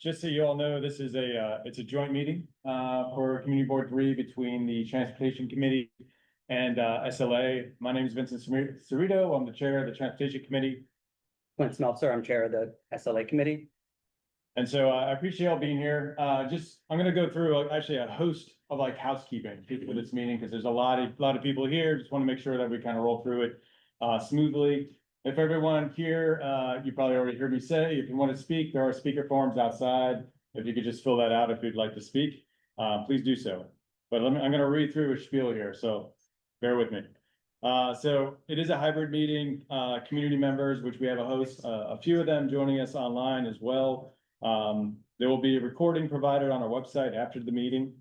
just so you all know, this is it's a joint meeting for Community Board 3 between the Transportation Committee and SLA. My name is Vincent Cerrito. I'm the chair of the Transportation Committee. Clint Smeltzer, I'm chair of the SLA committee. And so I appreciate y'all being here. I'm going to go through actually a host of like housekeeping for this meeting because there's a lot of people here. Just want to make sure that we kind of roll through it smoothly. If everyone here, you probably already heard me say, if you want to speak, there are speaker forms outside. If you could just fill that out if you'd like to speak, please do so. But I'm going to read through a spiel here, so bear with me. So it is a hybrid meeting, community members, which we have a few of them joining us online as well. There will be a recording provided on our website after the meeting.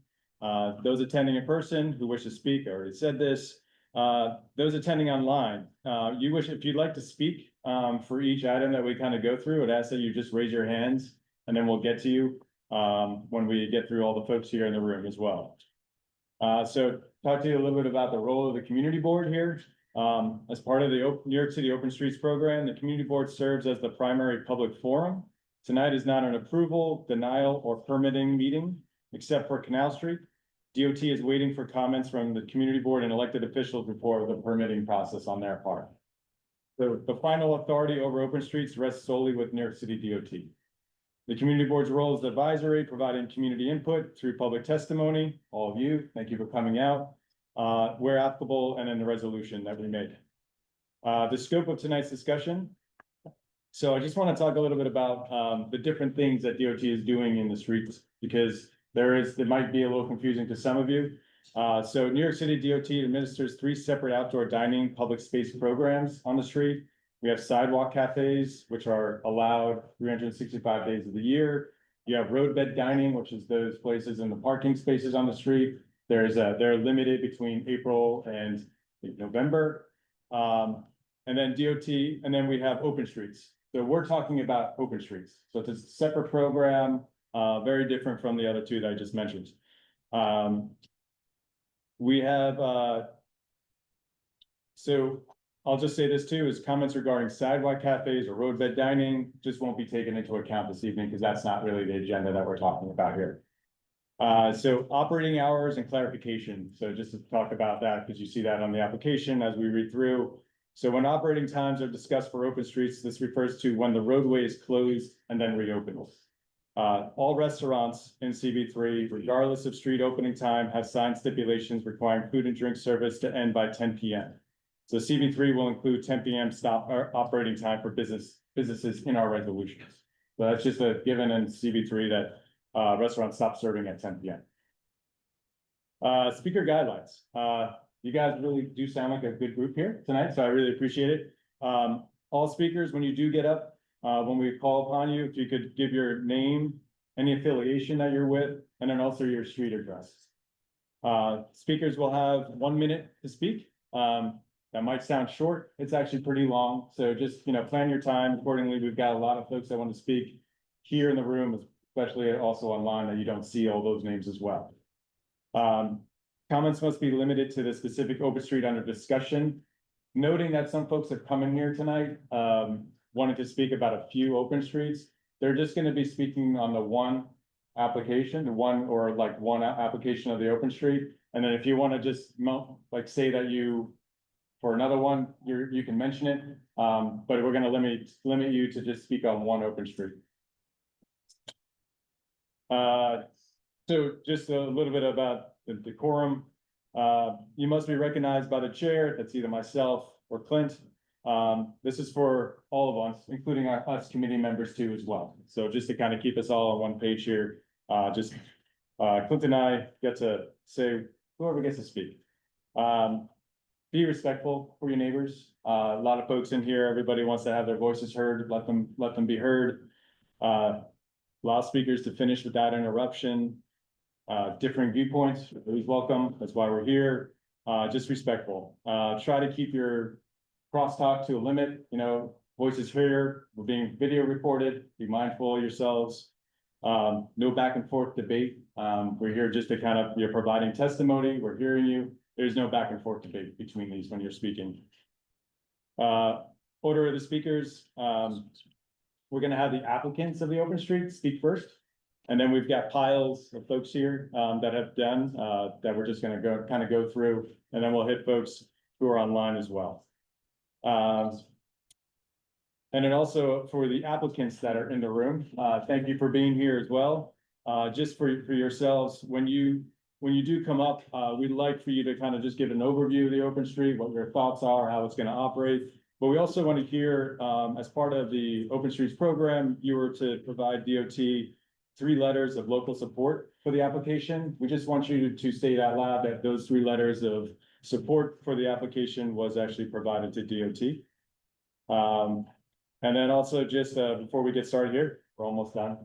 Those attending in person who wish to speak, I already said this. Those attending online, if you'd like to speak for each item that we kind of go through, I'd ask that you just raise your hands and then we'll get to you when we get through all the folks here in the room as well. So talk to you a little bit about the role of the community board here. As part of the New York City Open Streets program, the community board serves as the primary public forum. Tonight is not an approval, denial, or permitting meeting, except for Canal Street. DOT is waiting for comments from the community board and elected officials before the permitting process on their part. So the final authority over open streets rests solely with New York City DOT. The community board's role is advisory, providing community input through public testimony. All of you, thank you for coming out, where applicable, and in the resolution that we made. The scope of tonight's discussion. So I just want to talk a little bit about the different things that DOT is doing in the streets, because it might be a little confusing to some of you. So New York City DOT administers 3 separate outdoor dining public space programs on the street. We have sidewalk cafes, which are allowed 365 days of the year. You have roadbed dining, which is those places in the parking spaces on the street. They're limited between April and November. And then DOT, and then we have open streets. So we're talking about open streets. So it's a separate program, very different from the other 2 that I just mentioned. We have, so I'll just say this too, is comments regarding sidewalk cafes or roadbed dining just won't be taken into account this evening because that's not really the agenda that we're talking about here. So operating hours and clarification. So just to talk about that, because you see that on the application as we read through. So when operating times are discussed for open streets, this refers to when the roadway is closed and then reopens. All restaurants in CB3, regardless of street opening time, have signed stipulations requiring food and drink service to end by 10 p.m. So CB3 will include 10 p.m. stop operating time for businesses in our resolutions. So that's just a given in CB3 that restaurants stop serving at 10 p.m. Speaker guidelines. You guys really do sound like a good group here tonight, so I really appreciate it. All speakers, when you do get up, when we call upon you, if you could give your name, any affiliation that you're with, and then also your street address. Speakers will have 1 minute to speak. That might sound short. It's actually pretty long. So just, plan your time accordingly. We've got a lot of folks that want to speak here in the room, especially also online, that you don't see all those names as well. Comments must be limited to the specific open street under discussion. Noting that some folks have come in here tonight, wanting to speak about a few open streets. They're just going to be speaking on the one application, one application of the open street. And then if you want to just say that for another one, you can mention it. But we're going to limit you to just speak on one open street. So just a little bit about the decorum. You must be recognized by the chair. That's either myself or Clint. This is for all of us, including us committee members too as well. So just to kind of keep us all on one page here, Clint and I get to say whoever gets to speak. Be respectful for your neighbors. A lot of folks in here, everybody wants to have their voices heard. Let them be heard. Allow speakers to finish without interruption. Differing viewpoints, always welcome. That's why we're here. Just respectful. Try to keep your crosstalk to a limit. Voices here. We're being video recorded. Be mindful of yourselves. No back and forth debate. We're here just to you're providing testimony. We're hearing you. There's no back and forth debate between these when you're speaking. Order of the speakers. We're going to have the applicants of the open street speak first. And then we've got piles of folks here, that have done, that we're just gonna go through, and then we'll hit folks who are online as well. And then also for the applicants that are in the room, thank you for being here as well. Just for yourselves, when you do come up, we'd like for you to kind of just give an overview of the Open Street, what your thoughts are, how it's gonna operate. But we also want to hear, as part of the Open Streets program, you were to provide DOT 3 letters of local support for the application. We just want you to state out loud that those 3 letters of support for the application was actually provided to DOT. And then also just, before we get started here, we're almost done.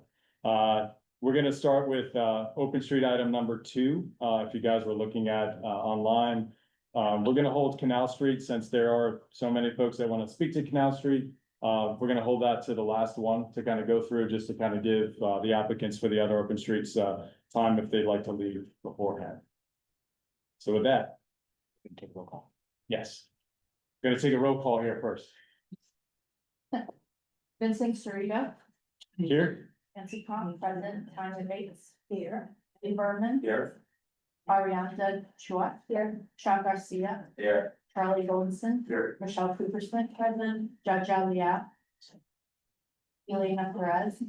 We're gonna start with, Open Street item number 2. If you guys were looking at, online, we're gonna hold Canal Street since there are so many folks that want to speak to Canal Street. We're gonna hold that to the last one to kind of go through, just to kind of give, the applicants for the other Open Streets, time if they'd like to leave beforehand. So with that. We can take a roll call. Yes. Gonna take a roll call here first. Vincent Sarita, Here. Nancy Kong, present, Tanya Bates, here, Lee Berman. Here. Ariana Chua, here, Sean Garcia, Here. Charlie Goldenson, Here. Michelle Cooper Smith, present, Judge Alia. Elena Perez,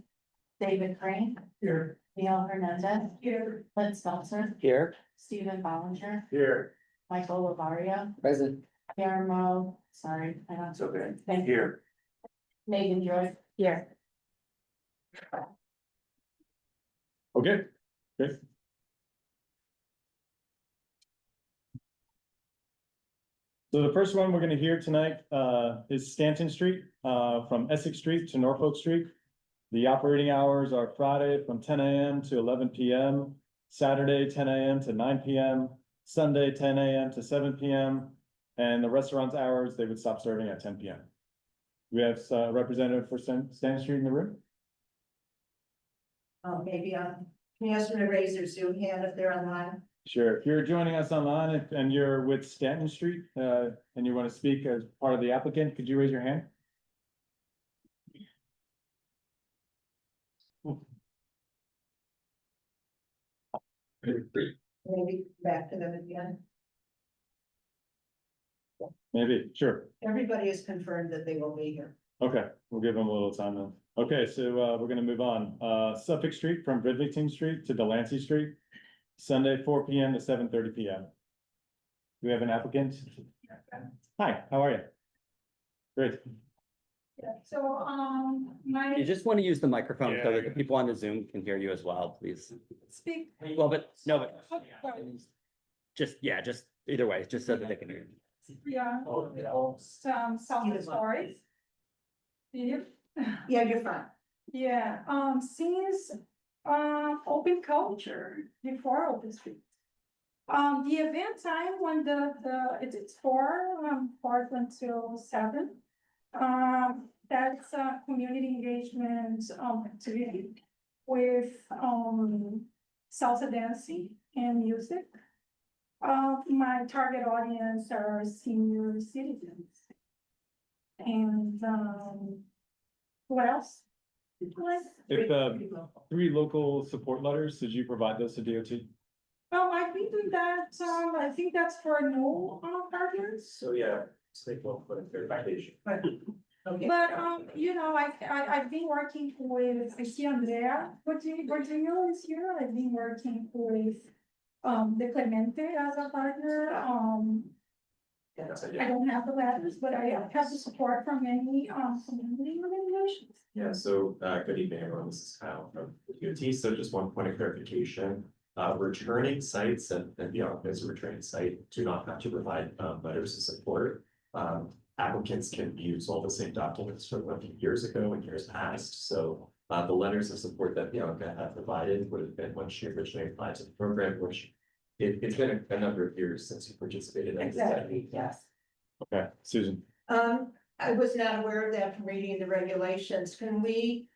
David Crane, Here. Neil Hernandez, here, Clint Spencer, Here. Stephen Ballinger, Here. Michael Lavaria, Present. Guillermo, sorry, I don't. It's okay. Thank you. Here. Megan Joy, here. Okay. Good. So the first one we're gonna hear tonight, is Stanton Street, from Essex Street to Norfolk Street. The operating hours are Friday from 10 AM to 11 PM, Saturday 10 AM to 9 PM, Sunday 10 AM to 7 PM, and the restaurant's hours, they would stop serving at 10 PM. We have a representative for Stanton Street in the room. Maybe, can you ask them to raise their Zoom hand if they're online? Sure, if you're joining us online and you're with Stanton Street, and you want to speak as part of the applicant, could you raise your hand? Maybe back to them again. Maybe, sure. Everybody has confirmed that they will be here. Okay, we'll give them a little time then. Okay, so we're gonna move on. Suffolk Street from Bridlington Street to Delancey Street, Sunday 4 PM to 7:30 PM. Do we have an applicant? Hi, how are you? Great. So, You just want to use the microphone so that the people on the Zoom can hear you as well, please. speak. Well, but no, but just either way, just so that they can hear you. Yeah, some stories. Yeah, Yeah, you're fine. yeah, since, open culture, before Open Street. The event time when it's 4 until 7. That's a community engagement, activity with, salsa dancing and music. My target audience are senior citizens. And, what else? If 3 local support letters, did you provide those to DOT? I've been doing that, I think that's for new, partners. So, yeah, state will put a verification. Okay. But, I've been working with, I see Andrea, Virginia is here, I've been working with, the Clemente as a partner, I don't have the letters, but I have the support from many, community organizations. Yeah, so, good evening, everyone. This is Kyle from UT. So just one point of clarification. Returning sites and the office returning site do not have to provide letters of support. Applicants can use all the same documents from years ago and years past. So the letters of support that Bianca had provided would have been when she originally applied to the program, which it's been a number of years since you participated. in this. Exactly, yes. Okay, Susan. I was not aware of that from reading the regulations. Can we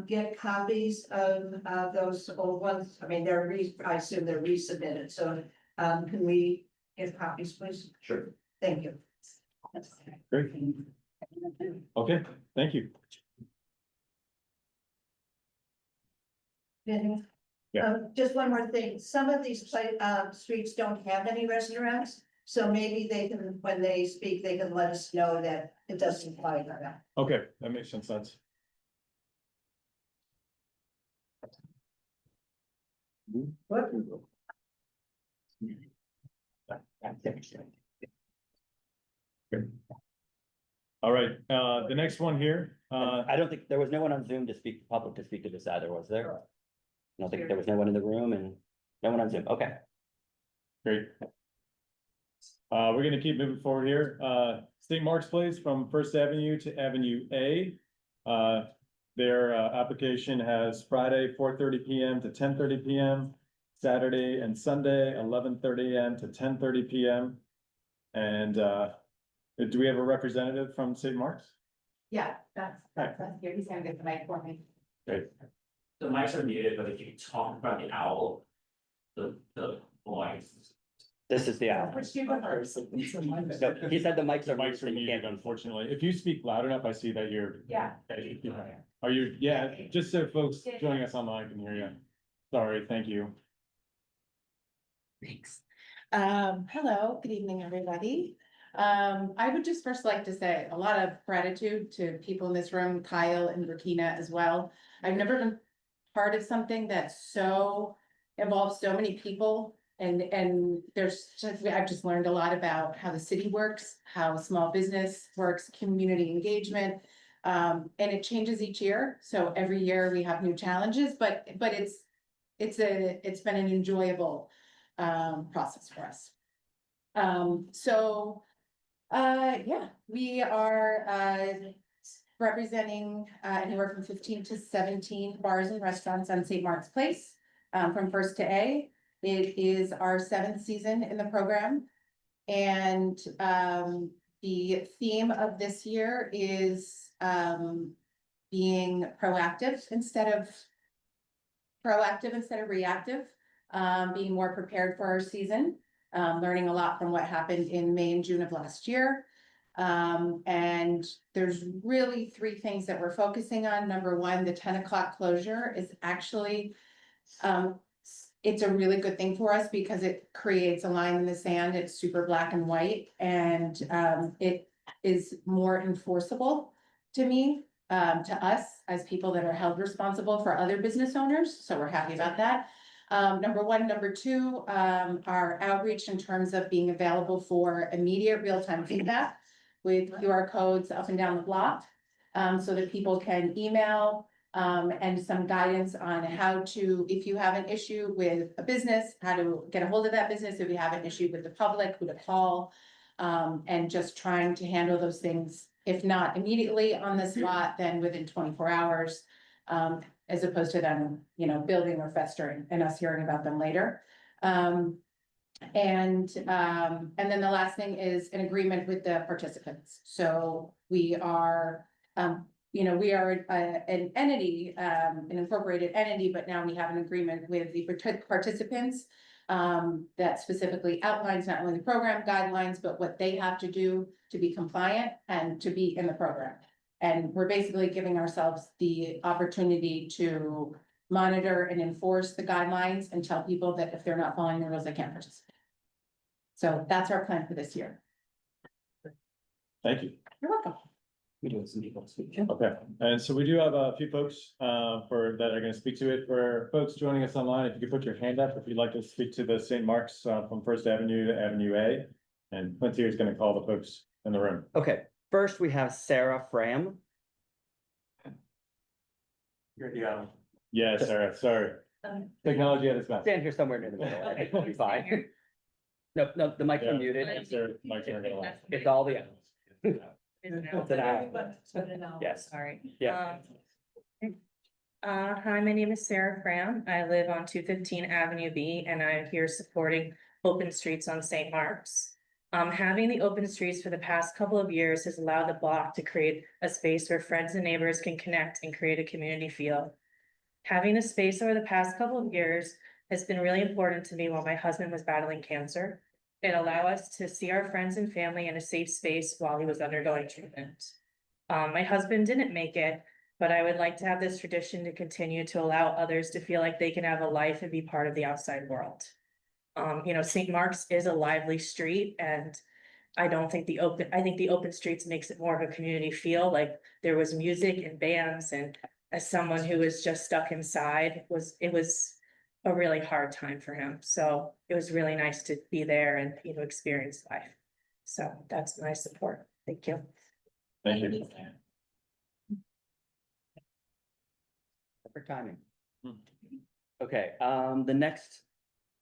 get copies of those old ones? I mean, I assume they're resubmitted, so can we get copies, please? Sure. Thank you. Great. Okay, thank you. Yeah. Just one more thing, some of these streets don't have any restaurants, so maybe they can, when they speak, they can let us know that it doesn't apply to them. Okay, that makes some sense. What? All right, the next one here, I don't think, there was no one on Zoom to speak, public to speak to this either, was there? I don't think there was no one in the room and no one on Zoom, okay. great. We're gonna keep moving forward here. St. Mark's Place from First Avenue to Avenue A. Their application has Friday, 4:30 PM to 10:30 PM, Saturday and Sunday, 11:30 AM to 10:30 PM. And do we have a representative from St. Mark's? Yeah, that's here, he's gonna get the mic for me. Great. The mics are muted, but if you talk about the owl, the voice. This is the owl. Which do you prefer? No, he said the mics The are mics are muted, you muted, can't. unfortunately. If you speak loud enough, I see that you're. Yeah. Are you, yeah, just so folks joining us online can hear you. Sorry, thank you. Thanks. Hello, good evening, everybody. I would just first like to say a lot of gratitude to people in this room, Kyle and Rakina as well. I've never been part of something that so involves so many people. And I've just learned a lot about how the city works, how small business works, community engagement. And it changes each year. So every year we have new challenges, but it's been an enjoyable process for us. Yeah, we are representing anywhere from 15 to 17 bars and restaurants on St. Mark's Place, from First to A. It is our 7th season in the program. And the theme of this year is being proactive instead of reactive, being more prepared for our season, learning a lot from what happened in May and June of last year. And there's really 3 things that we're focusing on. Number 1, the 10 o'clock closure is actually, it's a really good thing for us because it creates a line in the sand. It's super black and white, and it is more enforceable to me, to us as people that are held responsible for other business owners. So we're happy about that. Number 1, number 2, our outreach in terms of being available for immediate real-time feedback with QR codes up and down the block, so that people can email and some guidance on how to, if you have an issue with a business, how to get a hold of that business, if you have an issue with the public, who to call, and just trying to handle those things, if not immediately on the spot, then within 24 hours, as opposed to them, building or festering and us hearing about them later. And then the last thing is an agreement with the participants. So we are, we are an entity, an incorporated entity, but now we have an agreement with the participants that specifically outlines not only the program guidelines, but what they have to do to be compliant and to be in the program. And we're basically giving ourselves the opportunity to monitor and enforce the guidelines and tell people that if they're not following the rules, they can't participate. So that's our plan for this year. Thank you. You're welcome. We do have some people to speak. Okay, and so we do have a few folks that are gonna speak to it. For folks joining us online, if you could put your hand up if you'd like to speak to the St. Mark's from First Avenue to Avenue A. And Quincy is gonna call the folks in the room. Okay, first we have Sarah Fram. You're the Yeah, Sarah, sorry. Technology at its best. Stand here somewhere near the middle. It'll be fine. No, the mics Yeah. are muted. Sarah, mics aren't gonna lie. It's all the. It's an owl. Yes. Sorry. Yeah. Hi, my name is Sarah Fram. I live on 215 Avenue B and I'm here supporting Open Streets on St. Mark's. Having the open streets for the past couple of years has allowed the block to create a space where friends and neighbors can connect and create a community feel. Having a space over the past couple of years has been really important to me while my husband was battling cancer. It allowed us to see our friends and family in a safe space while he was undergoing treatment. My husband didn't make it, But I would like to have this tradition to continue to allow others to feel like they can have a life and be part of the outside world. St. Mark's is a lively street and I think the open streets makes it more of a community feel, like there was music and bands, and as someone who was just stuck inside, it was a really hard time for him. So it was really nice to be there and, experience life. So that's my support. Thank you. Thank you. Perfect timing. Hmm. Okay, the next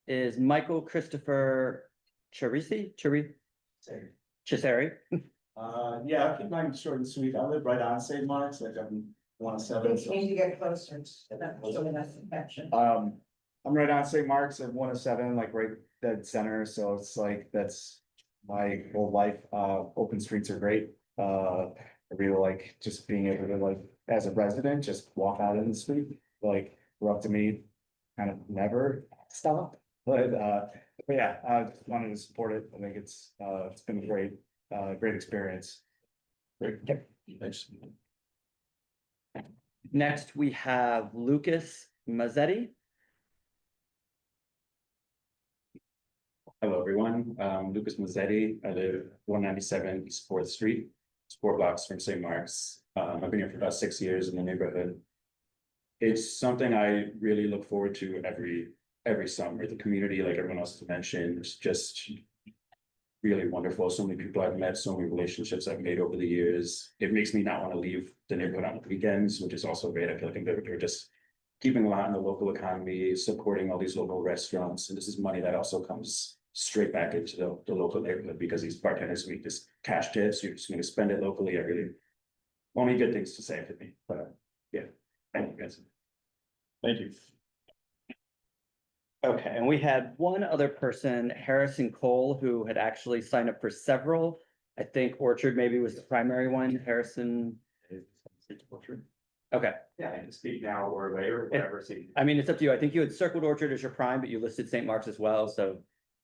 is Michael Christopher Chisari. Yeah, I'll keep mine short and sweet. I live right on St. Mark's, like I'm 107. We need to get closer to that, so that's mentioned. I'm right on St. Mark's at 107, like right dead center, so it's like, that's my whole life. Open streets are great. I really like just being able to, like, as a resident, just walk out in the street, like, we're up to me, kind of never stop. But yeah, I just wanted to support it. I think it's been a great experience. Great. Thanks. Next, we have Lucas Mazzetti. Hello, everyone. Lucas Mazzetti. I live 197 East 4th Street, 4 blocks from St. Mark's. I've been here for about 6 years in the neighborhood. It's something I really look forward to every summer. The community, like everyone else has mentioned, is just really wonderful. So many people I've met, so many relationships I've made over the years. It makes me not want to leave the neighborhood on the weekends, which is also great. I feel like they're just keeping a lot in the local economy, supporting all these local restaurants. And this is money that also comes straight back into the local neighborhood because these bartenders make this cash tips. You're just going to spend it locally. I really only good things to say to me. But yeah, thank you guys. Thank you. Okay, and we had one other person, Harrison Cole, who had actually signed up for several. I think Orchard maybe was the primary one. Harrison. Okay, Yeah, I can speak now or later, whatever. I mean, it's up to you. I think you had circled Orchard as your prime, but you listed St. Mark's as well, so.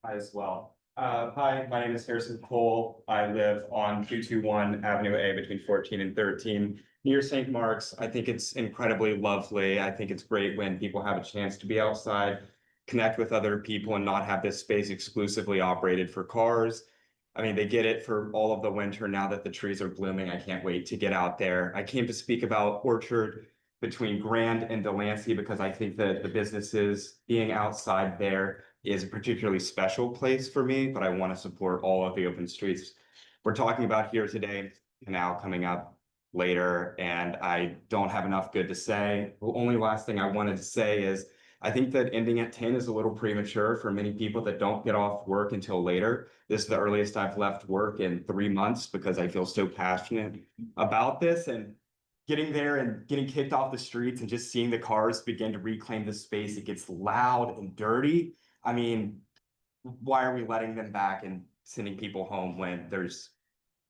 Hi as well. Hi, my name is Harrison Cole. I live on 221 Avenue A between 14 and 13 near St. Mark's. I think it's incredibly lovely. I think it's great when people have a chance to be outside, connect with other people and not have this space exclusively operated for cars. I mean, they get it for all of the winter now that the trees are blooming. I can't wait to get out there. I came to speak about Orchard between Grand and Delancey because I think that the businesses being outside there is a particularly special place for me, but I want to support all of the open streets we're talking about here today, canal coming up later, and I don't have enough good to say. The only last thing I wanted to say is I think that ending at 10 is a little premature for many people that don't get off work until later. This is the earliest I've left work in 3 months because I feel so passionate about this, and getting there and getting kicked off the streets and just seeing the cars begin to reclaim the space. It gets loud and dirty. I mean, why are we letting them back and sending people home when there's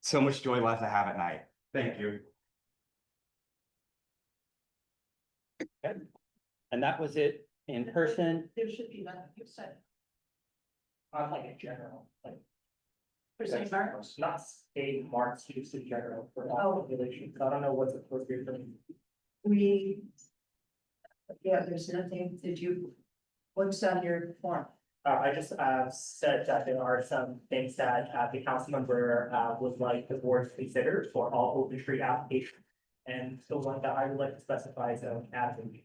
so much joy left to have at night? Thank you. And that was it in person. There should be that, you said. Like in general, like. For St. Mark's? Not St. Mark's use in general for Oh. all populations. I don't know what's appropriate for me. Yeah, there's nothing, what's on your form? I just said that there are some things that the council member would like the board to consider for all open street applications. And the one that I would like to specify is avenue.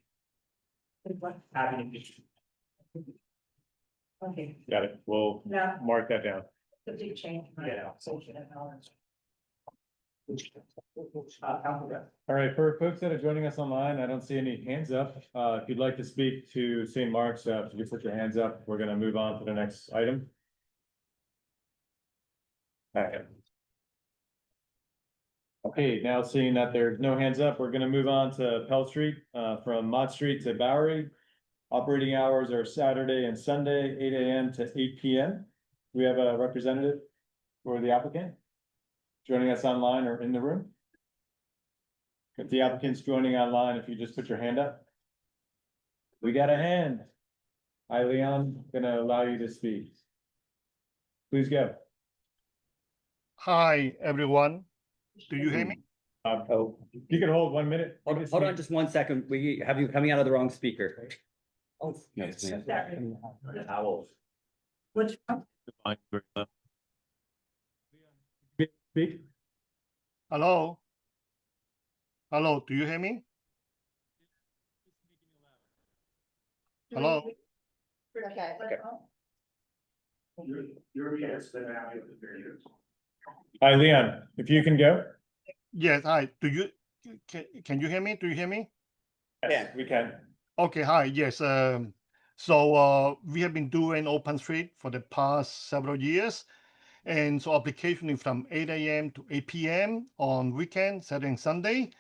Avenue. Okay, Got it. We'll now, mark that down. the big change. Yeah. All right, for folks that are joining us online, I don't see any hands up. If you'd like to speak to St. Mark's, if you put your hands up, we're gonna move on to the next item. Okay. Okay, now seeing that there's no hands up, we're gonna move on to Pell Street, from Mott Street to Bowery. Operating hours are Saturday and Sunday, 8 AM to 8 PM. We have a representative for the applicant joining us online or in the room. If the applicant's joining online, if you just put your hand up. We got a hand. Hi, Leon, gonna allow you to speak. Please go. Hi, everyone. Do you hear me? Oh, You can hold 1 minute. hold on just 1 second. We have you coming out of the wrong speaker. No, it's me. Owls. Which, Speak. Hello? Hello, do you hear me? Hello? okay. Hi, Leon, if you can go. Yes, hi, can you hear me? Do you hear me? Yes, we can. Okay, hi, yes, we have been doing open street for the past several years. And so application is from 8 AM to 8 PM on weekend, Saturday and Sunday.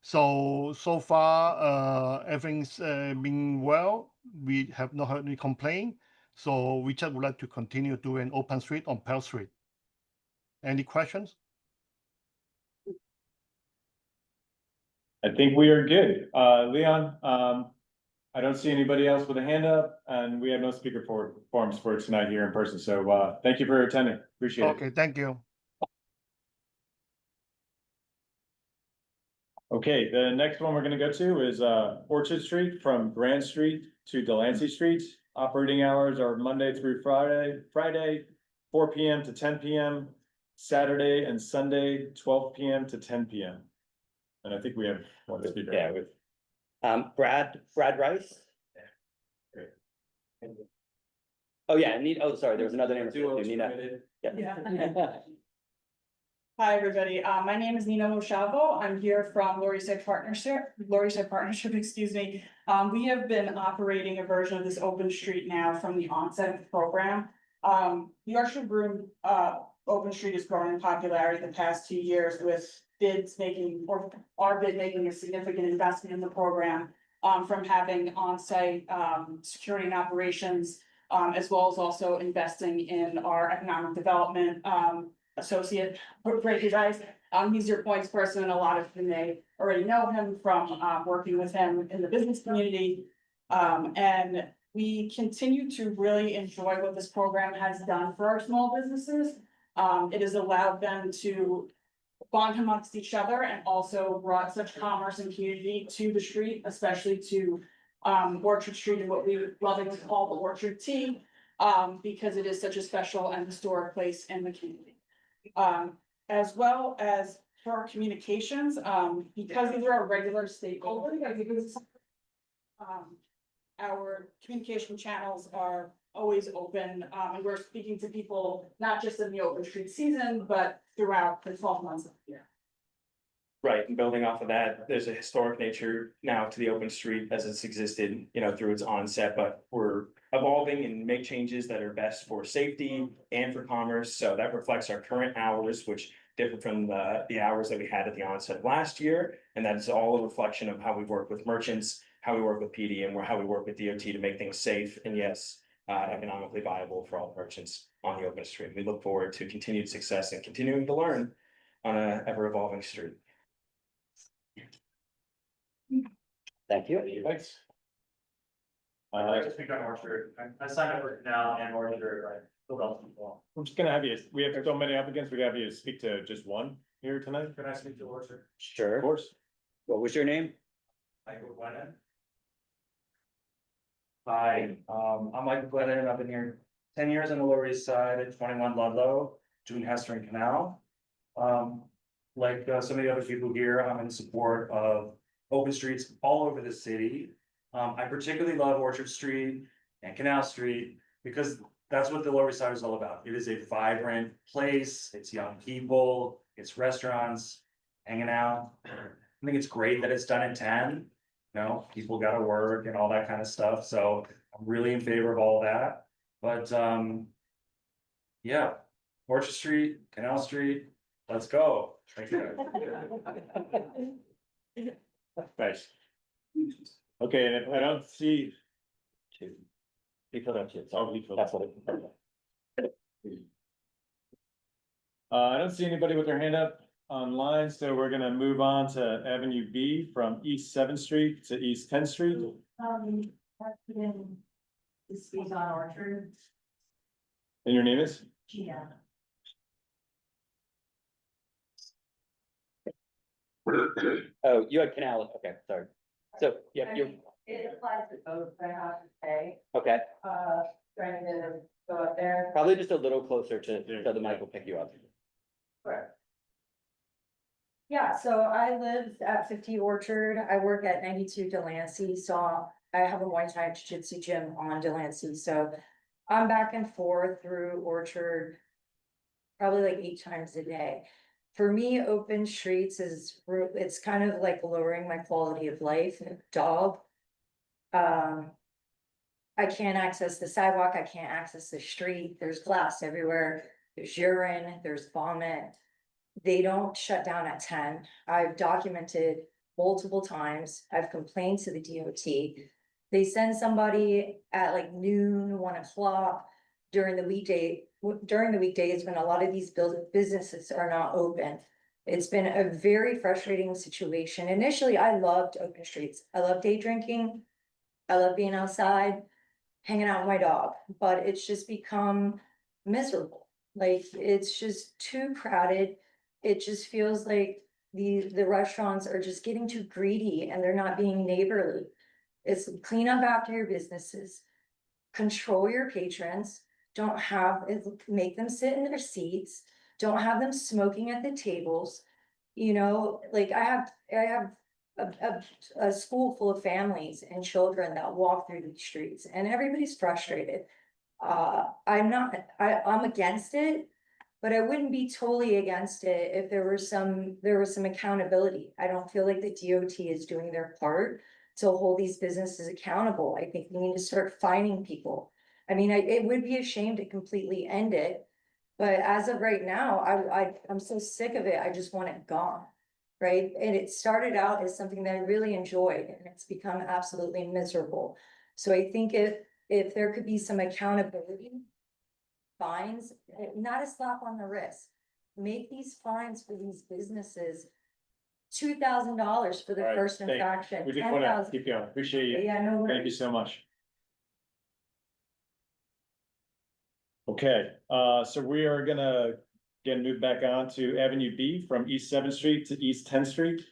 So far, everything's been well. We have not heard any complaint. So we just would like to continue doing open street on Pearl Street. Any questions? I think we are good. Leon, I don't see anybody else with a hand up, and we have no speaker forms for tonight here in person. So, thank you for attending. Appreciate it. Okay, thank you. Okay, the next one we're gonna go to is Orchard Street from Grand Street to Delancey Street. Operating hours are Monday through Friday, 4 PM to 10 PM, Saturday and Sunday, 12 PM to 10 PM. And I think we have one speaker. Yeah, with, Brad Rice? Oh, yeah, sorry, there was another name. Nina. Yeah. Hi, everybody. My name is Nina Moshavo. I'm here from Lauriside Partnership, excuse me. We have been operating a version of this open street now from the onset of the program. The Orchard Room, open street has grown in popularity the past 2 years with our bid making a significant investment in the program. From having on-site, security and operations, as well as also investing in our economic development, associate, great you guys. He's your points person, and a lot of you may already know him from working with him in the business community. And we continue to really enjoy what this program has done for our small businesses. It has allowed them to bond amongst each other and also brought such commerce and community to the street, especially to Orchard Street and what we lovingly call the Orchard Tea, because it is such a special and historic place in the community. As well as for our communications, because these are our regular stakeholders, I think it's our communication channels are always open, and we're speaking to people not just in the open street season, but throughout the 12 months of the year. Right, and building off of that, there's a historic nature now to the open street as it's existed, through its onset, but we're evolving and make changes that are best for safety and for commerce. So that reflects our current hours, which differ from the hours that we had at the onset of last year. And that is all a reflection of how we work with merchants, how we work with PD, and how we work with DOT to make things safe and, yes, economically viable for all merchants on the open street. We look forward to continued success and continuing to learn on an ever evolving street. Thank you. Thanks. I just speak on Orchard. I signed up for Canal and Orchard, right? Philadelphia. We're just gonna have you, we have so many applicants, we have you speak to just one here tonight. Can I speak to Orchard? Of Sure. course. What was your name? Michael Glennon. Hi, I'm Michael Glennon. I've been here 10 years on the Lower East Side at 21 Ludlow, June Hester and Canal. Like some of the other people here, I'm in support of open streets all over the city. I particularly love Orchard Street and Canal Street because that's what the Lower East Side is all about. It is a vibrant place. It's young people, it's restaurants, hanging out. I think it's great that it's done in 10. People gotta work and all that kind of stuff. So I'm really in favor of all that. But yeah, Orchard Street, Canal Street, let's go. Thank you. Thanks. Okay, and if I don't see. That's what I don't see anybody with their hand up online, so we're gonna move on to Avenue B from East 7th Street to East 10th Street. This is on Orchard. And your name is? Yeah. Oh, you had canal, okay, sorry. So, yeah, you're, It applies to both, I have to say, okay, trying to go up there. probably just a little closer to, so the mic will pick you up. Yeah, so I live at 50 Orchard. I work at 92 Delancey, so I have a Muay Thai Jiu-Jitsu gym on Delancey, so I'm back and forth through Orchard probably like 8 times a day. For me, open streets it's kind of like lowering my quality of life. Dog. I can't access the sidewalk, I can't access the street, there's glass everywhere, there's urine, there's vomit. They don't shut down at 10. I've documented multiple times. I've complained to the DOT. They send somebody at like noon, 1 o'clock during the weekdays when a lot of these businesses are not open. It's been a very frustrating situation. Initially, I loved open streets. I love day drinking. I love being outside, hanging out with my dog, but it's just become miserable. Like, it's just too crowded. It just feels like the restaurants are just getting too greedy and they're not being neighborly. It's clean up after your businesses, control your patrons, make them sit in their seats, don't have them smoking at the tables. You know, like I have a school full of families and children that walk through these streets and everybody's frustrated. I'm against it, but I wouldn't be totally against it if there was some accountability. I don't feel like the DOT is doing their part to hold these businesses accountable. I think we need to start fining people. I mean, it would be a shame to completely end it, but as of right now, I'm so sick of it. I just want it gone. Right? And it started out as something that I really enjoyed and it's become absolutely miserable. So I think if there could be some accountability, fines, not a slap on the wrist. Make these fines for these businesses $2,000 for the All right, first thank- infraction. We just wanna 10,000. keep going. Appreciate you. Yeah, no Thank you worries. so much. Okay, so we are gonna again move back on to Avenue B from East 7th Street to East 10th Street.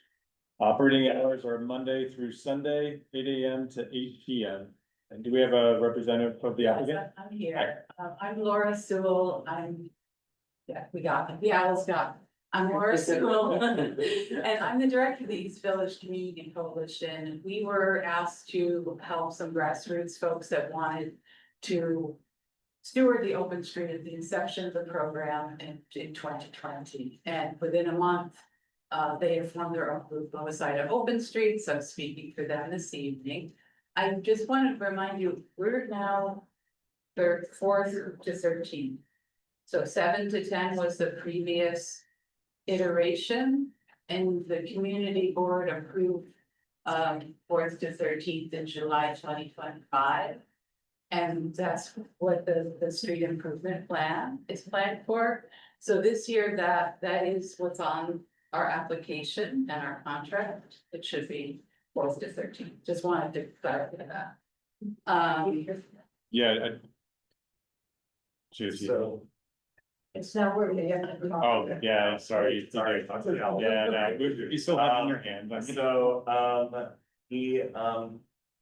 Operating hours are Monday through Sunday, 8 AM to 8 PM. And do we have a representative of the applicant? I'm here. I'm Laura Sewell. Yeah, we got it. The owl's got it. I'm Laura Sewell. And I'm the director of the East Village Community Coalition. We were asked to help some grassroots folks that wanted to steward the open street at the inception of the program in 2020. And within a month, they have formed their own group on the side of open streets. I'm speaking for them this evening. I just wanted to remind you, we're now 4th to 13. So 7 to 10 was the previous iteration, and the community board approved 4th to 13th in July 2025. And that's what the street improvement plan is planned for. So this year, that is what's on our application and our contract. It should be 4th to 13th. Just wanted to clarify that. Yeah. So. It's not where we have to. Oh, yeah, sorry. Sorry. Yeah, no, you still have it in your hand. but- So, the,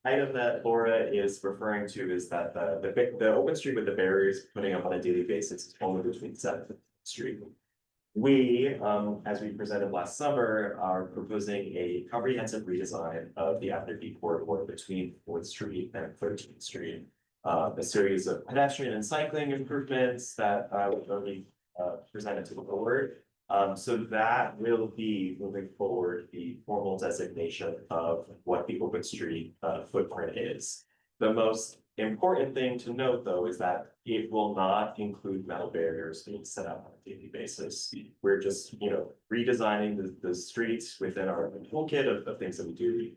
item that Laura is referring to is that the open street with the barriers putting up on a daily basis is only between 7th and Street. We, as we presented last summer, are proposing a comprehensive redesign of the Avenue B corridor between 4th Street and 13th Street. A series of pedestrian and cycling improvements that we've already presented to the board. So that will be moving forward the formal designation of what the open street footprint is. The most important thing to note, though, is that it will not include metal barriers being set up on a daily basis. We're just, redesigning the streets within our toolkit of things that we do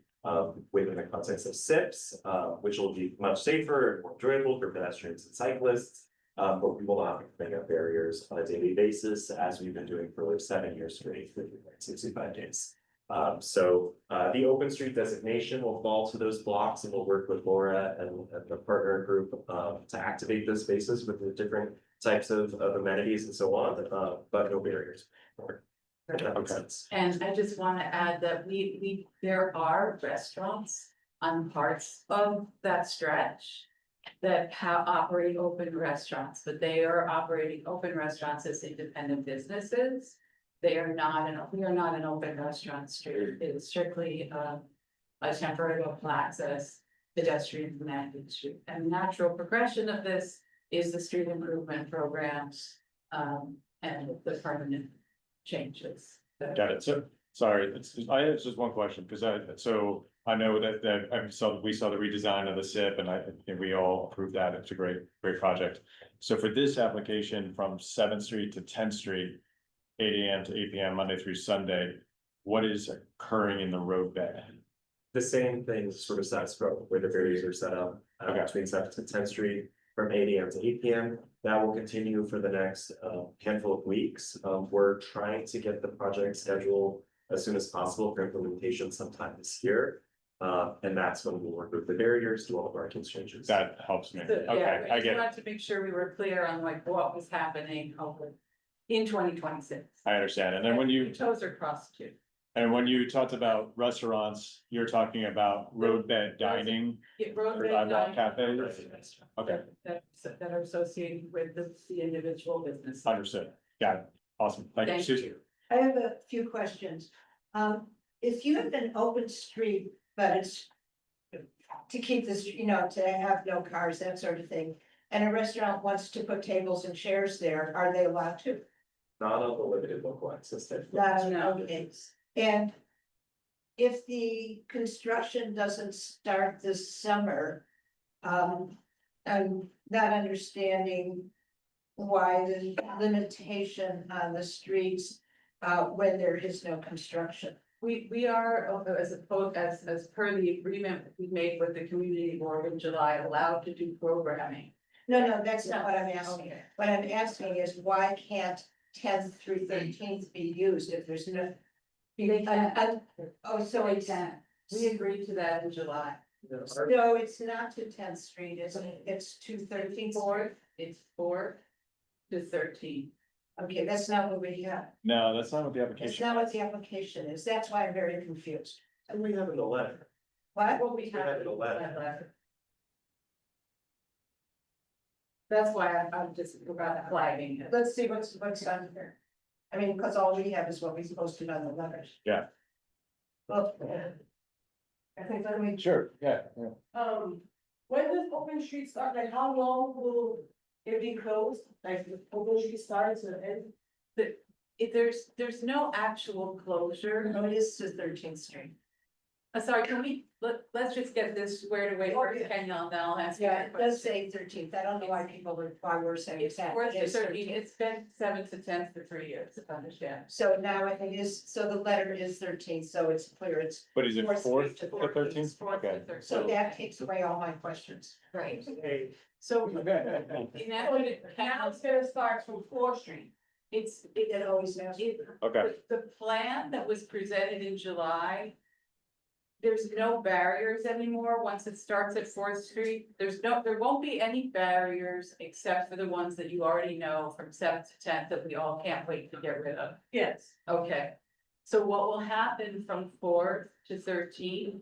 within the context of SIPs, which will be much safer and more enjoyable for pedestrians and cyclists. But we will not be putting up barriers on a daily basis, as we've been doing for 7 years straight, for 65 days. So the open street designation will fall to those blocks, and we'll work with Laura and the partner group to activate those spaces with the different types of amenities and so on, but no barriers. That makes sense. And I just want to add that there are restaurants on parts of that stretch that operate open restaurants, but they are operating open restaurants as independent businesses. We are not an open restaurant street. It's strictly a temporary open access pedestrian connected street. And natural progression of this is the street improvement programs and the permanent changes. Got it. So, sorry, I have just one question, because I know that we saw the redesign of the SIP and I think we all approved that. It's a great project. So for this application from 7th Street to 10th Street, 8 AM to 8 PM, Monday through Sunday, what is occurring in the roadbed? The same thing, sort of status quo, where the barriers are set up Okay. between 7th to 10th Street from 8 AM to 8 PM. That will continue for the next handful of weeks. We're trying to get the project scheduled as soon as possible for implementation sometime this year. And that's when we'll work with the barriers, do all of our exchanges. That helps me. So, Okay, yeah, I I just get it. wanted to make sure we were clear on like what was happening over in 2026. I understand. And then when you, Toes are crossed too. and when you talked about restaurants, you're talking about roadbed dining. Get road Or bed sidewalk dining cafes? Okay, that are associated with the individual business. understood. Got it. Awesome. Thank you, Thank Susie. you. I have a few questions. If you have an open street, but it's to keep this, to have no cars, that sort of thing, and a restaurant wants to put tables and chairs there, are they allowed to? Not on the limited local access type. Okay. And if the construction doesn't start this summer, I'm not understanding why the limitation on the streets, when there is no construction. We are, as per the agreement we made with the community board in July, allowed to do programming. No, that's not what I'm asking. Okay. What I'm asking is why can't 10th through 13th be used if there's no? They can. Oh, so They it's, can. We agreed to that in July. no, it's not to 10th Street, isn't it? It's to 13th. It's 4 to 13. Okay, that's not what we have. No, that's not what the It's application. not what the application is. That's why I'm very confused. And we have in the letter. What? What we have. in the letter. That's why I'm just flagging it. Let's see what's on here. I mean, because all we have is what we posted on the letters. Yeah. Well, I think let me. Sure, yeah. When does open street start? Like, how long will it be closed? Like, the open street starts and end? There's no actual closure. No, it is to 13th Street. Sorry, let's just get this squared away first, can y'all, then I'll ask you Yeah, a it does question. say 13th. I don't know why why we're saying It's that. 4th It to is 13, 13th. it's been 7th to 10th for 3 years, if I understand. So now it is, so the letter is 13th, so it's clear. It's, But is it 4th fourth Street to to 13th? 4th to Okay. 13th. so that takes away all my questions. Right, Okay. so Now it's gonna start from 4th Street. It always has. Okay, the plan that was presented in July. There's no barriers anymore, once it starts at 4th Street, there won't be any barriers except for the ones that you already know from 7th to 10th that we all can't wait to get rid of. Yes. Okay, so what will happen from 4th to 13th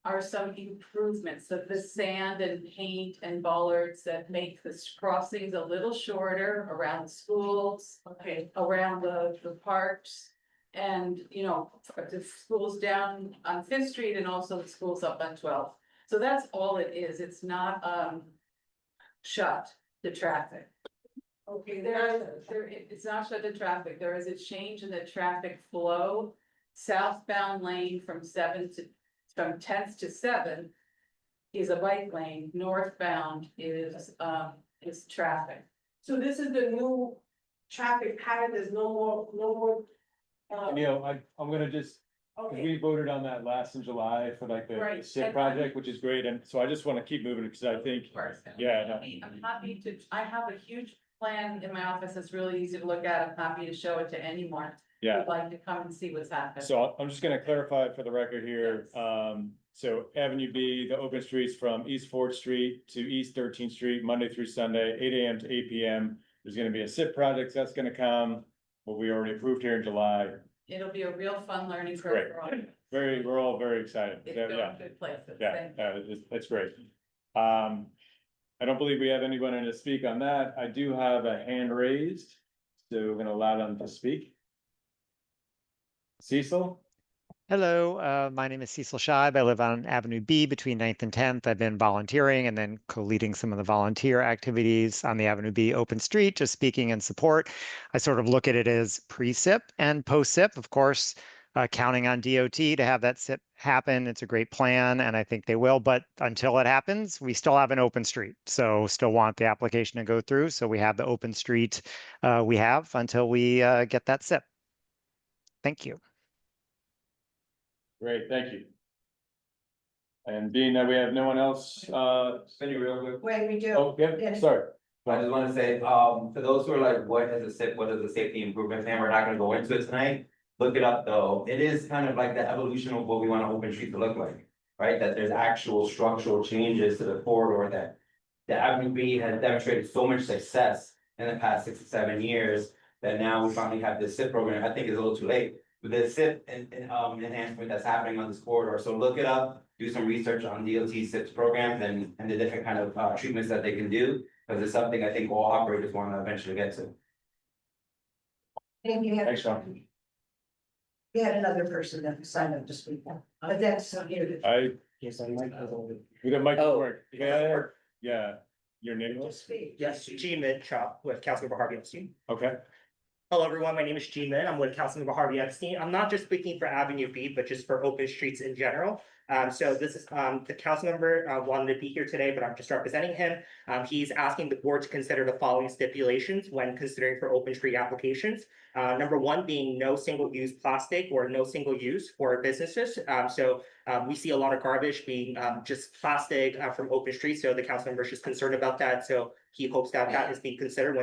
are some improvements of the sand and paint and bollards that make the crossings a little shorter around the schools, Okay. around the parks. And, the schools down on 5th Street and also the schools up on 12th. So that's all it is. It's not, shut to traffic. Okay, It's not shut to traffic. There is a change in the traffic flow. Southbound lane from 10th to 7th is a bike lane. Northbound is traffic. So this is the new traffic pattern, there's no more. I'm gonna just, 'cause Okay, we voted on that last in July for like the Right, SIP and project, which is great, and so I just wanna keep moving, because I think, yeah, no. I'm happy to, I have a huge plan in my office that's really easy to look at. I'm happy to show it to anyone Yeah. who'd like to come and see what's happening. So I'm just gonna clarify for the record here, so Avenue B, the open streets from East 4th Street to East 13th Street, Monday through Sunday, 8 AM to 8 PM. There's gonna be a SIP project that's gonna come, what we already approved here in July. it'll be a real fun learning curve Great. for all. We're all very excited. It's Yeah, going yeah, good places. yeah, Thank you. that's great. I don't believe we have anyone in to speak on that. I do have a hand raised, so we're gonna allow them to speak. Cecil? Hello, my name is Cecil Scheib. I live on Avenue B between 9th and 10th. I've been volunteering and then co-leading some of the volunteer activities on the Avenue B open street, just speaking in support. I sort of look at it as pre-SIP and post-SIP, of course, counting on DOT to have that SIP happen. It's a great plan, and I think they will. But until it happens, we still have an open street. So still want the application to go through. So we have the open street we have until we get that SIP. Thank you. Great, thank you. And being that we have no one else, Cindy, real quick. Wait, we do. oh, yeah, sorry. I just wanna say, for those who are like, what is a safety improvement plan? We're not gonna go into it tonight. Look it up though. It is kind of like the evolution of what we want open street to look like, right? That there's actual structural changes to the corridor that the Avenue B has demonstrated so much success in the past 6 to 7 years that now we finally have this SIP program. I think it's a little too late. With the SIP enhancement that's happening on this corridor. So look it up, do some research on DOT SIPs programs and the different kind of treatments that they can do. Because it's something I think all operators want to eventually get to. And you had, Thanks, Sean. you had another person that signed up to speak, but that's, Yes, I might. We got Mike Oh. work. Yeah, yeah. Your name was? speak. Yes, Gene Min Chop with Councilmember Harvey Epstein. Okay, Hello, everyone. My name is Gene Min. I'm with Councilmember Harvey Epstein. I'm not just speaking for Avenue B, but just for open streets in general. So this is, the council member wanted to be here today, but I'm just representing him. He's asking the board to consider the following stipulations when considering for open street applications. Number one being no single-use plastic or no single use for businesses. We see a lot of garbage being just plastic from open streets, so the council member is just concerned about that. So he hopes that that is being considered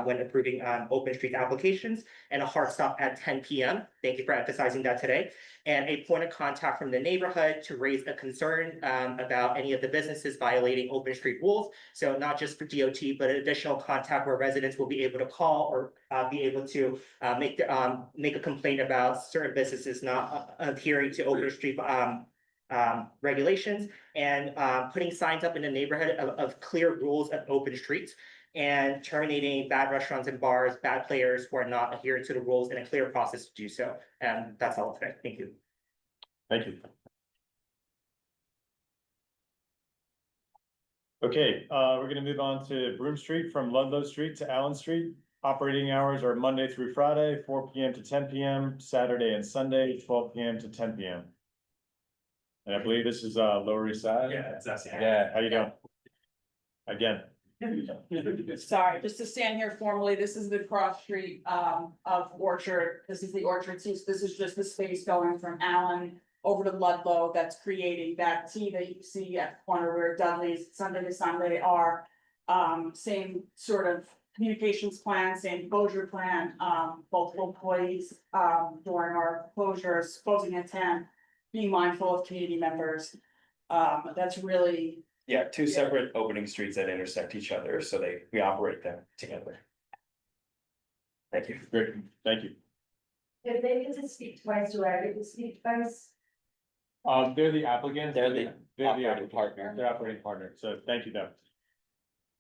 when approving open street applications, and a hard stop at 10 p.m. Thank you for emphasizing that today. And a point of contact from the neighborhood to raise a concern about any of the businesses violating open street rules. So not just for DOT, but an additional contact where residents will be able to call or be able to make a complaint about certain businesses not adhering to open street regulations, and putting signs up in the neighborhood of clear rules of open streets, and terminating bad restaurants and bars, bad players who are not adhering to the rules, in a clear process to do so. And that's all today. Thank you. thank you. Okay, we're gonna move on to Broome Street from Ludlow Street to Allen Street. Operating hours are Monday through Friday, 4 p.m. to 10 p.m., Saturday and Sunday, 12 p.m. to 10 p.m. And I believe this is Lower East Side. Yeah, it's us. Yeah, how you doing? Again. Sorry, just to stand here formally, this is the cross street of Orchard. This is the Orchard T. This is just the space going from Allen over to Ludlow that's creating that T that you see at the corner where Dudley's Sunday to Sunday are. Same sort of communications plan, same closure plan, both employees during our closures, closing at 10, being mindful of community members. That's really. Yeah, two separate opening streets that intersect each other, so we operate them together. Thank you. Great, thank you. If they get to speak twice, do I get to speak twice? They're the applicants. They're the operating applicant. partner. They're operating partner, so thank you though.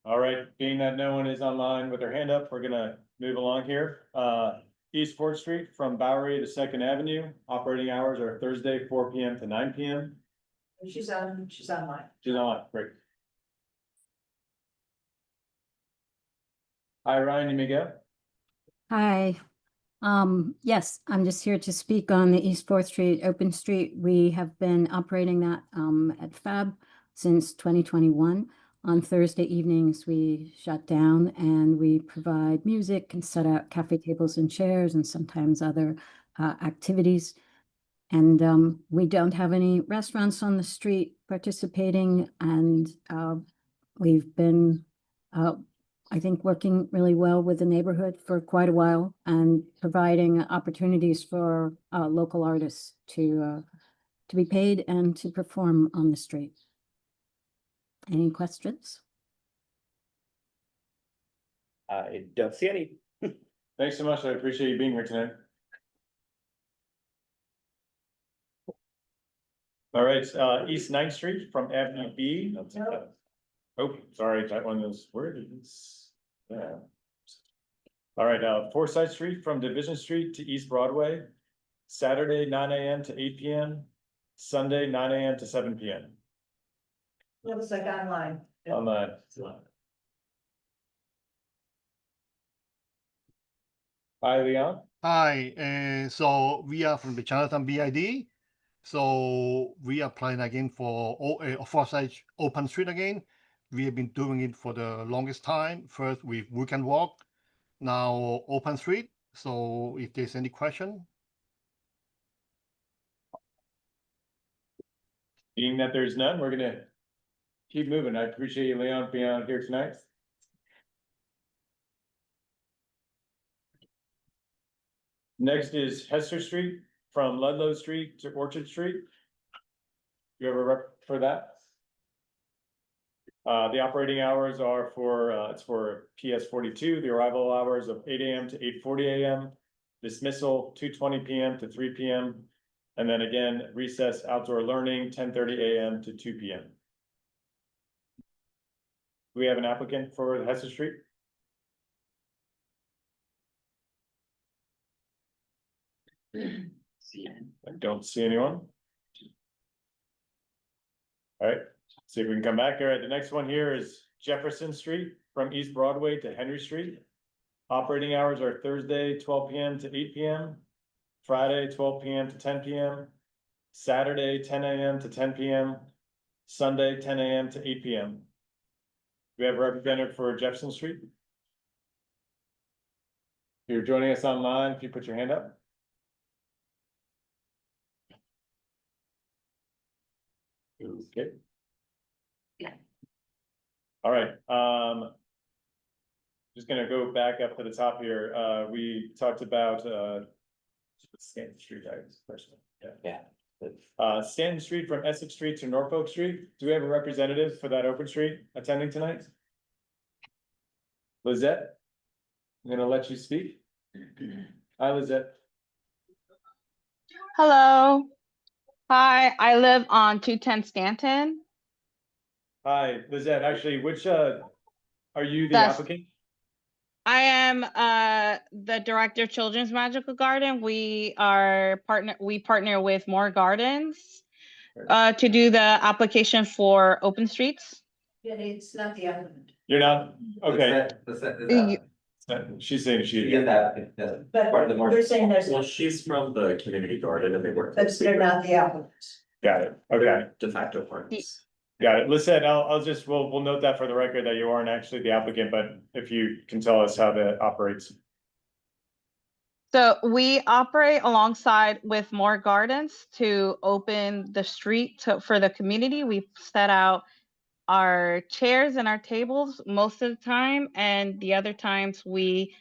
All right, being that no one is online with their hand up, we're gonna move along here. East Fourth Street from Bowery to Second Avenue, operating hours are Thursday, 4 p.m. to 9 p.m. She's online. She's online, great. Hi, Ryan, you may go. Hi. Yes, I'm just here to speak on the East Fourth Street Open Street. We have been operating that at FAB since 2021. On Thursday evenings, we shut down and we provide music and set out cafe tables and chairs and sometimes other activities. And we don't have any restaurants on the street participating, and we've been, I think, working really well with the neighborhood for quite a while and providing opportunities for local artists to be paid and to perform on the street. Any questions? I don't see any. Thanks so much, I appreciate you being here tonight. All right, East 9th Street from Avenue B. I'll take that. Oh, sorry, that one is, where did this? Yeah. All right, Forsyth Street from Division Street to East Broadway, Saturday, 9 AM to 8 PM, Sunday, 9 AM to 7 PM. Looks like online. Online. Hi, Leon. Hi, so we are from the Chinatown BID. So we are applying again for Forsyth Open Street again. We have been doing it for the longest time. First with Weekend Walk, now Open Street. So if there's any question. Being that there's none, we're gonna keep moving. I appreciate you, Leon, being on here tonight. Next is Hester Street from Ludlow Street to Orchard Street. You have a rep for that? The operating hours are for, it's for PS 42, the arrival hours of 8 AM to 8:40 AM, dismissal 2:20 PM to 3 PM, and then again, recess outdoor learning 10:30 AM to 2 PM. Do we have an applicant for the Hester Street? I don't see anyone. All right, see if we can come back. All right, the next one here is Jefferson Street from East Broadway to Henry Street. Operating hours are Thursday, 12 PM to 8 PM, Friday, 12 PM to 10 PM, Saturday, 10 AM to 10 PM, Sunday, 10 AM to 8 PM. We have a representative for Jefferson Street. If you're joining us online, if you put your hand up. Okay. Yeah. All right, just gonna go back up to the top here. We talked about, Stanton Street, Stanton Street from Essex Street to Norfolk Street. Do we have a representative for that open street attending tonight? Lizette? I'm gonna let you speak. Hi, Lizette. Hello. Hi, I live on 210 Stanton. Hi, Lizette. Actually, which, are you the That's- applicant? I am the director of Children's Magical Garden. We partner with More Gardens to do the application for open streets. Yeah, it's not the applicant. You're not, okay. She's saying she. She is that, But part of the you're saying there's, Well, she's from the community garden and they work. but they're not the applicants. Got it, okay. De facto partners. Got it. Listen, I'll just, we'll note that for the record that you aren't actually the applicant, but if you can tell us how that operates. So we operate alongside with More Gardens to open the street for the community. We set out our chairs and our tables most of the time, and the other times we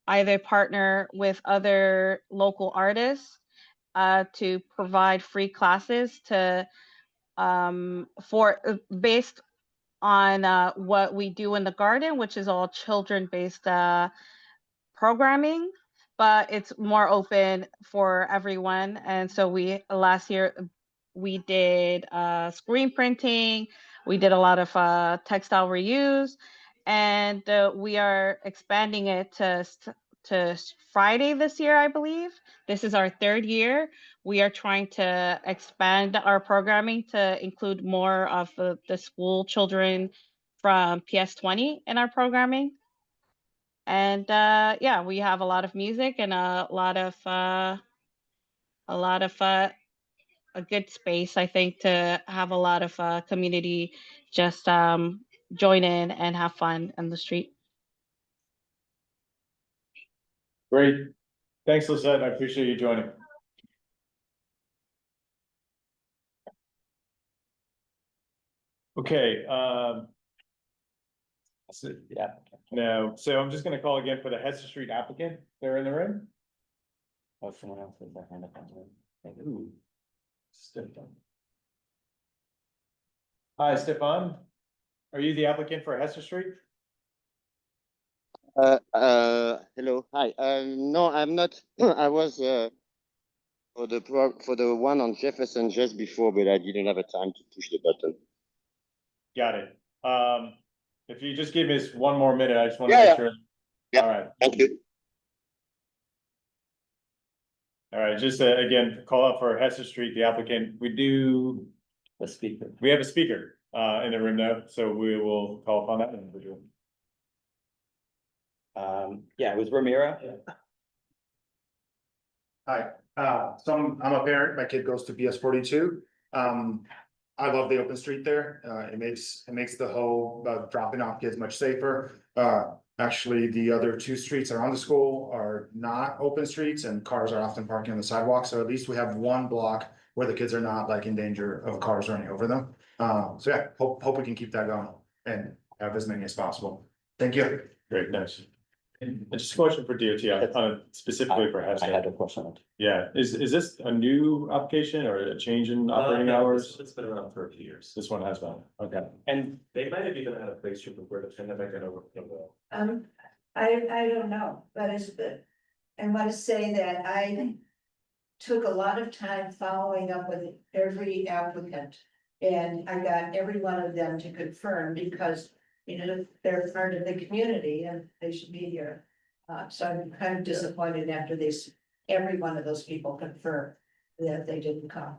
either partner with other local artists to provide free classes to based on what we do in the garden, which is all children-based programming, but it's more open for everyone. And so last year we did screen printing, we did a lot of textile reuse, and we are expanding it to Friday this year, I believe. This is our 3rd year. We are trying to expand our programming to include more of the school children from PS20 in our programming. And yeah, we have a lot of music and a good space, I think, to have a lot of community just join in and have fun on the street. Great. Thanks, Lisette. I appreciate you joining. Okay, Yeah. no, so I'm just gonna call again for the Hester Street applicant. They're in the room. Oh, someone else has their hand up on it. Ooh. Stefan. Hi, Stefan. Are you the applicant for Hester Street? Hello, hi. No, I'm not. I was For the one on Jefferson just before, but I didn't have a time to push the button. Got it. If you just give us one more minute, I just want to Yeah, make yeah. sure. Yeah. All right. Thank you. All right, just again, call out for Hester Street, the applicant. We have a speaker in the room now, so we will call upon that individual. Yeah, it was Ramira. Hi, I'm a parent, my kid goes to BS 42. I love the open street there, it makes the whole dropping off kids much safer. Actually, the other two streets around the school are not open streets and cars are often parking on the sidewalk, so at least we have one block where the kids are not like in danger of cars running over them. So yeah, hope we can keep that going and have as many as possible. Thank you. Great, thanks. And just a question for DOT, specifically for Hester. I had a question. Yeah, is this a new application or a change in operating No, hours? It's been around for a few years. This one has been, okay. And they might have even had a place here before the pandemic and over. I don't know, but I want to say that I took a lot of time following up with every applicant. And I got every one of them to confirm because, you know, they're part of the community and they should be here. So I'm kind of disappointed after this, every one of those people confirmed that they didn't come.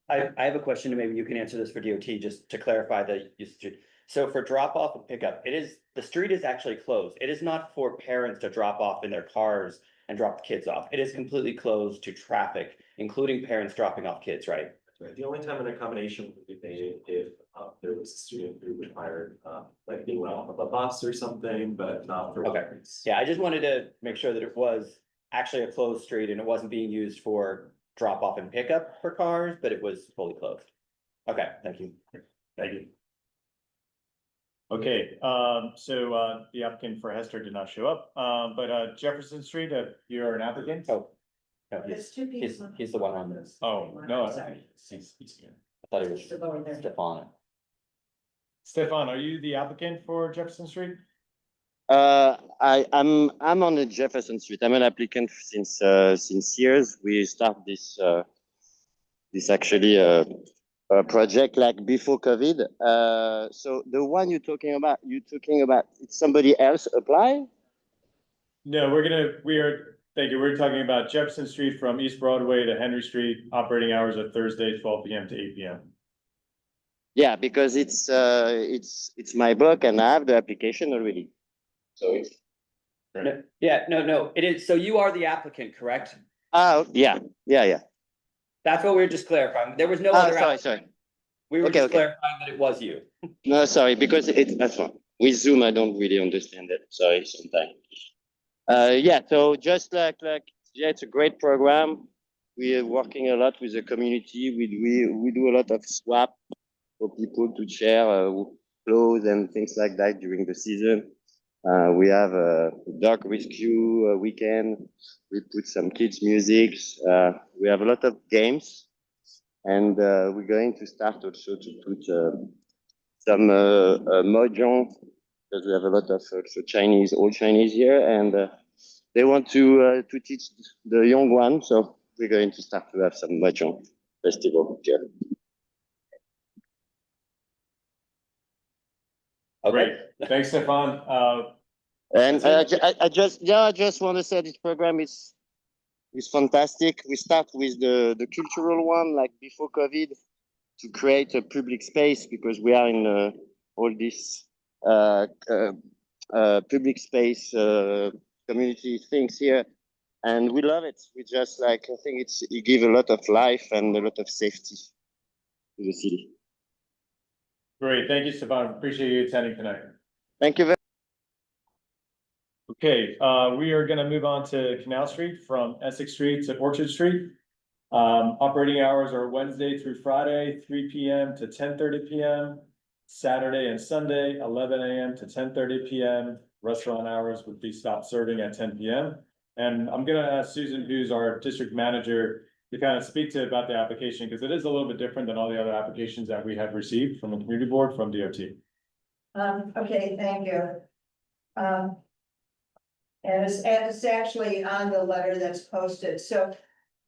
I have a question, and maybe you can answer this for DOT, just to clarify the usage. So for drop off and pickup, the street is actually closed. It is not for parents to drop off in their cars and drop the kids off. It is completely closed to traffic, including parents dropping off kids, right? Right. The only time an accommodation would be made if there was a student who required like being let off of a bus or something, but not for. Okay. Yeah, I just wanted to make sure that it was actually a closed street and it wasn't being used for drop off and pickup for cars, but it was fully closed. Okay, thank you. Thank you. Okay, so the applicant for Hester did not show up, but Jefferson Street, you're an applicant? Oh. No, There's two people. he's the one on this. Oh, no. Sorry. I thought it was Stefan. Stefan, are you the applicant for Jefferson Street? I'm on the Jefferson Street. I'm an applicant since years. We start this actually project like before COVID. So the one you're talking about, did somebody else apply? No, thank you. We're talking about Jefferson Street from East Broadway to Henry Street, operating hours of Thursday, 12 p.m. to 8 p.m. Yeah, because it's my book and I have the application already. So No, it is. So you are the applicant, correct? Yeah. That's what we were just clarifying. There was no other. Sorry. We were just clarifying that it was you. No, sorry, because that's fine. With Zoom, I don't really understand it. Sorry, sometimes. Yeah, so just like yeah, it's a great program. We are working a lot with the community. We do a lot of swap for people to share clothes and things like that during the season. We have a dog rescue weekend. We put some kids' music. We have a lot of games, and we're going to start also to put some mahjong, because we have a lot of also old Chinese here, and they want to teach the young one. So we're going to start to have some mahjong festival here. Great, thanks, Stefan. And I just want to say this program is fantastic. We start with the cultural one, like before COVID, to create a public space, because we are in all this public space community things here, and we love it. We just I think it gives a lot of life and a lot of safety to the city. Great, thank you, Stefan. Appreciate you attending tonight. Thank you very much. Okay, we are going to move on to Canal Street from Essex Street to Orchard Street. Operating hours are Wednesday through Friday, 3 p.m. to 10:30 p.m. Saturday and Sunday, 11 a.m. to 10:30 p.m. Restaurant hours would be stop serving at 10 p.m. And I'm going to ask Susan, who's our district manager, to kind of speak to about the application, because it is a little bit different than all the other applications that we have received from the community board from DOT. Okay, thank you. And it's actually on the letter that's posted. So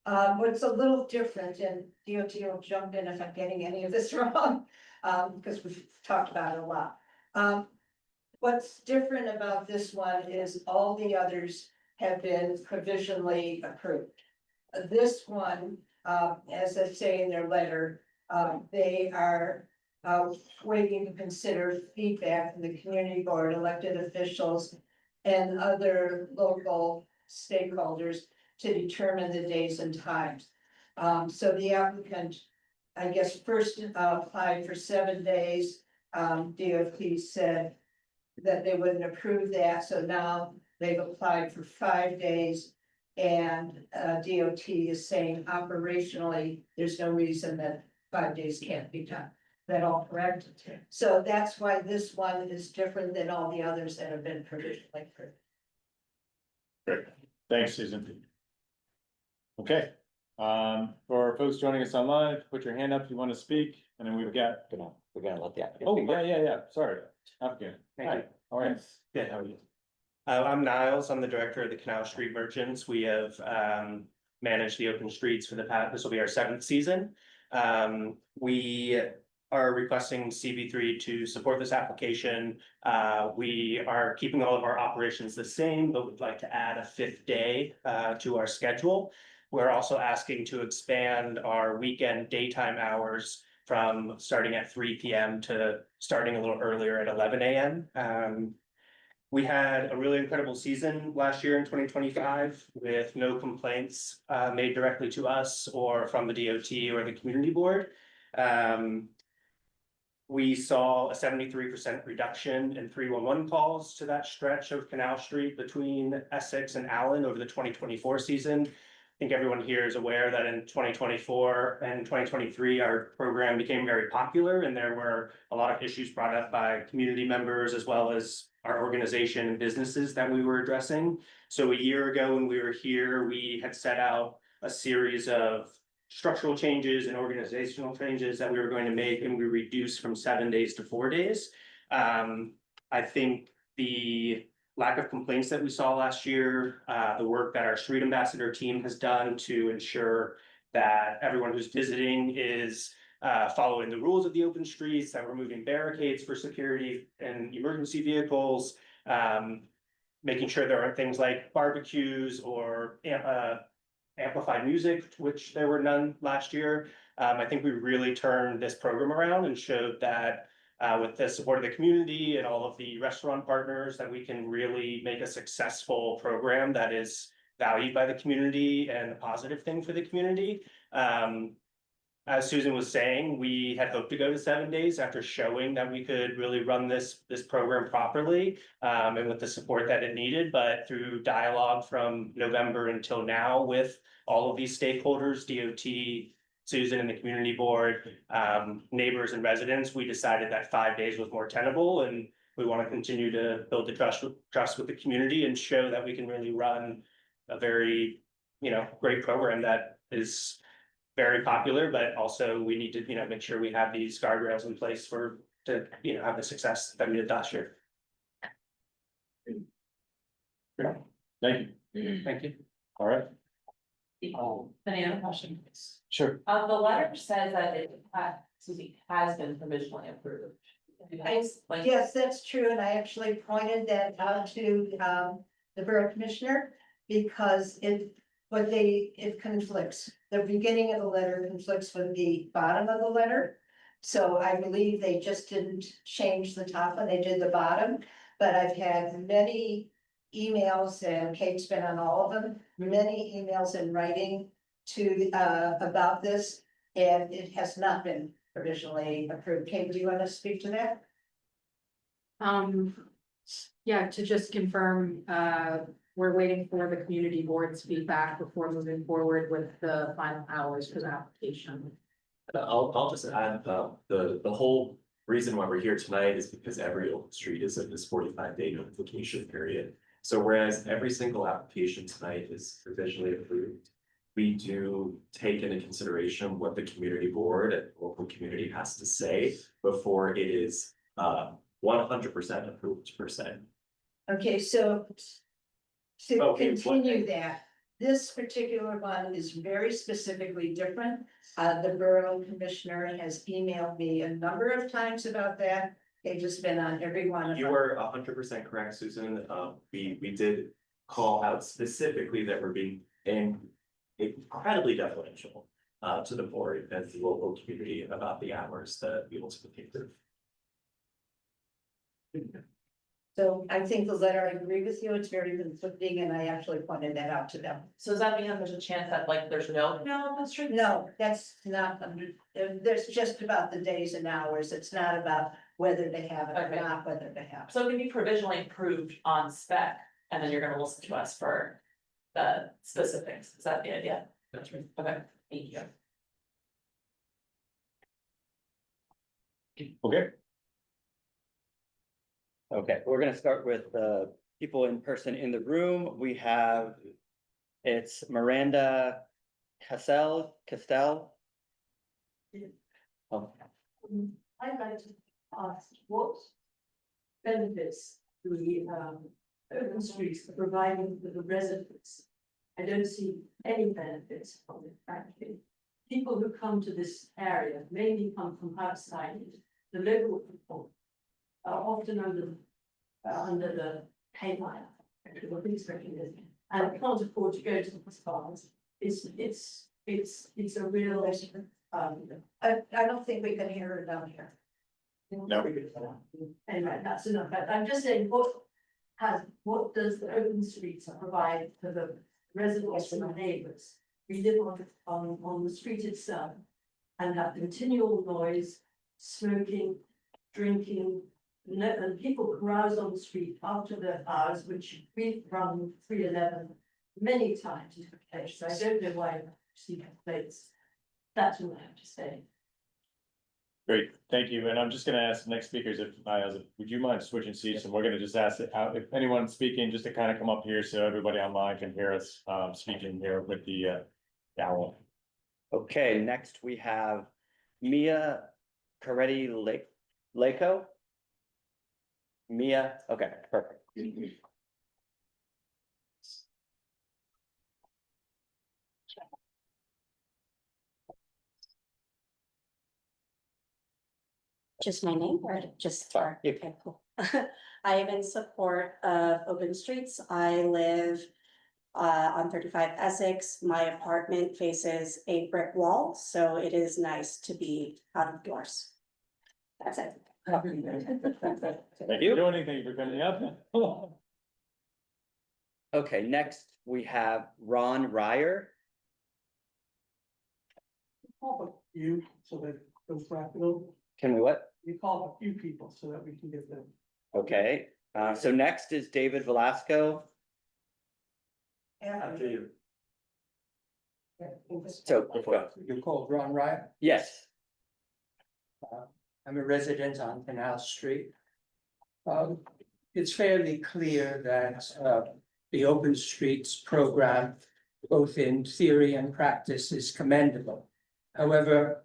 What's a little different, and DOT will jump in if I'm getting any of this wrong, because we've talked about it a lot. What's different about this one is all the others have been provisionally approved. This one, as they say in their letter, they are waiting to consider feedback from the community board, elected officials, and other local stakeholders to determine the days and times. So the applicant, I guess, first applied for 7 days. DOT said that they wouldn't approve that, so now they've applied for 5 days. And DOT is saying operationally, there's no reason that 5 days can't be done. Is that all correct? So that's why this one is different than all the others that have been provisionally approved. Great, thanks, Susan. Okay, for folks joining us online, put your hand up if you want to speak, and then we've got. We're gonna let the applicant. Oh, yeah, sorry, applicant. Thank Hi, you. all right. Good, how are you? I'm Niles, I'm the director of the Canal Street Merchants. We have managed the open streets for the past, this will be our 7th season. We are requesting CB3 to support this application. We are keeping all of our operations the same, but would like to add a 5th day to our schedule. We're also asking to expand our weekend daytime hours from starting at 3 p.m. to starting a little earlier at 11 a.m. We had a really incredible season last year in 2025 with no complaints made directly to us or from the DOT or the community board. We saw a 73% reduction in 311 calls to that stretch of Canal Street between Essex and Allen over the 2024 season. I think everyone here is aware that in 2024 and 2023, our program became very popular and there were a lot of issues brought up by community members as well as our organization and businesses that we were addressing. So a year ago when we were here, we had set out a series of structural changes and organizational changes that we were going to make, and we reduced from 7 days to 4 days. I think the lack of complaints that we saw last year, the work that our street ambassador team has done to ensure that everyone who's visiting is following the rules of the open streets, that we're moving barricades for security and emergency vehicles, making sure there aren't things like barbecues or amplified music, which there were none last year. I think we really turned this program around and showed that with the support of the community and all of the restaurant partners, that we can really make a successful program that is valued by the community and a positive thing for the community. As Susan was saying, we had hoped to go to 7 days after showing that we could really run this program properly and with the support that it needed. But through dialogue from November until now with all of these stakeholders, DOT, Susan and the community board, neighbors and residents, we decided that 5 days was more tenable, and we want to continue to build the trust with the community and show that we can really run a very, great program that is very popular, but also we need to, make sure we have these guardrails in place to have the success that we did last year. Thank you. Thank you. All right. Any other question? Sure. The letter says that it has been provisionally approved. Yes, that's true, and I actually pointed that out to the borough commissioner because it conflicts. The beginning of the letter conflicts with the bottom of the letter. So I believe they just didn't change the top and they did the bottom, but I've had many emails, and Kate's been on all of them, many emails in writing to about this, and it has not been provisionally approved. Kate, do you want to speak to that? Yeah, to just confirm, we're waiting for the community board's feedback before moving forward with the final hours for the application. I'll just add, the whole reason why we're here tonight is because every open street is in this 45-day notification period. So whereas every single application tonight is provisionally approved, we do take into consideration what the community board and local community has to say before it is 100% approved per se. Okay, so to continue that, This particular one is very specifically different. The Borough Commissioner has emailed me a number of times about that. They've just been on every one of You them. were 100% correct, Susan. We did call out specifically that we're being incredibly deferential to the board and the local community about the hours that we will typically approve. So I think the letter, I agree with you, it's very conflicting, and I actually pointed that out to them. So does that mean that there's a chance that like there's no open street? No, that's not, there's just about the days and hours, it's not about whether they have it or Okay. not whether they have it. So it can be provisionally approved on spec, and then you're gonna listen to us for the specifics. Is that the idea? That's right. Okay, thank you. Okay. Okay, we're gonna start with the people in person in the room. We have, it's Miranda Castell. Oh, I'd like to ask what benefits the open streets are providing for the residents. I don't see any benefits from it, frankly. People who come to this area mainly come from outside. The local people are often under the pay line, actually, what these recognition, and can't afford to go to the spas. It's a real I don't think we can hear it down here. No. Anyway, that's enough, but I'm just saying, what does the open streets provide for the residents and the neighbours? We live on the street itself and have continual noise, smoking, drinking, and people carouse on the street after their hours, which we've run 311 many times in the case. I don't know why I see complaints. That's all I have to say. Great, thank you. And I'm just gonna ask the next speakers if, would you mind switching seats? And we're gonna just ask it out, if anyone's speaking, just to kind of come up here so everybody online can hear us speaking here with the owl. okay, next we have Mia Caretti Lako. Mia, okay, perfect. Just my name or just? Sorry. Okay, cool. I am in support of open streets. I live on 35 Essex. My apartment faces a brick wall, so it is nice to be out of doors. That's it. Thank you. Doing anything for coming up. Okay, next we have Ron Ryer. Call a few so that goes rapidly. Can we what? You call a few people so that we can get them. Okay, so next is David Velasco. After you. So, You're called Ron Ryan? yes, I'm a resident on Canal Street. It's fairly clear that the Open Streets program, both in theory and practice, is commendable. However,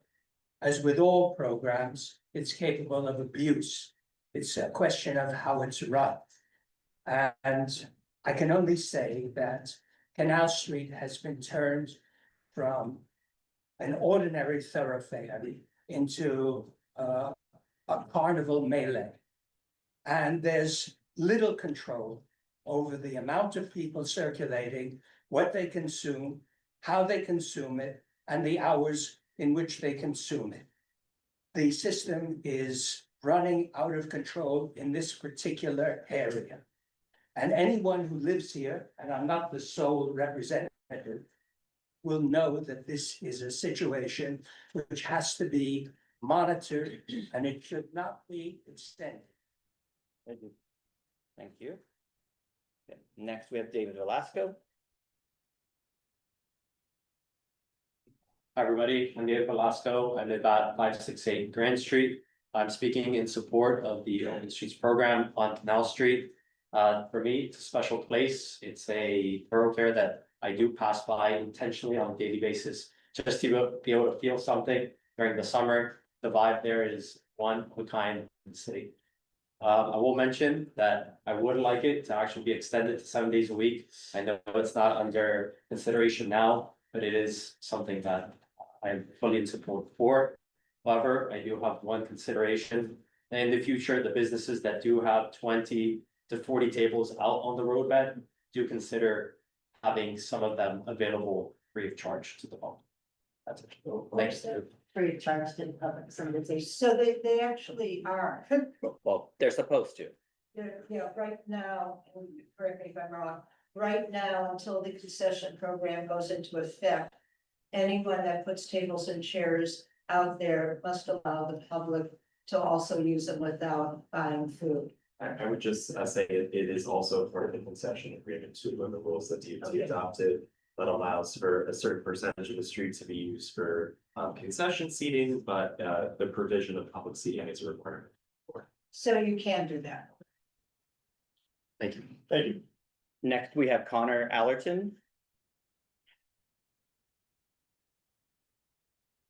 as with all programs, it's capable of abuse. It's a question of how it's run. And I can only say that Canal Street has been turned from an ordinary thoroughfare into a carnival melee. And there's little control over the amount of people circulating, what they consume, how they consume it, and the hours in which they consume it. The system is running out of control in this particular area. And anyone who lives here, and I'm not the sole representative, will know that this is a situation which has to be monitored and it should not be extended. thank you. Thank you. Okay, next we have David Velasco. Hi, everybody. I'm David Velasco. I live at 568 Grand Street. I'm speaking in support of the Open Streets program on Canal Street. For me, it's a special place. It's a thoroughfare that I do pass by intentionally on a daily basis, just to be able to feel something during the summer. The vibe there is one of a kind in the city. I will mention that I would like it to actually be extended to 7 days a week. I know it's not under consideration now, but it is something that I'm fully in support for. However, I do have one consideration. In the future, the businesses that do have 20 to 40 tables out on the roadbed do consider having some of them available free of charge to the public. That's it. Thanks. Free of charge to the public, some of the. So they actually are. Well, they're supposed to. Yeah, right now, and correct me if I'm wrong, right now, until the concession program goes into effect, anyone that puts tables and chairs out there must allow the public to also use them without buying food. I would just say it is also part of the concession agreement too, when the rules that DOT Okay. adopted. That allows for a certain percentage of the street to be used for concession seating, but the provision of public seating is a requirement. So you can do that. Thank you. Thank you. Next, we have Connor Allerton.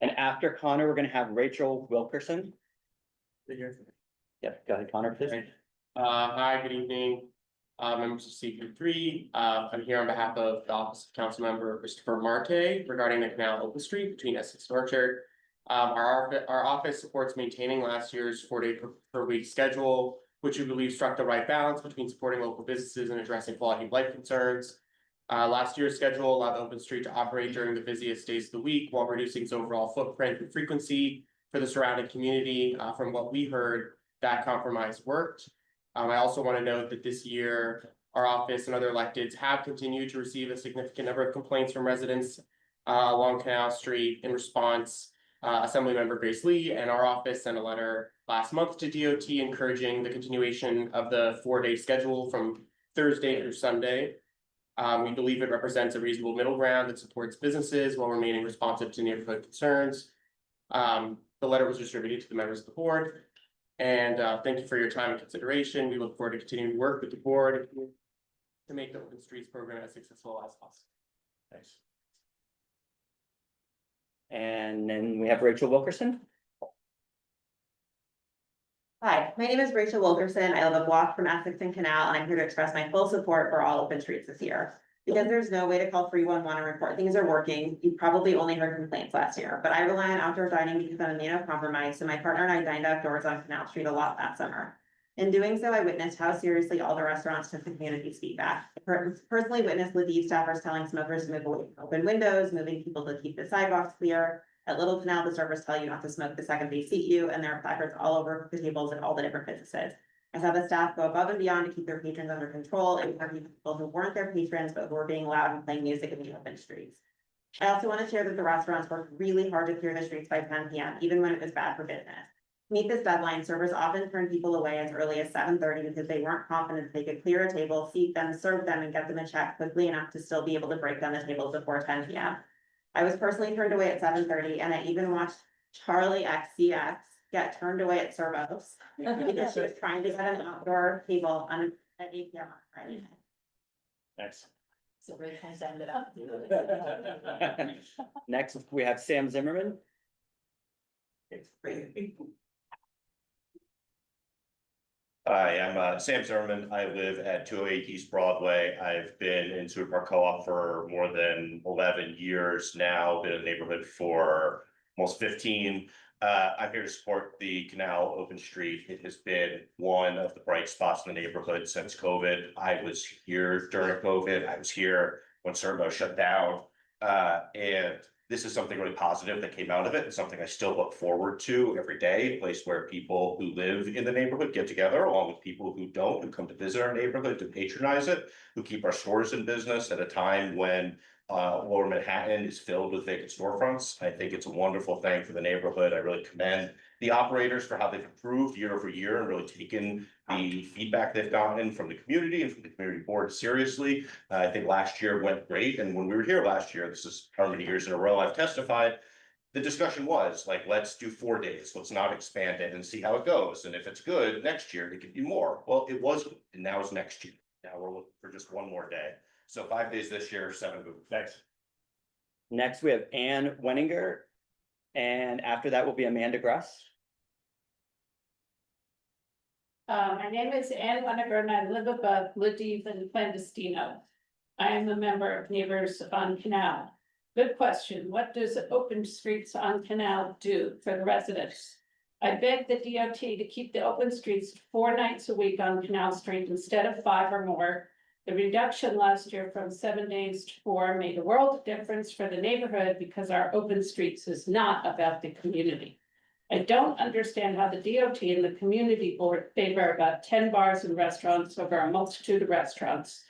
And after Connor, we're gonna have Rachel Wilkerson. Yep, go ahead, Connor, please. Hi, good evening, members of CB3. I'm here on behalf of the Office of Councilmember Christopher Marte regarding the Canal Open Street between Essex and Orchard. Our office supports maintaining last year's 4-day per week schedule, which we believe struck the right balance between supporting local businesses and addressing quality of life concerns. Last year's schedule allowed the open street to operate during the busiest days of the week while reducing its overall footprint and frequency for the surrounding community. From what we heard, that compromise worked. I also want to note that this year, our office and other electeds have continued to receive a significant number of complaints from residents along Canal Street. In response, Assemblymember Grace Lee and our office sent a letter last month to DOT encouraging the continuation of the 4-day schedule from Thursday through Sunday. We believe it represents a reasonable middle ground that supports businesses while remaining responsive to neighborhood concerns. The letter was distributed to the members of the board. And thank you for your time and consideration. We look forward to continuing to work with the board to make the Open Streets program as successful as possible. Thanks. And then we have Rachel Wilkerson. Hi, my name is Rachel Wilkerson. I live a block from Essex and Canal, and I'm here to express my full support for all open streets this year. Because there's no way to call 311 and report things are working, you probably only heard complaints last year, but I rely on outdoor dining because I'm immunocompromised, so my partner and I dined outdoors on Canal Street a lot that summer. In doing so, I witnessed how seriously all the restaurants took the community's feedback. I personally witnessed Lviv staffers telling smokers to move away from open windows, moving people to keep the sidewalks clear. At Little Canal, the servers tell you not to smoke the second they seat you, and there are placards all over the tables at all the different businesses. I saw the staff go above and beyond to keep their patrons under control, and people who weren't their patrons, but who were being loud and playing music in the open streets. I also want to share that the restaurants worked really hard to clear the streets by 10 p.m., even when it was bad for business. To meet this deadline, servers often turned people away as early as 7:30 because they weren't confident that they could clear a table, seat them, serve them, and get them a check quickly enough to still be able to break down the tables before 10 p.m. I was personally turned away at 7:30, and I even watched Charlie XCX get turned away at Servos because she was trying to get an outdoor table on at 8 p.m. on Friday. Thanks. So really kind of ended up. Next, we have Sam Zimmerman. Hi, I'm Sam Zimmerman. I live at 208 East Broadway. I've been in Super Park Co-op for more than 11 years now, been in the neighborhood for almost 15. I'm here to support the Canal Open Street. It has been one of the bright spots in the neighborhood since COVID. I was here during COVID. I was here when Servo shut down. And this is something really positive that came out of it. It's something I still look forward to every day, a place where people who live in the neighborhood get together, along with people who don't, who come to visit our neighborhood, to patronize it, who keep our stores in business at a time when Lower Manhattan is filled with vacant storefronts. I think it's a wonderful thing for the neighborhood. I really commend the operators for how they've improved year over year and really taken the feedback they've gotten from the community and from the community board seriously. I think last year went great. And when we were here last year, this is how many years in a row I've testified, the discussion was like, let's do 4 days. Let's not expand it and see how it goes. And if it's good next year, it could be more. Well, it wasn't, and now it's next year. Now we're looking for just 1 more day. So 5 days this year, 7 moving. Thanks. Next, we have Ann Wenninger. And after that will be Amanda Gruss. My name is Ann Woniger and I live above Ladeve and Clandestino. I am a member of Neighbors on Canal. Good question. What does open streets on Canal do for the residents? I beg the DOT to keep the open streets 4 nights a week on Canal Street instead of 5 or more. The reduction last year from 7 days to 4 made a world of difference for the neighborhood because our open streets is not about the community. I don't understand how the DOT and the community board favor about 10 bars and restaurants over a multitude of restaurants.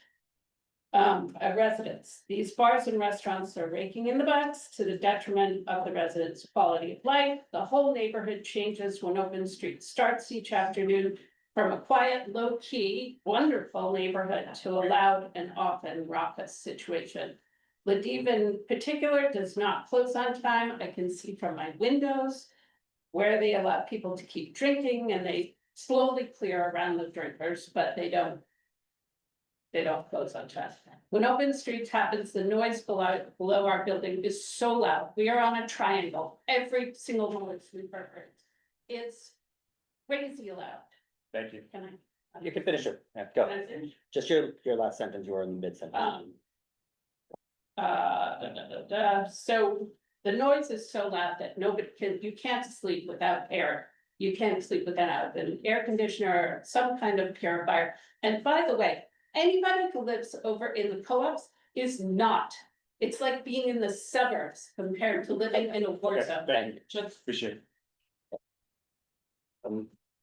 Residents, these bars and restaurants are raking in the bucks to the detriment of the residents' quality of life. The whole neighborhood changes when open street starts each afternoon from a quiet, low-key, wonderful neighborhood to a loud and often raucous situation. Ladeve in particular does not close on time. I can see from my windows where they allow people to keep drinking and they slowly clear around the drinkers, but they don't close on time. When open streets happens, the noise below our building is so loud. We are on a triangle. Every single noise we've heard. It's crazy loud. Thank you. You can finish it. Yeah, go. Can I finish? Just your last sentence, you were in the mid sentence. So the noise is so loud that you can't sleep without air. You can't sleep without an air conditioner, or some kind of purifier. And by the way, anybody who lives over in the co-ops is not. It's like being in the suburbs compared to living in a war zone. Thank you. Just Appreciate it.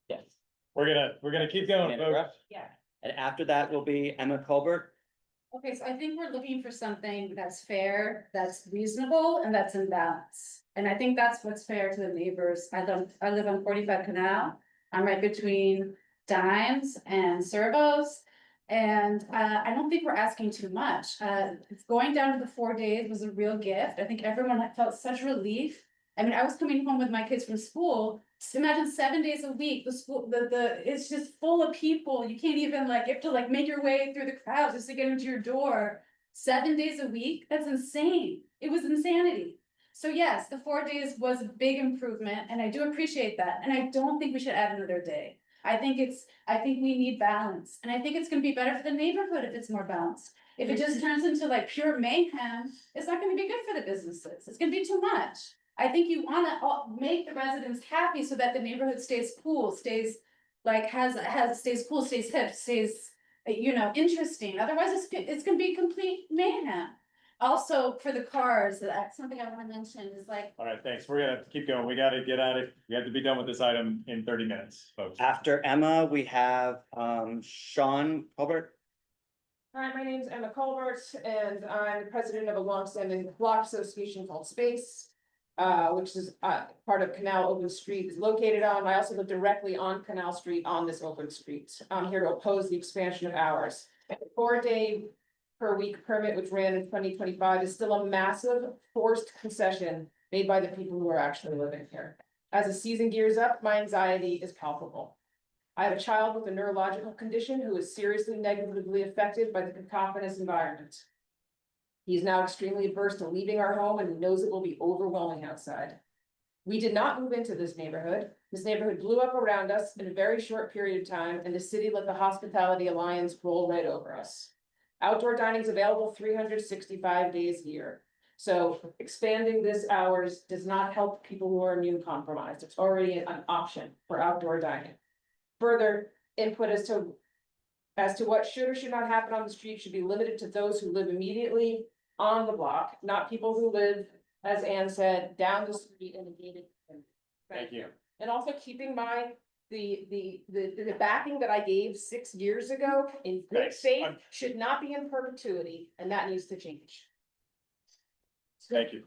Yes. We're gonna keep going, folks. Yeah. And after that will be Emma Colbert. Okay, so I think we're looking for something that's fair, that's reasonable, and that's in balance. And I think that's what's fair to the neighbors. I live on 45 Canal. I'm right between Dimes and Servos. And I don't think we're asking too much. Going down to the 4 days was a real gift. I think everyone had felt such relief. I mean, I was coming home with my kids from school. Just imagine 7 days a week, the school, it's just full of people. You can't even you have to make your way through the crowd just to get into your door. 7 days a week, that's insane. It was insanity. So yes, the 4 days was a big improvement and I do appreciate that. And I don't think we should add another day. I think we need balance and I think it's gonna be better for the neighborhood if it's more balanced. If it just turns into pure mayhem, it's not gonna be good for the businesses. It's gonna be too much. I think you wanna make the residents happy so that the neighborhood stays cool, stays stays cool, stays hip, stays, interesting. Otherwise, it's gonna be complete mayhem. Also, for the cars, that's something I wanna mention is All right, thanks. We're gonna keep going. We gotta get at it. We have to be done with this item in 30 minutes, folks. After Emma, we have Sean Colbert. Hi, my name is Emma Colbert, and I'm the president of a longstanding block association called Space, which is part of Canal Open Street is located on. I also live directly on Canal Street on this open street. I'm here to oppose the expansion of hours. 4-day per week permit, which ran in 2025, is still a massive forced concession made by the people who are actually living here. As the season gears up, my anxiety is palpable. I have a child with a neurological condition who is seriously negatively affected by the cacophonous environment. He's now extremely averse to leaving our home and knows it will be overwhelming outside. We did not move into this neighborhood. This neighborhood blew up around us in a very short period of time, and the city let the Hospitality Alliance roll right over us. Outdoor dining is available 365 days a year. So expanding this hours does not help people who are immune compromised. It's already an option for outdoor dining. Further input as to what should or should not happen on the street should be limited to those who live immediately on the block, not people who live, as Ann said, down the street in a gated. Thank you. And also keeping the backing that I gave 6 years ago in good Thanks. faith should not be in perpetuity, and that needs to change. Thank you.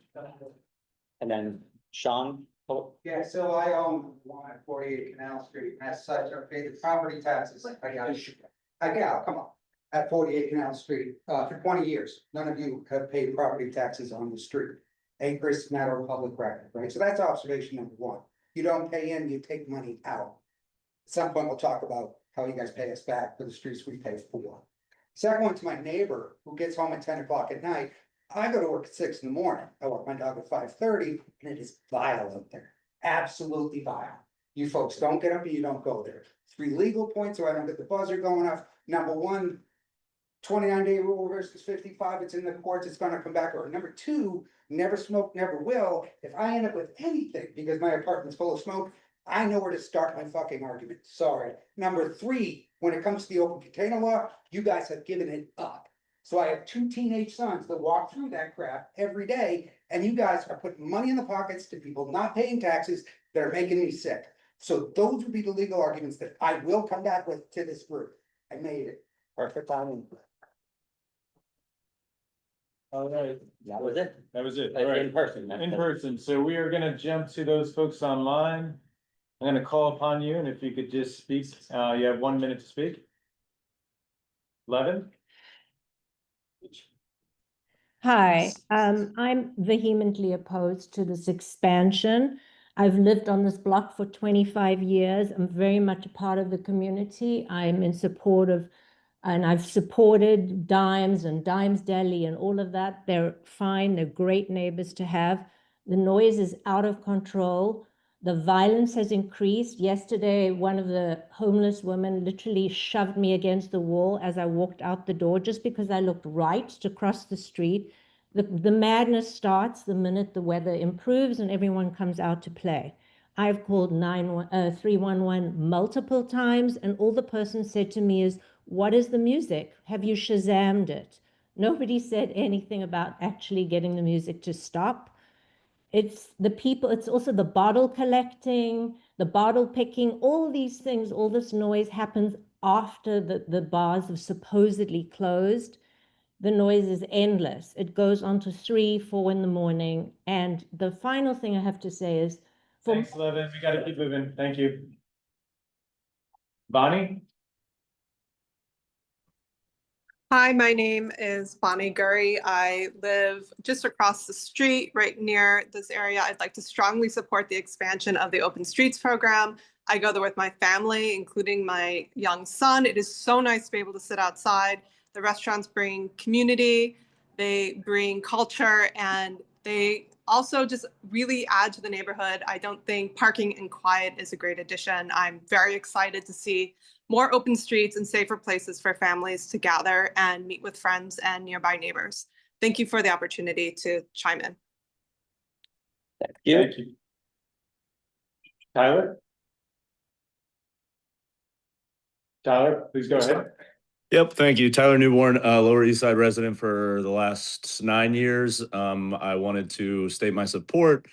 And then Sean. Yeah, so I own 148 Canal Street, and as such, I pay the property taxes. Come on, at 48 Canal Street, for 20 years. None of you have paid property taxes on the street. Acres, matter of public record, right? So that's observation number one. You don't pay in, you take money out. At some point, we'll talk about how you guys pay us back for the streets we pay for. Second one, to my neighbor who gets home at 10 o'clock at night. I go to work at 6 in the morning. I walk my dog at 5:30, and it is vile out there. Absolutely vile. You folks don't get up and you don't go there. 3 legal points, so I don't get the buzzer going off. Number one, 29-day rule versus 55, it's in the courts, it's gonna come back. Or number 2, never smoke, never will. If I end up with anything, because my apartment's full of smoke, I know where to start my fucking argument. Sorry. Number 3, when it comes to the open container law, you guys have given it up. So I have 2 teenage sons that walk through that crap every day, and you guys are putting money in the pockets to people not paying taxes that are making me sick. So those would be the legal arguments that I will come back with to this group. I made it. Perfect timing. All right. That was it. That was it. All right. In person. In person. So we are gonna jump to those folks online. I'm gonna call upon you, and if you could just speak, you have 1 minute to speak. Levin? Hi, I'm vehemently opposed to this expansion. I've lived on this block for 25 years. I'm very much a part of the community. I'm in support of, and I've supported Dimes and Dimes Deli and all of that. They're fine. They're great neighbors to have. The noise is out of control. The violence has increased. Yesterday, one of the homeless women literally shoved me against the wall as I walked out the door just because I looked right to cross the street. The madness starts the minute the weather improves and everyone comes out to play. I've called 311 multiple times, and all the person said to me is, "What is the music? Have you Shazammed it?" Nobody said anything about actually getting the music to stop. It's the people, it's also the bottle collecting, the bottle picking, all these things, all this noise happens after the bars have supposedly closed. The noise is endless. It goes on to 3, 4 in the morning. And the final thing I have to say is, Thanks, Levin. We gotta keep moving. Thank you. Bonnie? Hi, my name is Bonnie Gurry. I live just across the street, right near this area. I'd like to strongly support the expansion of the Open Streets program. I go there with my family, including my young son. It is so nice to be able to sit outside. The restaurants bring community, they bring culture, and they also just really add to the neighborhood. I don't think parking and quiet is a great addition. I'm very excited to see more open streets and safer places for families to gather and meet with friends and nearby neighbors. Thank you for the opportunity to chime in. Thank you. Tyler? Tyler, please go ahead. Yep, thank you. Tyler Newborn, Lower East Side resident for the last 9 years. I wanted to state my support.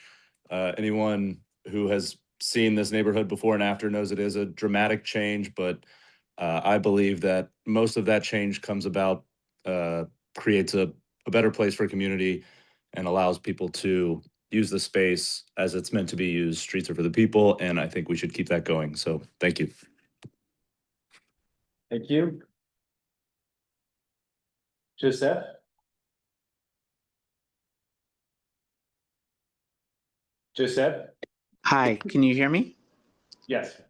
Anyone who has seen this neighborhood before and after knows it is a dramatic change, but I believe that most of that change comes about, creates a better place for community and allows people to use the space as it's meant to be used. Streets are for the people, and I think we should keep that going. So thank you. Thank you. Joseph? Joseph? Hi, can you hear me? Yes.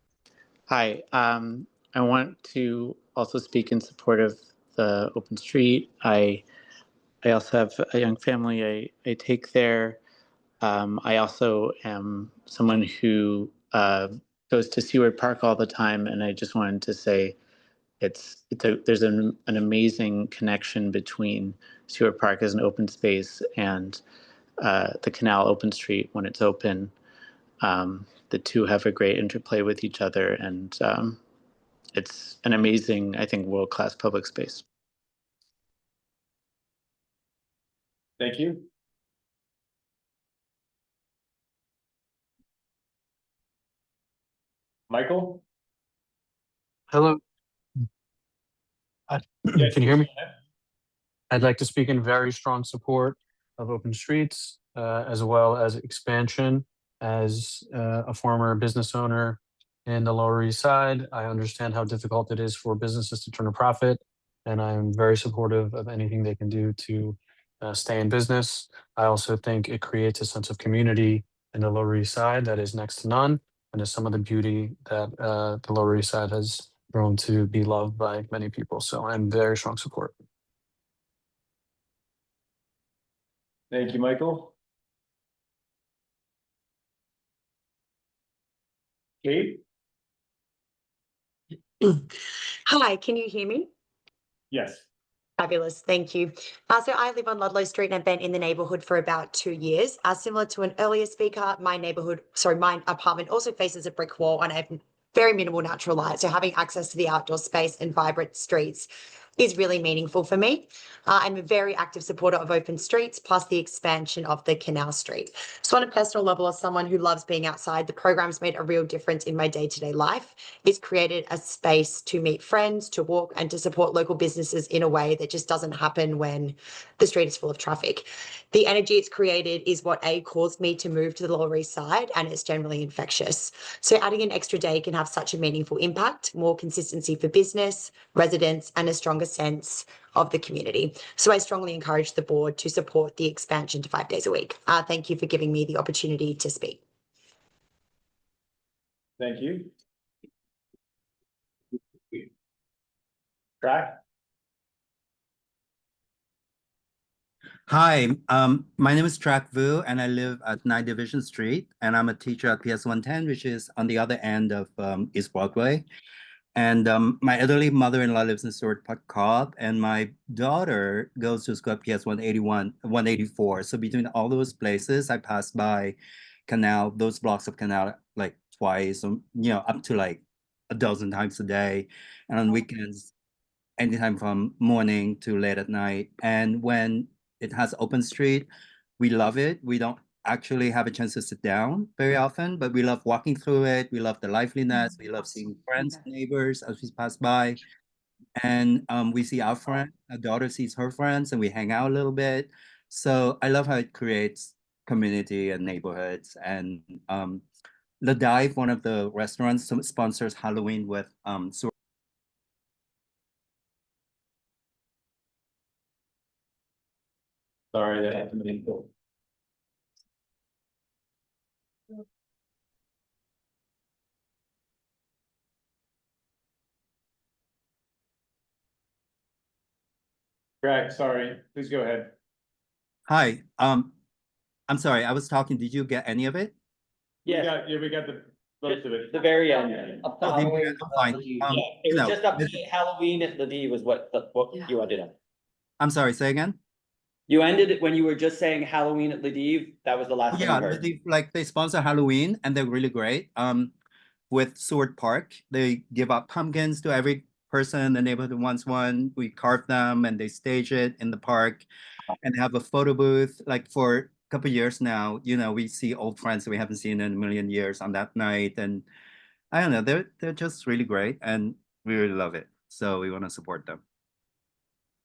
Hi, I want to also speak in support of the open street. I also have a young family I take there. I also am someone who goes to Seward Park all the time, and I just wanted to say there's an amazing connection between Seward Park as an open space and the Canal Open Street when it's open. The two have a great interplay with each other, and it's an amazing, I think, world-class public space. Thank you. Michael? Hello. Yes, Can you hear me? go ahead. I'd like to speak in very strong support of open streets, as well as expansion. As a former business owner in the Lower East Side, I understand how difficult it is for businesses to turn a profit, and I'm very supportive of anything they can do to stay in business. I also think it creates a sense of community in the Lower East Side that is next to none, and is some of the beauty that the Lower East Side has grown to be loved by many people. So I'm very strong support. Thank you, Michael. Kate? Hi, can you hear me? Yes. Fabulous, thank you. So I live on Ludlow Street and I've been in the neighbourhood for about 2 years. Similar to an earlier speaker, my apartment also faces a brick wall and I have very minimal natural light. So having access to the outdoor space and vibrant streets is really meaningful for me. I'm a very active supporter of open streets, plus the expansion of the Canal Street. So on a personal level, as someone who loves being outside, the program's made a real difference in my day-to-day life. It's created a space to meet friends, to walk, and to support local businesses in a way that just doesn't happen when the street is full of traffic. The energy it's created is what caused me to move to the Lower East Side, and it's generally infectious. So adding an extra day can have such a meaningful impact, more consistency for business, residents, and a stronger sense of the community. So I strongly encourage the board to support the expansion to 5 days a week. Thank you for giving me the opportunity to speak. Thank you. Track? Hi, my name is Trak Vu and I live at 9 Division Street and I'm a teacher at PS 110, which is on the other end of East Broadway. And my elderly mother-in-law lives in Stewart Park Co-op and my daughter goes to school at PS 181, 184. So between all those places, I pass by Canal, those blocks of Canal like twice, up to like a dozen times a day. And on weekends, anytime from morning to late at night. And when it has open street, we love it. We don't actually have a chance to sit down very often, but we love walking through it. We love the liveliness. We love seeing friends, neighbors as we pass by. And we see our daughter sees her friends and we hang out a little bit. So I love how it creates community and neighborhoods. And The Dive, one of the restaurants, sponsors Halloween with Sorry, that happened to me. Greg, sorry, please go ahead. Hi, I'm sorry, I was talking. Did you get any of it? Yes. We got the most of it. The very end. Up to Oh, Halloween, I'm fine. Yeah, it was just up to Halloween at the D was what you ended on. I'm sorry, say again? You ended it when you were just saying Halloween at Ladiv. That was the last thing I heard. They sponsor Halloween and they're really great. With Seward Park, they give out pumpkins to every person in the neighborhood who wants one. We carve them and they stage it in the park and have a photo booth. Like for a couple of years now, we see old friends that we haven't seen in a million years on that night. And I don't know, they're just really great and we really love it. So we want to support them.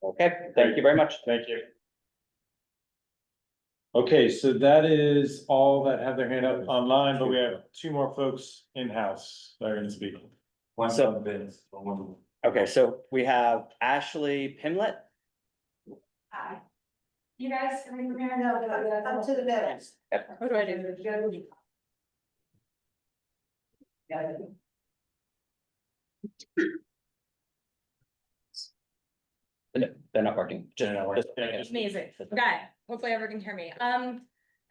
Okay, thank you very much. Thank you. Okay, so that is all that have their hand up online, but we have 2 more folks in-house that are gonna speak. Okay, so we have Ashley Pimlet. Hi. You guys coming from here? No, Up to the minutes. What do I do? They're not working. Amazing. Okay, hopefully everyone can hear me. Hi,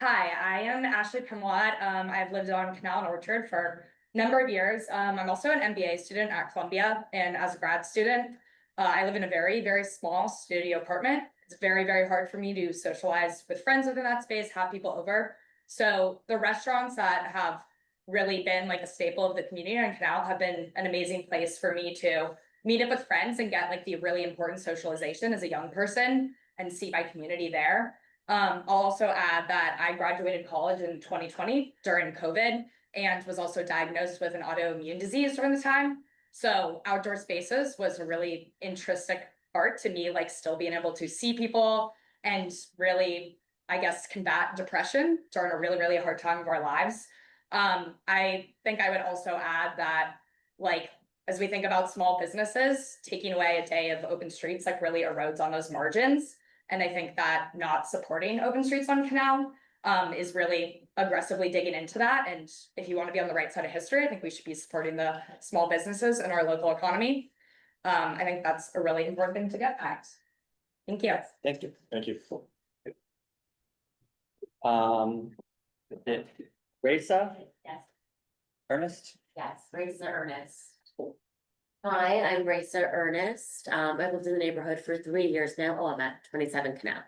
I am Ashley Pimlott. I've lived on Canal and Orchard for a number of years. I'm also an MBA student at Columbia, and as a grad student, I live in a very, very small studio apartment. It's very, very hard for me to socialize with friends within that space, have people over. So the restaurants that have really been like a staple of the community on Canal have been an amazing place for me to meet up with friends and get like the really important socialization as a young person and see my community there. I'll also add that I graduated college in 2020 during COVID and was also diagnosed with an autoimmune disease during the time. So outdoor spaces was a really intrinsic part to me, like still being able to see people and really, I guess, combat depression during a really, really hard time of our lives. I think I would also add that, like, as we think about small businesses, taking away a day of open streets like really erodes on those margins. And I think that not supporting open streets on Canal is really aggressively digging into that. And if you want to be on the right side of history, I think we should be supporting the small businesses in our local economy. I think that's a really important thing to get at. Thank you. Thank you. Thank you. Raisa? Yes. Ernest? Yes, Raisa Ernest. Hi, I'm Raisa Ernest. I've lived in the neighborhood for 3 years now. Oh, I'm at 27 Canal.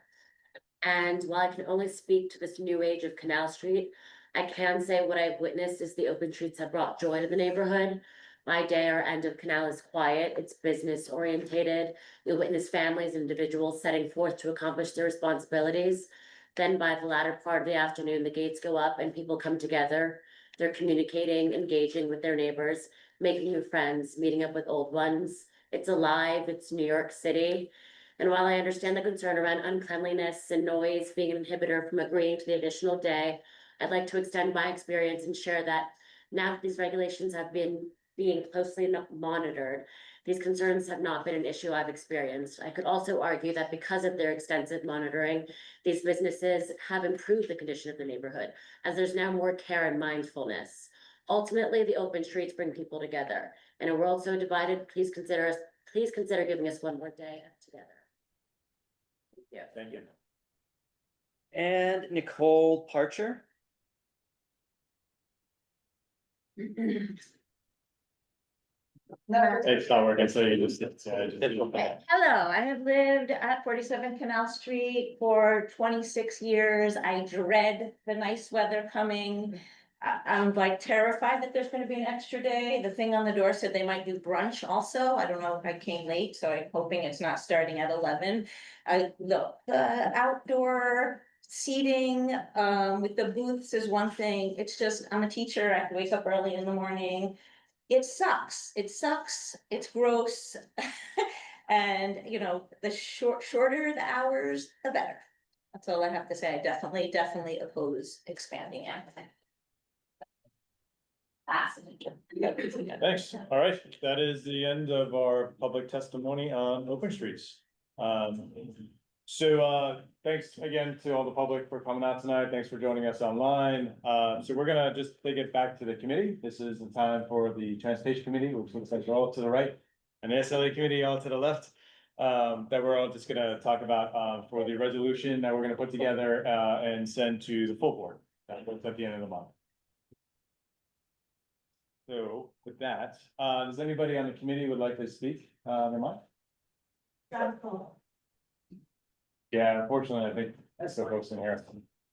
And while I can only speak to this new age of Canal Street, I can say what I've witnessed is the open streets have brought joy to the neighborhood. My day or end of Canal is quiet, it's business orientated. You'll witness families, individuals setting forth to accomplish their responsibilities. Then by the latter part of the afternoon, the gates go up and people come together. They're communicating, engaging with their neighbors, making new friends, meeting up with old ones. It's alive, it's New York City. And while I understand the concern around uncleanliness and noise being an inhibitor from agreeing to the additional day, I'd like to extend my experience and share that now that these regulations have been being closely monitored, these concerns have not been an issue I've experienced. I could also argue that because of their extensive monitoring, these businesses have improved the condition of the neighborhood, as there's now more care and mindfulness. Ultimately, the open streets bring people together. In a world so divided, please consider giving us one more day together. Yeah, thank you. And Nicole Parcher? It's not working, so you just, Hello, I have lived at 47 Canal Street for 26 years. I dread the nice weather coming. I'm like terrified that there's gonna be an extra day. The thing on the door said they might do brunch also. I don't know if I came late, so I'm hoping it's not starting at 11. The outdoor seating with the booths is one thing. It's just, I'm a teacher. I have to wake up early in the morning. It sucks. It's gross. And, you know, the shorter the hours, the better. That's all I have to say. I definitely oppose expanding it. Thanks. All right, that is the end of our public testimony on open streets. Thanks again to all the public for coming out tonight. Thanks for joining us online. So we're gonna just take it back to the committee. This is the time for the Transportation Committee, which looks like we're all to the right, and the SLA Committee all to the left. That we're all just gonna talk about for the resolution that we're gonna put together and send to the full board. That's at the end of the month. So with that, does anybody on the committee would like to speak their mind? Yeah, unfortunately, I think that's the folks in here.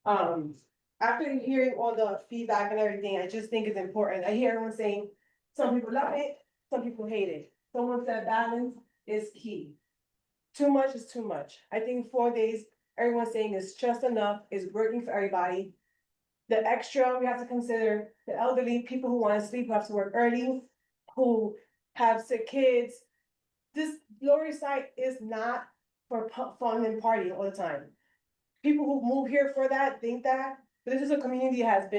After hearing all the feedback and everything, I just think it's important. I hear everyone saying, some people love it, some people hate it. Someone said balance is key. Too much is too much. I think 4 days, everyone's saying is just enough, is working for everybody. The extra, we have to consider the elderly, people who want to sleep, who have to work early, who have sick kids. This Lower East Side is not for fun and party all the time. People who move here for that think that, but this is a community that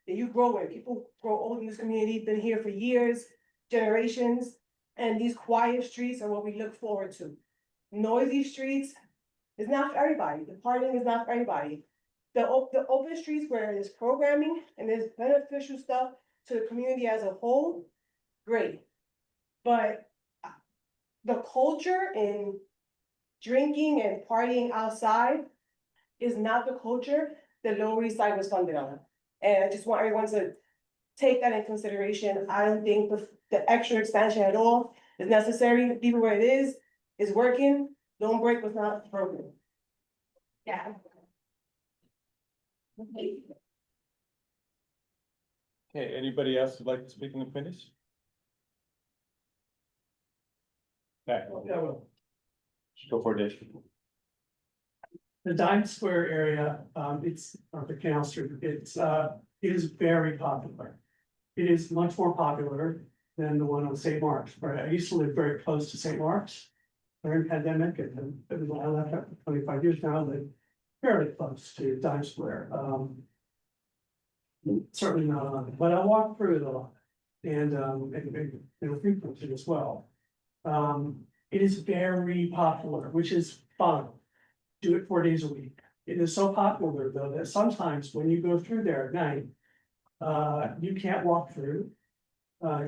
you grow in. People grow old in this community, been here for years, generations, and these quiet streets are what we look forward to. Noisy streets is not for everybody. The partying is not for everybody. The open streets where there's programming and there's beneficial stuff to the community as a whole, great. But the culture in drinking and partying outside is not the culture that Lower East Side was funded on. And I just want everyone to take that in consideration. I don't think the extra expansion at all is necessary. Leave it where it is working. Don't break what's not broken. Yeah. Okay, anybody else would like to speak in the committees? Okay. Go for it, Dave. The Dime Square area, it's on the Canal Street, it is very popular. It is much more popular than the one on St. Mark's, right? I used to live very close to St. Mark's during pandemic, and then I left after 25 years now, I live fairly close to Dime Square. Certainly not on it, but I walk through it a lot and frequently as well. It is very popular, which is fun. Do it 4 days a week. It is so popular though that sometimes when you go through there at night, you can't walk through.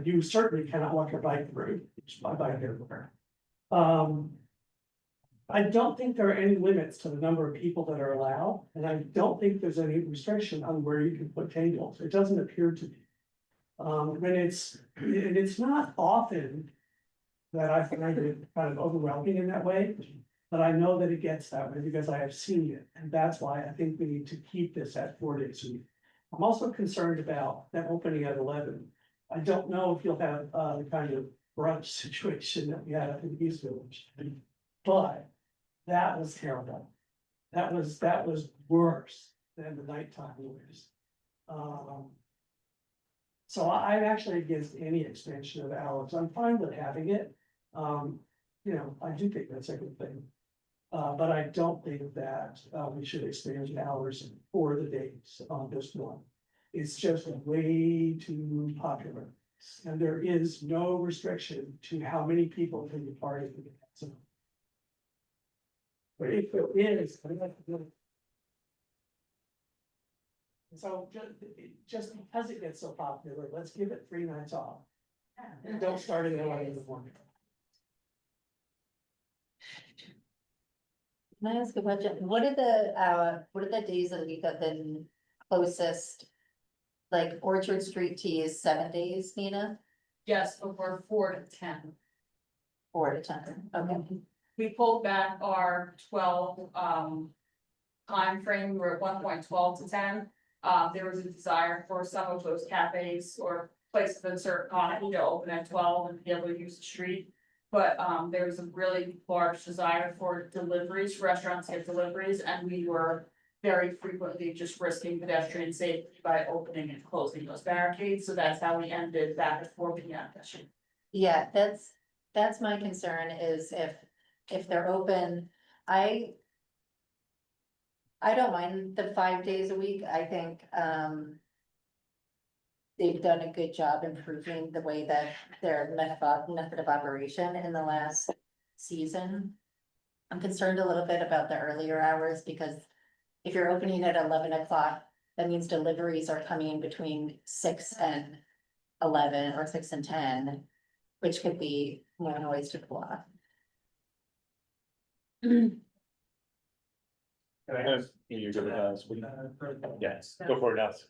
You certainly cannot walk your bike through. It's my bike everywhere. I don't think there are any limits to the number of people that are allowed, and I don't think there's any restriction on where you can put tables. It doesn't appear to be. And it's not often that I find it kind of overwhelming in that way, but I know that it gets that way because I have seen it, and that's why I think we need to keep this at 4 days a week. I'm also concerned about that opening at 11. I don't know if you'll have the kind of brunch situation that we had up in the East Village, but that was terrible. That was worse than the nighttime noise. So I'm actually against any expansion of hours. I'm fine with having it. I do think that's a good thing. But I don't think that we should expand hours for the days on this one. It's just way too popular. And there is no restriction to how many people can be part of the zone. But if there is, I'd like to know. So just because it gets so popular, let's give it 3 nights off. And don't start at 11 in the morning. Can I ask a question? What are the days of the week that been closest? Like Orchard Street Tea is 7 days, Nina? Yes, but we're 4 to 10. 4 to 10, okay. We pulled back our 12 time frame. We were at one point 12 to 10. There was a desire for some of those cafes or places that serve coffee to open at 12 and be able to use the street. But there was a really large desire for deliveries, restaurants to get deliveries, and we were very frequently just risking pedestrian safety by opening and closing those barricades. So that's how we ended back at 4 p.m. Yeah, that's my concern is if they're open, I don't mind the 5 days a week. I think they've done a good job improving the way that their method of operation in the last season. I'm concerned a little bit about the earlier hours because if you're opening at 11 o'clock, that means deliveries are coming between 6 and 11 or 6 and 10, which could be more noise to pull off. Yes, go for it, Alex.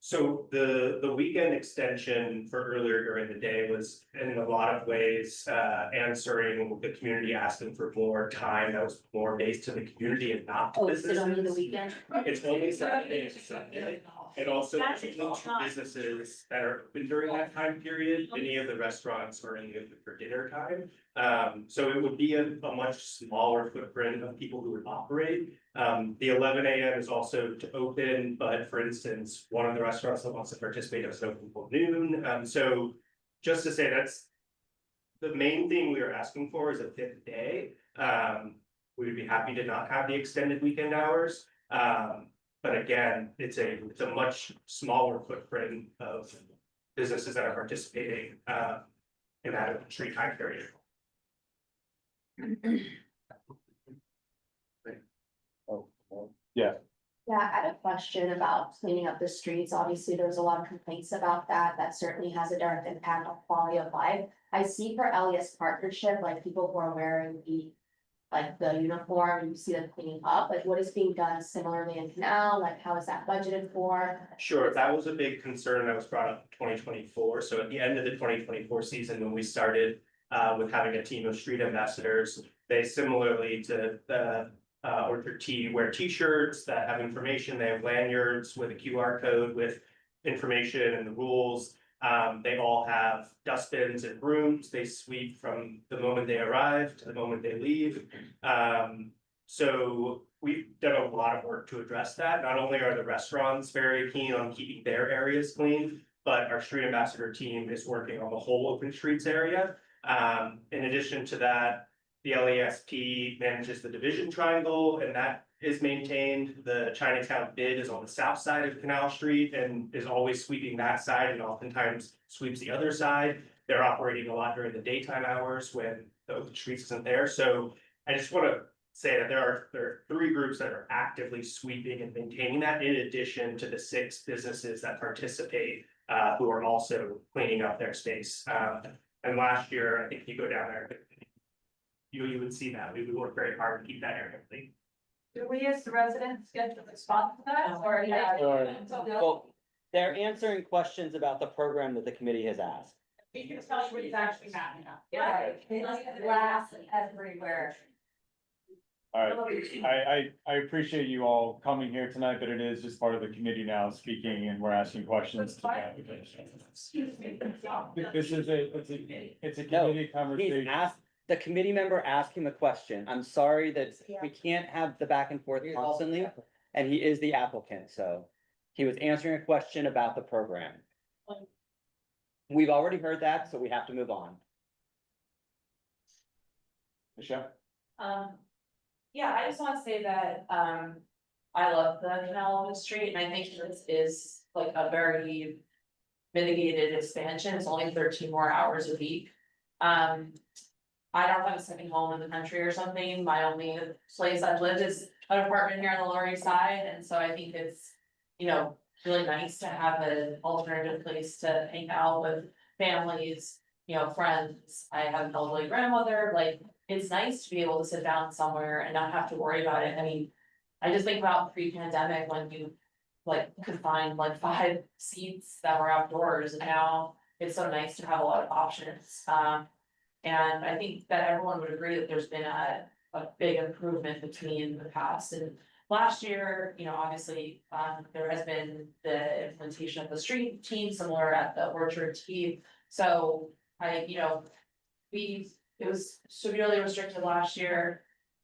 So the weekend extension for earlier during the day was in a lot of ways answering the community asking for more time that was more based to the community and not to Oh, is it only the businesses. weekend? It's only Saturday and Sunday. It also includes businesses that are open during that time period. Any of the restaurants are only open for dinner time. So it would be a much smaller footprint of people who would operate. The 11 a.m. is also to open, but for instance, one of the restaurants that wants to participate is open until noon. So just to say that's the main thing we are asking for is a 5th day. We would be happy to not have the extended weekend hours. But again, it's a much smaller footprint of businesses that are participating in that open street time period. Yeah. Yeah, I had a question about cleaning up the streets. Obviously, there's a lot of complaints about that. That certainly has a direct impact on quality of life. I see for LES partnership, like people who are wearing the uniform, you see them cleaning up, like what is being done similarly in Canal, like how is that budgeted for? Sure, that was a big concern that was brought up in 2024. So at the end of the 2024 season, when we started with having a team of street ambassadors, they similarly to the Orchard Tea wear t-shirts that have information. They have lanyards with a QR code with information and the rules. They all have dustbins and brooms. They sweep from the moment they arrive to the moment they leave. So we've done a lot of work to address that. Not only are the restaurants very keen on keeping their areas clean, but our street ambassador team is working on the whole open streets area. In addition to that, the LASP manages the division triangle, and that is maintained. The Chinatown bid is on the south side of Canal Street and is always sweeping that side and oftentimes sweeps the other side. They're operating a lot during the daytime hours when the open streets isn't there. So I just want to say that there are 3 groups that are actively sweeping and maintaining that, in addition to the 6 businesses that participate who are also cleaning up their space. And last year, I think if you go down there, you would see that we would work very hard to keep that area clean. Do we as the residents get to respond to that or? Well, They're answering questions about the program that the committee has asked. We can tell you what's actually happening. Glass everywhere. All right, I appreciate you all coming here tonight, but it is just part of the committee now speaking and we're asking questions. Excuse me. This is it's a No, committee conversation. He's asked, the committee member asked him a question. I'm sorry that we can't have the back and forth constantly. And he is the applicant, so he was answering a question about the program. We've already heard that, so we have to move on. Michelle? Yeah, I just want to say that, I love the canal on the street, and I think this is like a very mitigated expansion. It's only 13 more hours a week. I don't have a second home in the country or something. My only place I've lived is an apartment here on the Lower East Side, and so I think it's, you know, really nice to have an alternative place to hang out with families, you know, friends. I have an elderly grandmother, like, it's nice to be able to sit down somewhere and not have to worry about it. I mean, I just think about pre-pandemic when you like could find like 5 seats that were outdoors, and now it's so nice to have a lot of options. And I think that everyone would agree that there's been a big improvement between the past and last year. You know, obviously, there has been the implementation of the street team similar at the Orchard T. So it was severely restricted last year.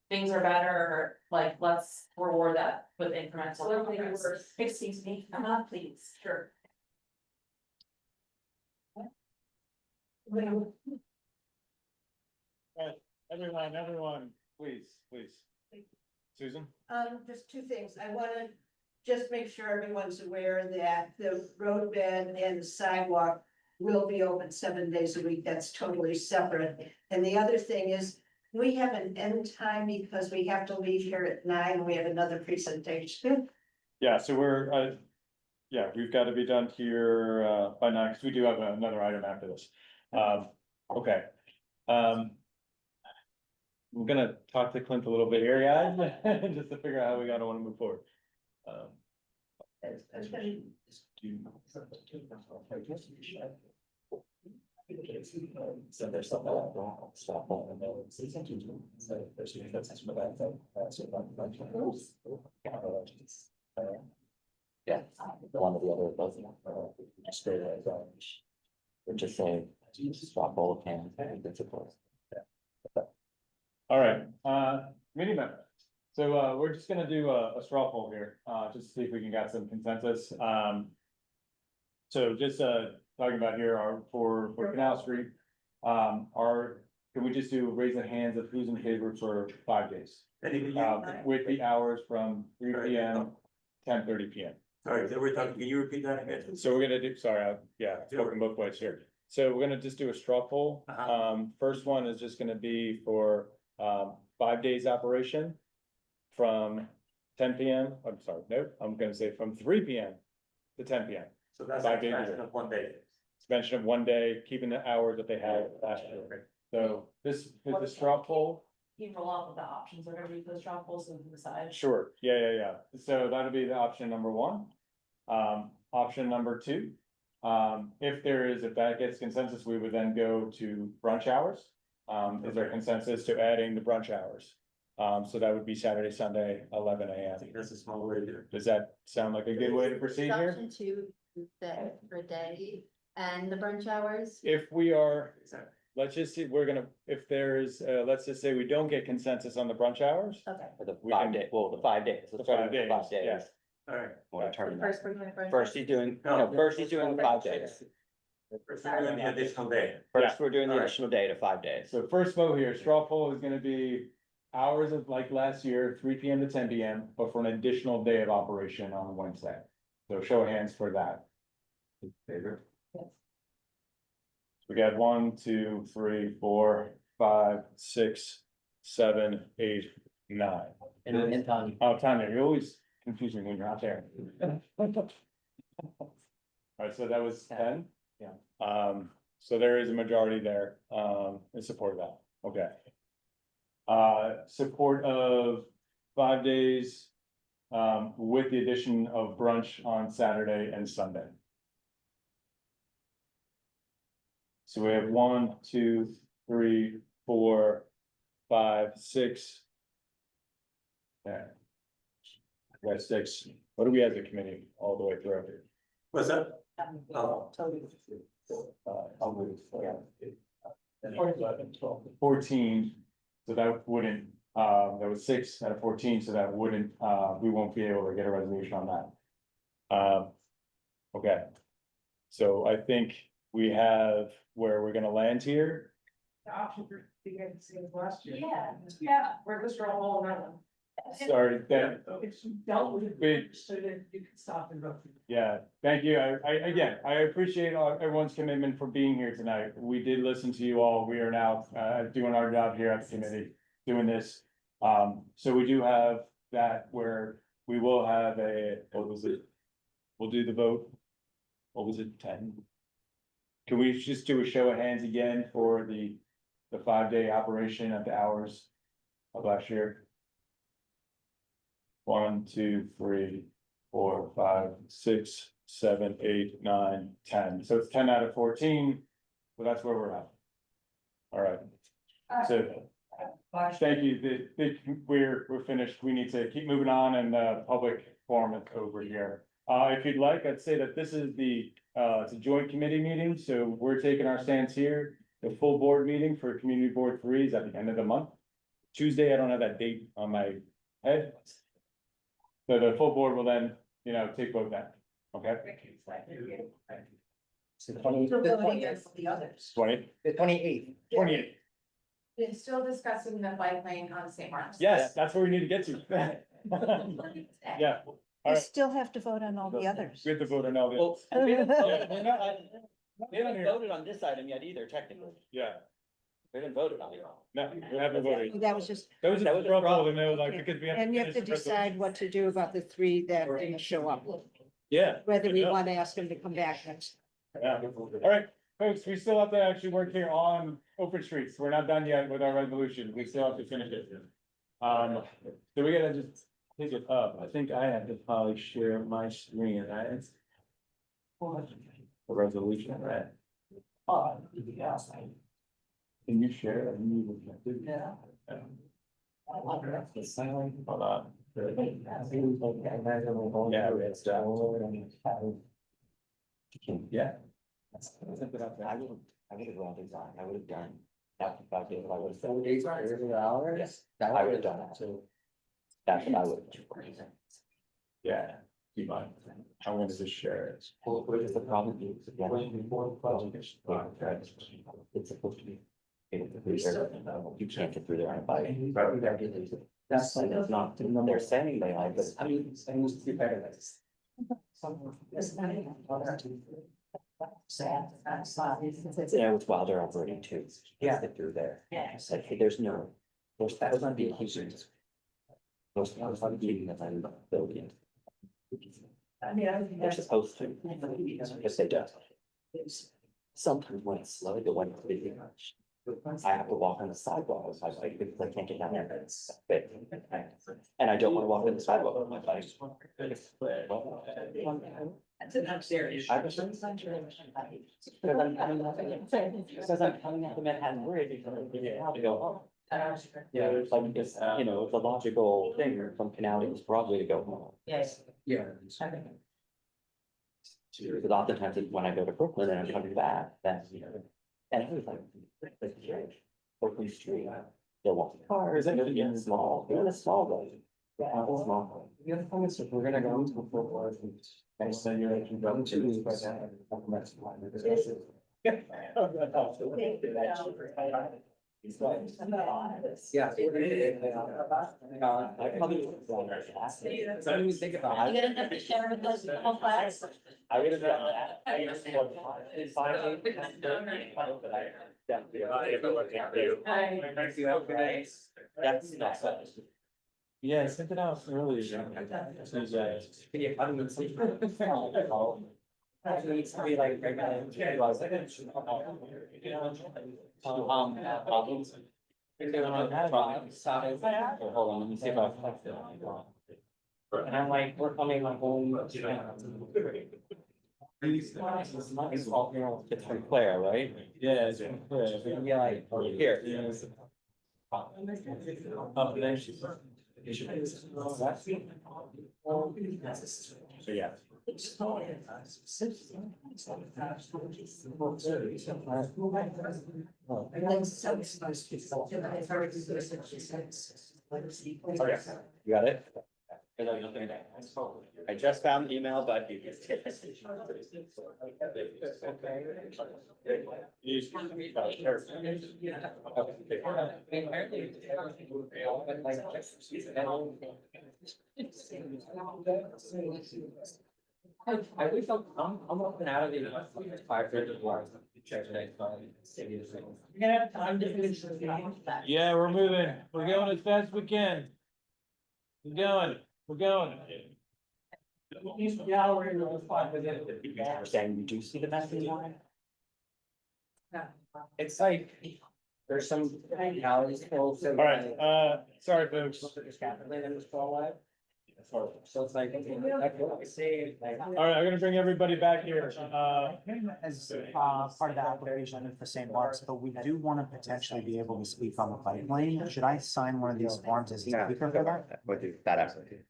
Things are better, like, let's reward that with incremental progress. Excuse me, please, sure. Everyone, please. Susan? Just two things. I wanna just make sure everyone's aware that the roadbed and the sidewalk will be open 7 days a week. That's totally separate. And the other thing is, we have an end time because we have to leave here at 9. We have another presentation. Yeah, so we've got to be done here by 9, because we do have another item after this. Okay. I'm gonna talk to Clint a little bit here, guys, just to figure out how we gotta wanna move forward. So there's something like stop. Yeah, one of the other doesn't, just straight away, we're just saying, just drop all the cans, and it's a close. All right, meeting members. So we're just gonna do a straw poll here, just to see if we can get some consensus. So just talking about here for Canal Street, can we just do raise of hands of who's in favor for 5 days? With the hours from 3 PM, 10:30 PM. Sorry, so we're talking, can you repeat that again? So we're gonna do, sorry, spoken both ways here. So we're gonna just do a straw poll. First one is just gonna be for 5 days operation from 10 PM. I'm sorry, nope, I'm gonna say from 3 PM to 10 PM. So that's 5 days. expansion of 1 day. Suspension of 1 day, keeping the hours that they had last year. So this is the straw poll. You roll out with the options, we're gonna read those straw polls and decide. Sure, yeah. So that'll be the option number 1. Option number 2. If that gets consensus, we would then go to brunch hours. Is there consensus to adding the brunch hours? So that would be Saturday, Sunday, 11 AM. I think that's a small way to do it. Does that sound like a good way to proceed here? Option 2, for day and the brunch hours. If we are, let's just see, let's just say we don't get consensus on the brunch hours. Okay. For the 5 day, well, the 5 days. Let's The start 5 with the 5 days, days. yes. All right. We'll determine First, that. we're doing brunch. First he's doing the 5 days. First, we're doing the additional day. First, we're doing the All right. additional day to 5 days. So first vote here, straw poll is gonna be hours of like last year, 3 PM to 10 PM, but for an additional day of operation on Wednesday. So show of hands for that. In favor? We got 1, 2, 3, 4, 5, 6, 7, 8, 9. And Tanya. Oh, Tanya, you always confuse me when you're out there. All right, so that was 10? Yeah. So there is a majority there, in support of that, okay. Support of 5 days, with the addition of brunch on Saturday and Sunday. So we have 1, 2, 3, 4, 5, 6. Yeah. We got 6. What do we as a committee all the way through? What's that? I'll move. 14, so that wouldn't, that was 6 out of 14, so that wouldn't, we won't be able to get a resolution on that. Okay. So I think we have where we're gonna land here. The option for being the same as last year. Yeah. We're just drawing all around them. Sorry, that, It's dealt with it so that you can stop and go. yeah, thank you. Again, I appreciate everyone's commitment for being here tonight. We did listen to you all. We are now, doing our job here at the committee, doing this. So we do have that where we will have what was it? We'll do the vote. What was it, 10? Can we just do a show of hands again for the 5-day operation at the hours of last year? 1, 2, 3, 4, 5, 6, 7, 8, 9, 10. So it's 10 out of 14. Well, that's where we're at. All right. So thank you. We're finished. We need to keep moving on, and the public forum is over here. If you'd like, I'd say that this is it's a joint committee meeting, so we're taking our stance here. The full board meeting for Community Board 3 is at the end of the month. Tuesday, I don't have that date on my head. So the full board will then, take vote then, okay? The others. 20, The 28th. 28. We're still discussing the bike lane on St. Mark's. Yes, that's where we need to get to. Yeah. All You right, still have to vote on all the others. we have to vote or no. Well, we haven't voted- We're not- we haven't voted on this item yet either, technically. Yeah, We haven't voted on it. no, we haven't voted. That was just, That was That a was a trouble, problem. and they were like, because we have. and you have to finish the decide what to do about the 3 that didn't show up, Yeah. whether we Yeah. want to ask them to come back next. Yeah, all right, folks, we still have to actually work here on open streets. We're not done yet with our resolution. We still have to finish it. So we gotta just pick it up. I think I have to probably share my screen, right? The resolution, right? Can you share? Yeah. Hold on. Yeah, it's yeah. I would have rather done, I would have done. After 5 days, I would have. 4 days, hours? Yes, I would have done that too. That's what I would have. Yeah, keep on. I'm gonna just share it. Well, what is the problem? It's supposed to be. Able to through there. You can't get through there on a bike. That's like, that's not, they're saying they are, but I mean, things to be better. Yeah, it's while they're operating too. Yeah. Get through there. Yeah. Like, hey, there's that not being heated. Those not being that I'm building. They're supposed to. Yes, they do. Sometimes when it's slow, the one really much. I have to walk on the sidewalk with my bike because I can't get down there. And I don't want to walk on the sidewalk with my bike. That's serious. Because I'm coming out of Manhattan Bridge, to go home. Yeah, it's like, it's, it's a logical thing from Canal to East Broadway to go home. Yes. Yeah. Because oftentimes when I go to Brooklyn and I'm coming back, that's, and I was like, Oakland Street, there won't be cars, and it'll get small, even a small road. Yeah, it's small. The other thing is, if we're gonna go into a full board, and then you're actually going to lose by that. Yeah. I probably. I didn't even think about You get enough to share with those whole class? I would have done that. In 5 days, but I definitely. That's not so. Yeah, I sent it out earlier. Needs to be like. Hold on, let me see if I. And I'm like, we're coming like home. It's from Claire, right? Yeah, it's clear. Yeah, here. So, yeah. You got it? I just found the email, but. I wish I'm looking out of the 5:30 bars. You're gonna have time to finish the game. Yeah, we're moving. We're going as fast as we can. We're going. Yeah, we're in the 5 minutes. You're saying you do see the message on it? It's like, there's some calories filled. All right, sorry, folks. So it's like, that's what I say, like. All right, I'm gonna bring everybody back here. As part of the application, it's the same marks, but we do want to potentially be able to speak on the bike lane. Should I sign one of these forms as a No, speaker for that? we'll do that absolutely.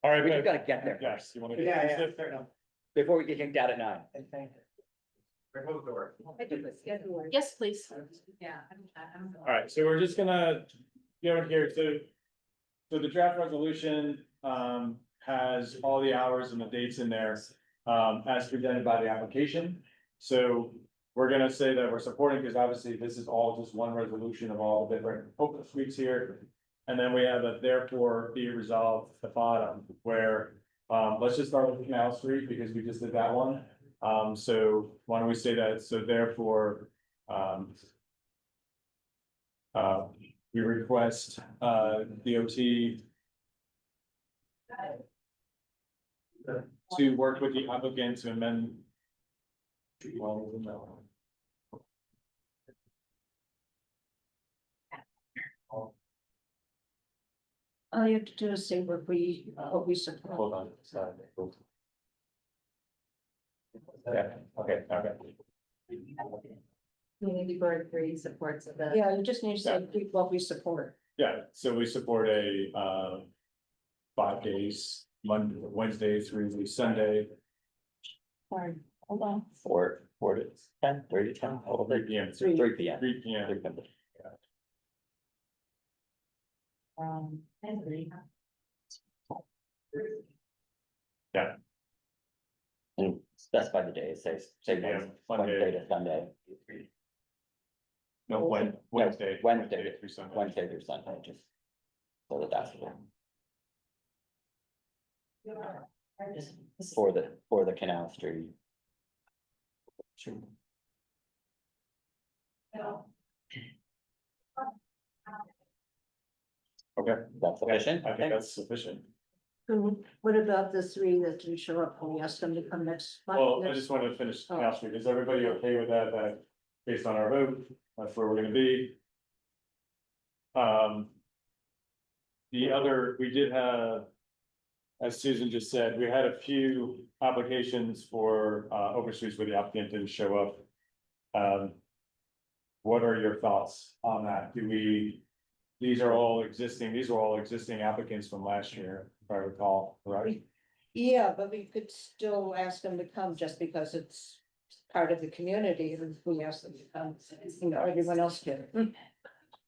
All right, We just folks. gotta get there Yes, first, you wanna? before we get kicked out at 9. Yes, please. All right, so we're just gonna go in here, so the draft resolution, has all the hours and the dates in there, as presented by the application. So we're gonna say that we're supporting, because obviously this is all just one resolution of all the different open suites here. And then we have a therefore be resolved at the bottom, where, let's just start with Canal Street, because we just did that one. So why don't we say that, so therefore, we request, DOT to work with the applicant to amend. Well, no. All you have to do is say what we support. Hold on, sorry. Yeah, okay. Community board three supports of the. Yeah, you just need to say what we support. Yeah, so we support a, 5 days, Monday, Wednesday through Sunday, Sorry, hold on. 4 to 10, 3 to 10, all of 3 it. P.M. 3 p.m. 3 P.M. 3 p.m. Yeah. And specify the day, say Yeah, Wednesday to Sunday. No, Wednesday. Wednesday through Sunday. Wednesday through Sunday, just so that that's for the Canal Street. Sure. Okay, That's sufficient. I think that's sufficient. What about the 3 that didn't show up? Can we ask them to come next month? Well, I just wanted to finish Canal Street. Is everybody okay with that? That based on our vote, that's where we're gonna be. The other, we did have, as Susan just said, we had a few applications for open streets where the applicant didn't show up. What are your thoughts on that? These are all existing applicants from last year, if I recall, right? Yeah, but we could still ask them to come just because it's part of the community, and we ask them to come, you know, everyone else can.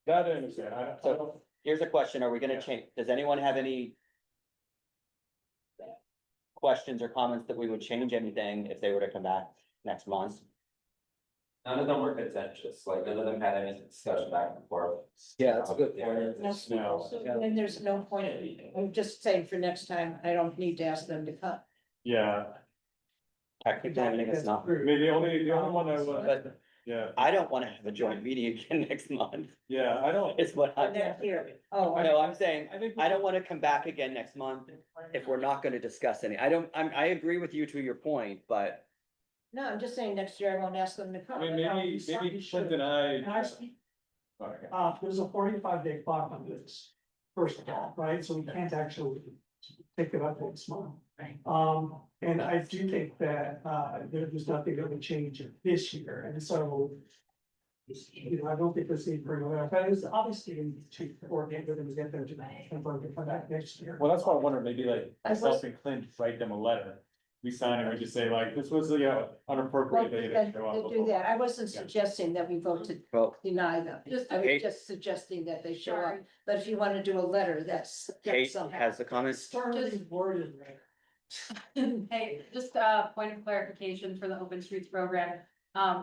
That I understand. So here's a question, are we gonna change, does anyone have any questions or comments that we would change anything if they were to come back next month? None of them were contentious, like none of them had any discussion back and forth. Yeah, that's a good point. No. So then there's no point, I'm just saying for next time, I don't need to ask them to come. Yeah, Technically, I think it's not, I mean, the only one I would, but yeah, I don't wanna have a joint meeting again next month, yeah, I don't. is what I'm. They're here. Oh, No, I'm saying, I think. I don't wanna come back again next month if we're not gonna discuss any, I agree with you to your point, but. no, I'm just saying next year I won't ask them to come. I mean, maybe Clint and I. Can I speak? Okay. There's a 45-day clock on this, first of all, right? So we can't actually pick it up next month. And I do think that, there's nothing that would change this year, and so. You know, I don't think this needs to bring it up, but it's obviously to coordinate with them to get them to confirm to come back next year. Well, that's why I wonder, maybe like I was- myself and Clint write them a letter. We sign it, we just say like, this was, you know, unappropriate. They didn't show up. They do that. I wasn't Yeah. suggesting that we vote to Well, deny them. I was Kate- just suggesting that they show up. But if you want to do a letter, that's Kate somehow. has the comments. Just worded right. Hey, just a point of clarification for the Open Streets program.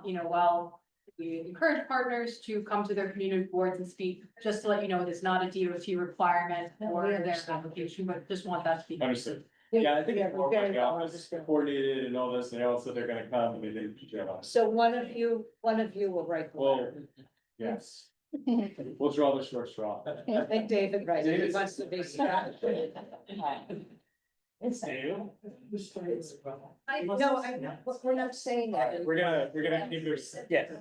You know, while we encourage partners to come to their community boards and speak, just to let you know, it is not a DOT requirement for we their understand. application, but just want that to be. Understood. Yeah, I think Yeah, it's more very like well office understood. coordinated and all this, they all said they're gonna come, and they didn't show up. So one of you will write the Well, letter. yes, we'll draw the short straw. I think David, right, he David's- wants to be strategic. We're not saying that. We're gonna keep it. Yes.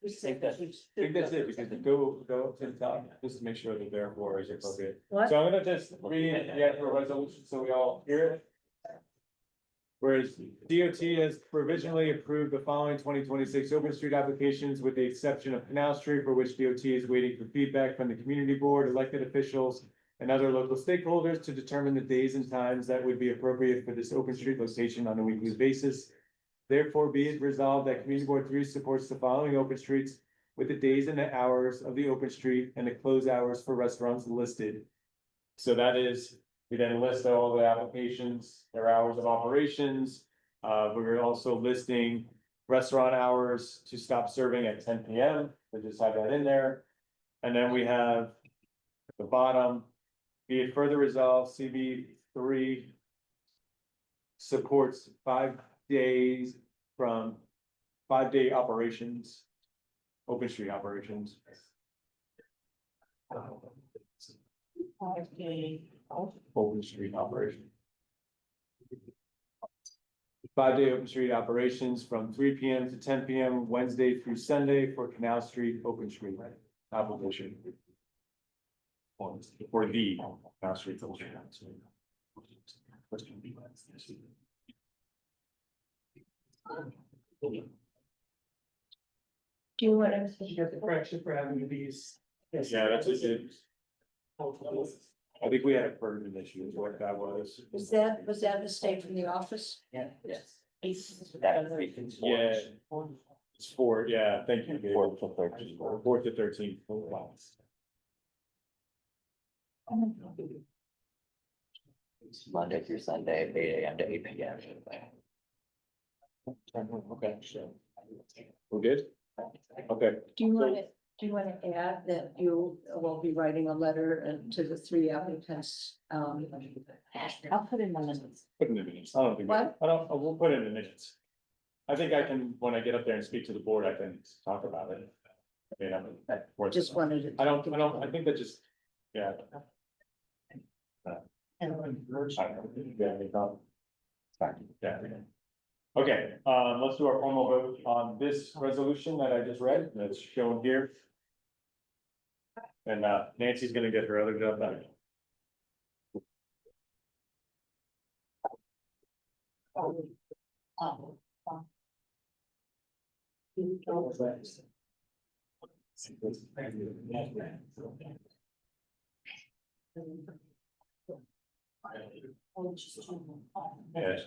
We I said think that's- I think that's it, because go up to the top, just to make sure that their floor is appropriate. What? So I'm gonna just read the actual resolution so we all hear it. Whereas DOT has provisionally approved the following 2026 open street applications with the exception of Canal Street, for which DOT is waiting for feedback from the community board, elected officials, and other local stakeholders to determine the days and times that would be appropriate for this open street location on a weekly basis. Therefore, be it resolved that Community Board 3 supports the following open streets with the days and the hours of the open street and the close hours for restaurants listed. So that is, we then list all the applications, their hours of operations. We're also listing restaurant hours to stop serving at 10 PM. We just have that in there. And then we have at the bottom, be it further resolved, CB3 supports 5 days from 5-day operations, open street operations. Open street operation. 5-day open street operations from 3 PM to 10 PM, Wednesday through Sunday for Canal Street open street application. For the Canal Street open street. Do you want to? You got the correction for having these. Yeah, that's it. I think we had a pertinent issue, is what that was. Was that a mistake from the office? Yeah, yes. Yeah, it's 4, yeah, thank you. Gabe. 4 to 13. 4 to 13. Wow. Monday through Sunday, 8 AM to 8 PM. Okay, so. We're good? Okay. Do you want to add that you will be writing a letter to the 3 applicants? I'll put in the minutes. Put in the minutes. I don't think, What? we'll put it in the minutes. I think I can, when I get up there and speak to the board, I can talk about it. I mean, I'm. Just wanted to. I think that just, yeah. Yeah, okay, let's do our formal vote on this resolution that I just read, that's shown here. And Nancy's gonna get her other job back. Yes.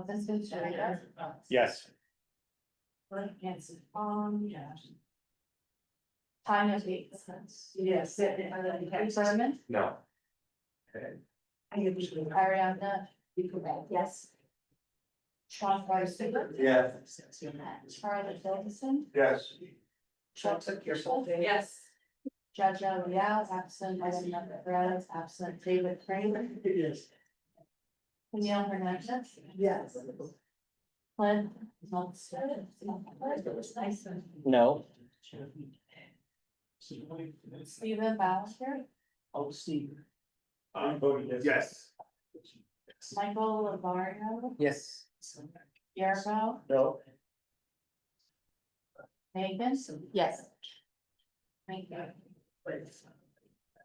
This is. Yes. Time of date. Yes. Department. No. Ariana. Yes. Sean Carson. Yeah. Charlotte Davidson. Yes. Chuck Yes. Judge Leal, absent, President Perez, absent, David Kramer. Yes. Camille Hernandez. Yes. Clint. Nice. No. Stephen Bowser. Oh, Steve. I'm voting yes. Michael Lavario. Yes. Yarko, No. Megan, yes. Thank you.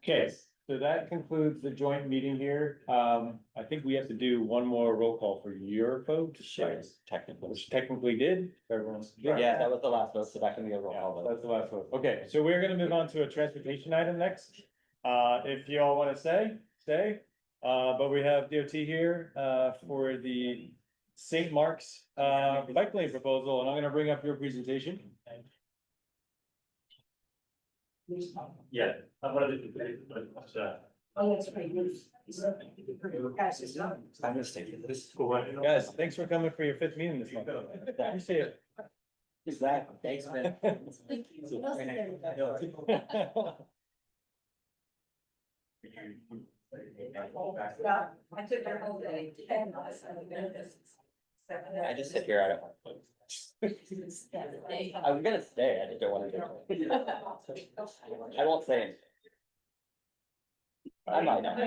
Okay, so that concludes the joint meeting here. I think we have to do one more roll call for your vote. Technically. Which technically did, everyone's. Yeah, that was the last vote, so that can be a roll Yeah, call vote. that's the last vote. Okay, so we're gonna move on to a transportation item next. If you all wanna stay. But we have DOT here, for the St. Mark's, bike lane proposal, and I'm gonna bring up your presentation. Yeah, I'm one of the, Oh, that's pretty good. I'm gonna stay for this. Guys, thanks for coming for your fifth meeting this month. Appreciate it. Exactly. Thanks, man. I took their whole day. I just sit here, I don't. I was gonna stay, I just don't wanna do it. I won't say anything. I might not. Do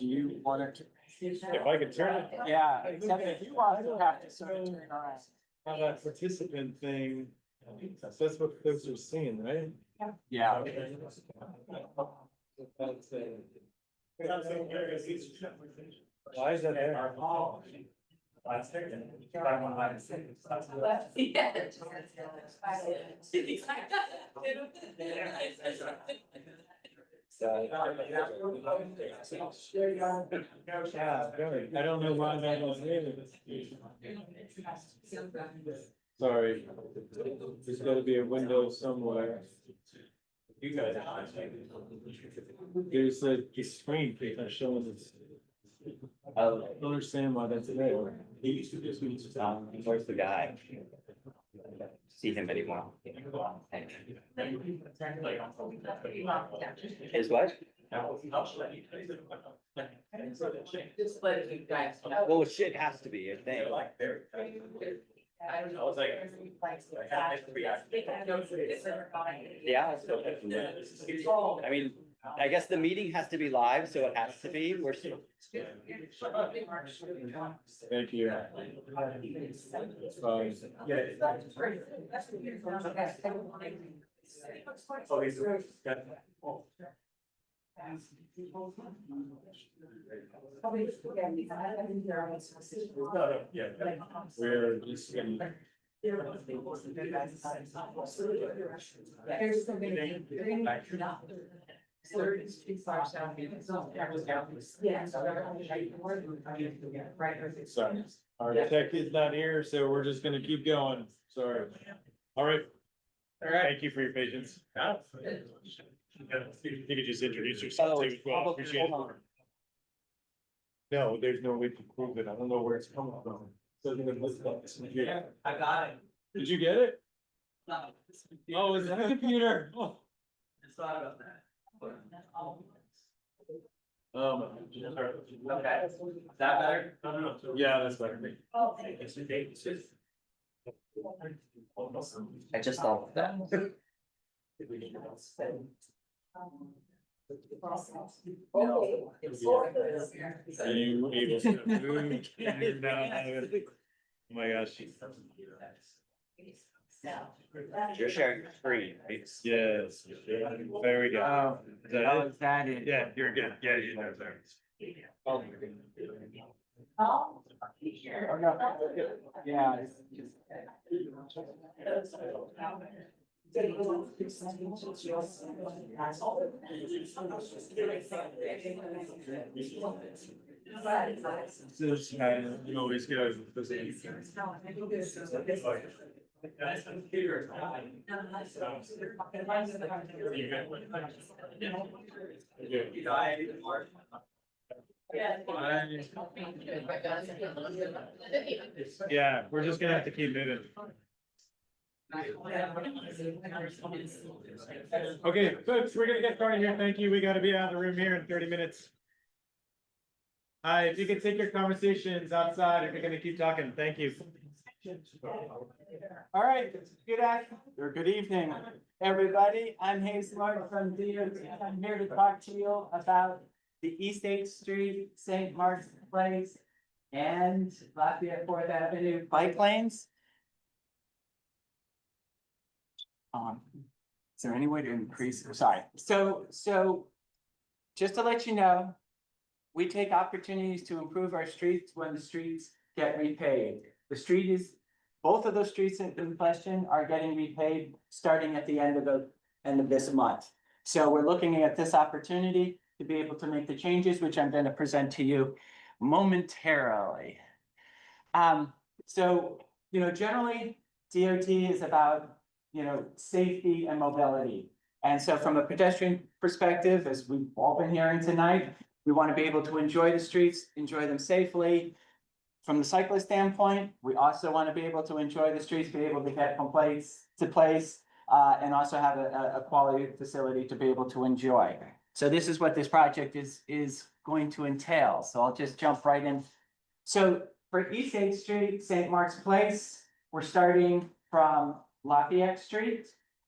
you want to? If I could turn it. Yeah, except if you want to have to sort of turn around. How that participant thing, that's what folks are seeing, right? Yeah. Why is that there? I don't know why that was there. Sorry, there's gotta be a window somewhere. You guys. There's a screen that's showing this. I don't understand why that's there. Where's the guy? See him anymore. His what? Well, shit has to be a thing. Yeah. I mean, I guess the meeting has to be live, so it has to be, we're still. Thank you. We're just gonna. Sorry, our tech is not here, so we're just gonna keep going. Sorry. All right. All right. Thank you for your patience. You could just introduce yourself too as well. Appreciate it. No, there's no way to prove it. I don't know where it's coming from. Yeah, I got it. Did you get it? No. Oh, is that a computer? Oh. It's thought about that. Okay. Is that better? Yeah, that's better. I just thought of that. Are you able to move? Oh my gosh. You're sharing your screen, right? Yes, there we go. Is that it? Is that it? Yeah, you're good. Yeah, you know, there. Oh, no. Yeah. This you always go. Yeah, we're just gonna have to keep moving. Okay, folks, we're gonna get started here. Thank you. We gotta be out of the room here in 30 minutes. Hi, if you can take your conversations outside, if you're gonna keep talking, thank you. All right, good afternoon, or good evening, everybody. I'm Hayes Martin from DOT. I'm here to talk to you about the East 8th Street, St. Mark's Place, and Lafayette 4th Avenue bike lanes. Is there any way to increase, sorry, so just to let you know, we take opportunities to improve our streets when the streets get repaved. The street is, both of those streets in question are getting repaid starting at the end of this month. So we're looking at this opportunity to be able to make the changes, which I'm going to present to you momentarily. So, generally DOT is about, safety and mobility. And so from a pedestrian perspective, as we've all been hearing tonight, we want to be able to enjoy the streets, enjoy them safely. From the cyclist standpoint, we also want to be able to enjoy the streets, be able to get from place to place, and also have a quality facility to be able to enjoy. So this is what this project is going to entail. So I'll just jump right in. So for East 8th Street, St. Mark's Place, we're starting from Lafayette Street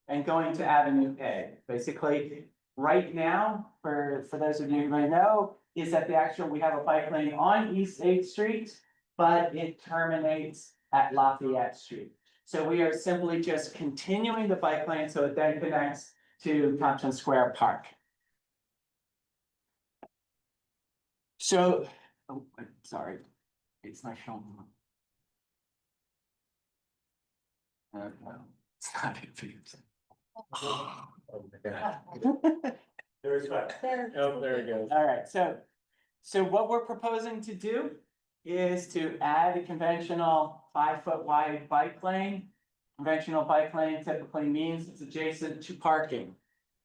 and going to Avenue A. Basically, right now, for those of you who may know, is that we have a bike lane on East 8th Street, but it terminates at Lafayette Street. So we are simply just continuing the bike lane so it then connects to Thompson Square Park. So, sorry, it's not showing. No, it's not advancing. There's that. Oh, there it goes. All right, so what we're proposing to do is to add a conventional 5-foot wide bike lane. Conventional bike lane typically means it's adjacent to parking.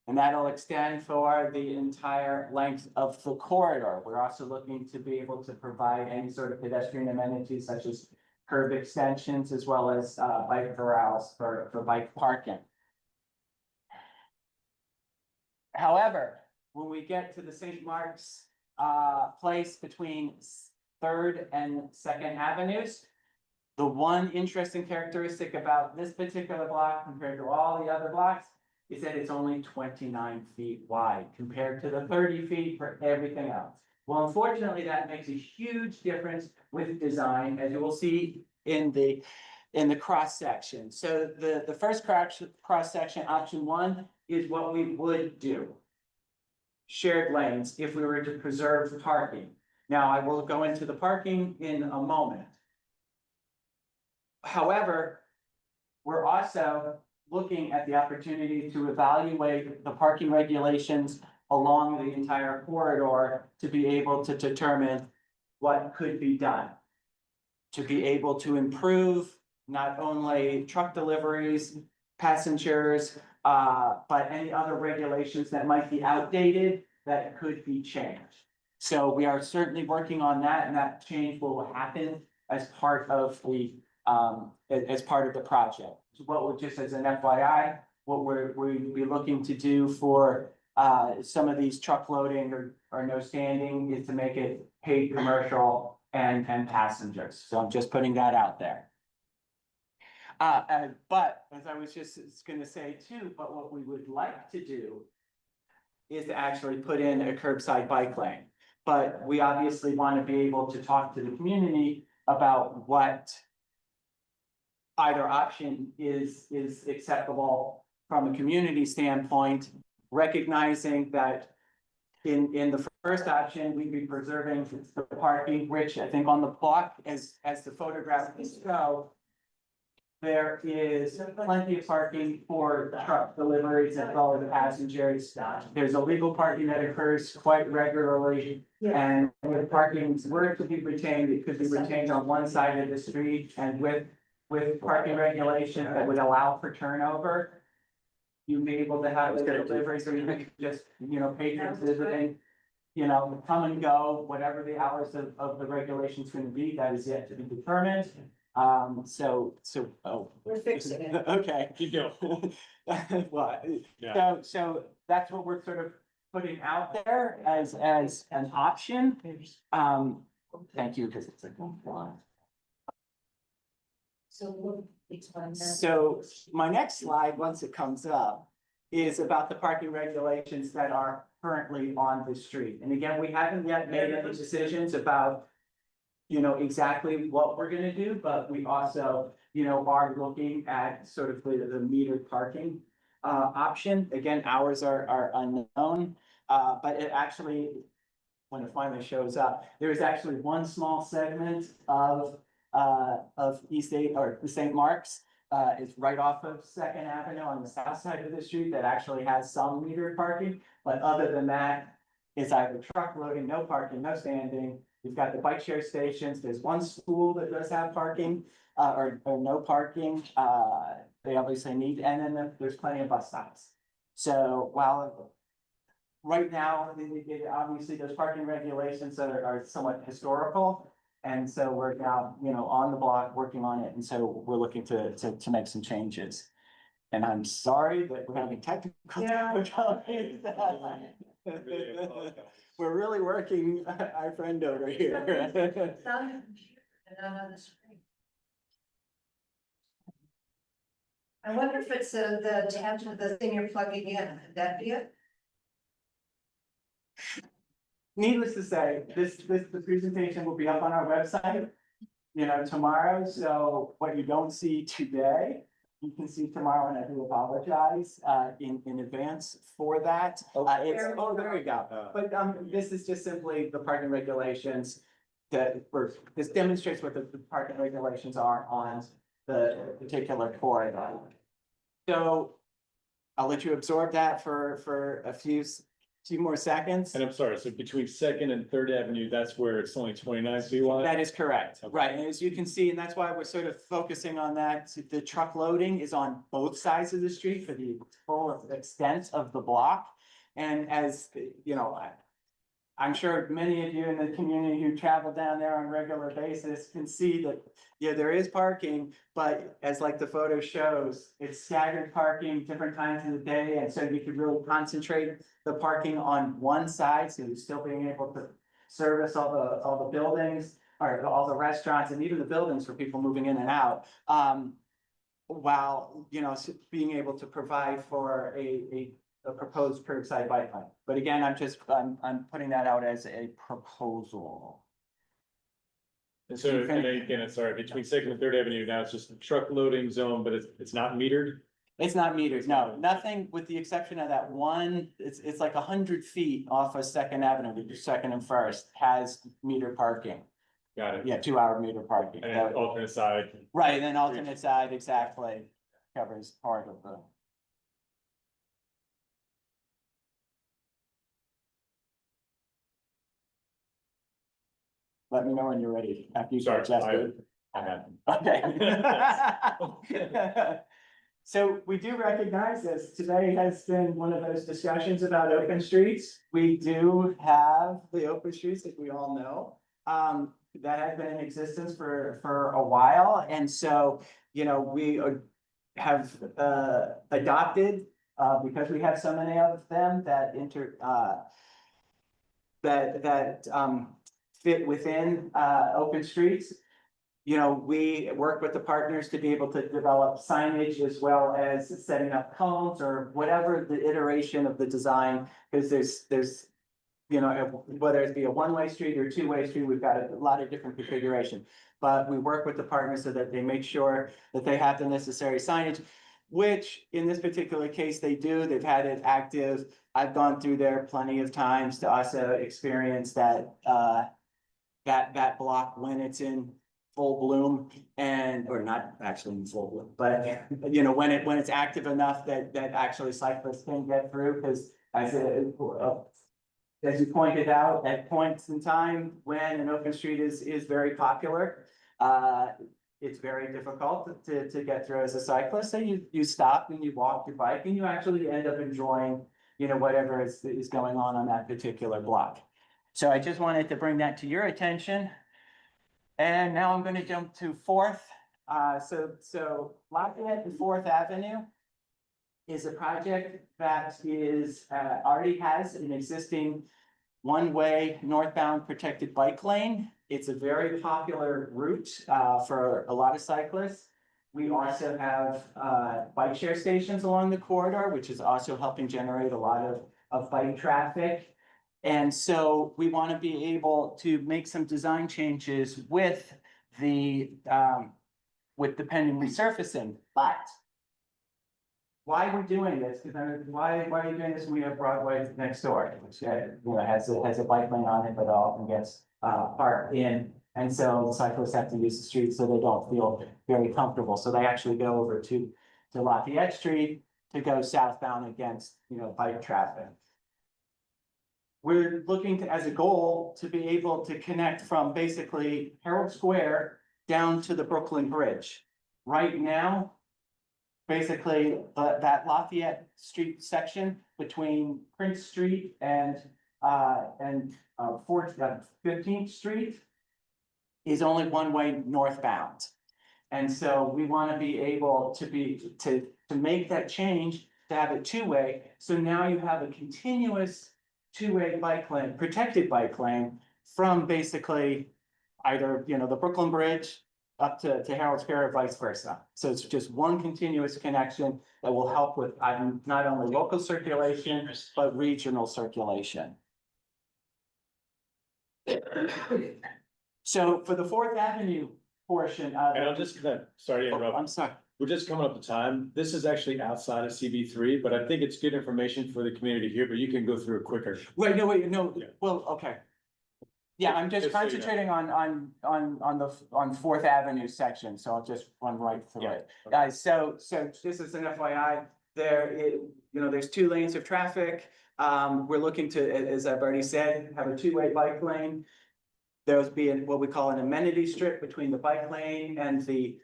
And that'll extend for the entire length of the corridor. We're also looking to be able to provide any sort of pedestrian amenities such as curb extensions as well as bike corrals for bike parking. However, when we get to the St. Mark's Place between 3rd and 2nd Avenues, the one interesting characteristic about this particular block compared to all the other blocks is that it's only 29 feet wide compared to the 30 feet for everything else. Well, unfortunately, that makes a huge difference with design, as you will see in the cross section. So the first cross section, option 1, is what we would do. Shared lanes if we were to preserve parking. Now, I will go into the parking in a moment. However, we're also looking at the opportunity to evaluate the parking regulations along the entire corridor to be able to determine what could be done. To be able to improve not only truck deliveries, passengers, but any other regulations that might be outdated that could be changed. So we are certainly working on that, and that change will happen as part of the project. What we're, just as an FYI, what we'd be looking to do for some of these truck loading or no standing is to make it paid commercial and passengers. So I'm just putting that out there. But as I was just gonna say too, but what we would like to do is to actually put in a curbside bike lane. But we obviously want to be able to talk to the community about what either option is acceptable from a community standpoint, recognizing that in the first option, we'd be preserving the parking, which I think on the block, as the photographs show, there is plenty of parking for truck deliveries as well as passengers. There's illegal parking that occurs quite regularly. And if parking were to be retained, it could be retained on one side of the street, and with parking regulation that would allow for turnover, you'd be able to have deliveries or even just, patrons visiting, come and go, whatever the hours of the regulation's gonna be, that is yet to be determined. We're fixing it. Okay. Keep going. Well, Yeah. so that's what we're sort of putting out there as an option. Thank you, because it's like. So my next slide, once it comes up, is about the parking regulations that are currently on the street. And again, we haven't yet made any decisions about, you know, exactly what we're gonna do, but we also, you know, are looking at sort of the metered parking option. Again, hours are unknown, but it actually, when it finally shows up, there is actually one small segment of East Eight or the St. Mark's. It's right off of Second Avenue on the south side of the street that actually has some metered parking. But other than that, it's either truck loading, no parking, no standing. You've got the bike share stations. There's one school that does have parking, or no parking. They obviously need, and then there's plenty of bus stops. So while right now, obviously those parking regulations are somewhat historical. And so we're now, you know, on the block working on it. And so we're looking to make some changes. And I'm sorry that we're having technical difficulties. We're really working our friend over here. It's on the computer and not on the screen. I wonder if it's the attachment of the thing you're plugging in, could that be it? Needless to say, the presentation will be up on our website, you know, tomorrow. So what you don't see today, you can see tomorrow, and I do apologize, in advance for that. There we go. But, this is just simply the parking regulations this demonstrates what the parking regulations are on the particular corridor. So I'll let you absorb that for a few more seconds. And I'm sorry, so between Second and Third Avenue, that's where it's only 29 feet wide? That is correct, right, and as you can see, and that's why we're sort of focusing on that, the truck loading is on both sides of the street for the full extent of the block. And as, you know, I'm sure many of you in the community who travel down there on a regular basis can see that, yeah, there is parking, but as like the photo shows, it's staggered parking, different times of the day, and so you could really concentrate the parking on one side, so you're still being able to service all the buildings, or all the restaurants, and even the buildings for people moving in and out. While, you know, being able to provide for a proposed curbside bike lane. But again, I'm putting that out as a proposal. And so, and again, sorry, between Second and Third Avenue, now it's just a truck loading zone, but it's not metered? It's not metered, no, nothing with the exception of that one, it's like 100 feet off of Second Avenue, Second and First has meter parking. Got it. Yeah, 2-hour meter parking. And then alternate side. Right, and then alternate side, exactly, covers part of the. Let me know when you're ready, after you start adjusting. Okay. So we do recognize this. Today has been one of those discussions about open streets. We do have the open streets, as we all know. That has been in existence for a while. And so, you know, we have adopted, because we have so many of them that fit within open streets. You know, we work with the partners to be able to develop signage as well as setting up cones or whatever the iteration of the design, because there's, you know, whether it be a one-way street or two-way street, we've got a lot of different configuration. But we work with the partners so that they make sure that they have the necessary signage, which in this particular case, they do. They've had it active. I've gone through there plenty of times to also experience that, that block when it's in full bloom, and, or not actually in full bloom, but you know, when it's active enough that actually cyclists can get through, because as you pointed out, at points in time when an open street is very popular, it's very difficult to get through as a cyclist. So you stop and you walk your bike and you actually end up enjoying, you know, whatever is going on that particular block. So I just wanted to bring that to your attention. And now I'm going to jump to Fourth. So Lafayette and Fourth Avenue is a project that is already has an existing one-way northbound protected bike lane. It's a very popular route for a lot of cyclists. We also have bike share stations along the corridor, which is also helping generate a lot of bike traffic. And so we want to be able to make some design changes with with the pending resurfacing, but why we're doing this, because why are you doing this when we have Broadway next door, which, has a bike lane on it, but often gets, parked in. And so cyclists have to use the street so they don't feel very comfortable. So they actually go over to Lafayette Street to go southbound against, bike traffic. We're looking to, as a goal, to be able to connect from basically Herald Square down to the Brooklyn Bridge. Right now, basically, that Lafayette Street section between Prince Street and 15th Street is only one way northbound. And so we want to be able to make that change, to have it two-way. So now you have a continuous two-way bike lane, protected bike lane from basically either, the Brooklyn Bridge up to Herald Square or vice versa. So it's just one continuous connection that will help with not only local circulation, but regional circulation. So for the Fourth Avenue portion of. And I'm just gonna, sorry to interrupt. I'm sorry. We're just coming up to time. This is actually outside of CB3, but I think it's good information for the community here, but you can go through it quicker. Wait, no, Yeah. well, okay. Yeah, I'm just Just so you know. concentrating on Fourth Avenue section, so I'll just run right through it. Okay. Guys, so just as an FYI, there's 2 lanes of traffic. We're looking to, as I've already said, have a 2-way bike lane. There's being what we call an amenity strip between the bike lane and the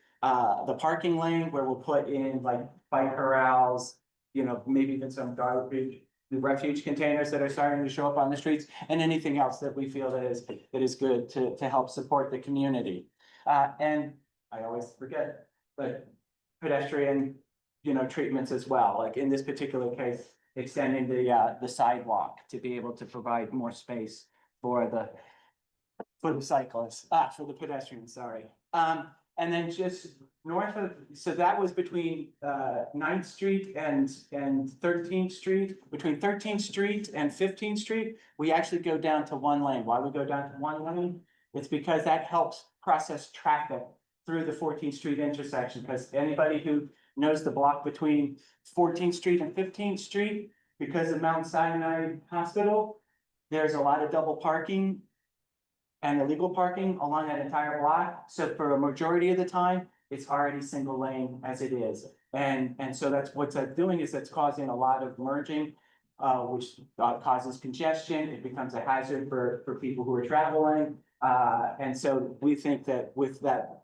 parking lane, where we'll put in like bike corrals, maybe even some garbage, the refuge containers that are starting to show up on the streets, and anything else that we feel that is good to help support the community. And I always forget, but pedestrian, treatments as well, like in this particular case, extending the sidewalk to be able to provide more space for the cyclists, for the pedestrians, sorry. And then just north of, so that was between 9th Street and 13th Street. Between 13th Street and 15th Street, we actually go down to 1 lane. Why we go down to 1 lane? It's because that helps process traffic through the 14th Street intersection, because anybody who knows the block between 14th Street and 15th Street, because of Mount Sinai Hospital, there's a lot of double parking and illegal parking along that entire block. So for a majority of the time, it's already single lane as it is. And so that's what's doing, is that's causing a lot of merging, which causes congestion. It becomes a hazard for people who are traveling. And so we think that with that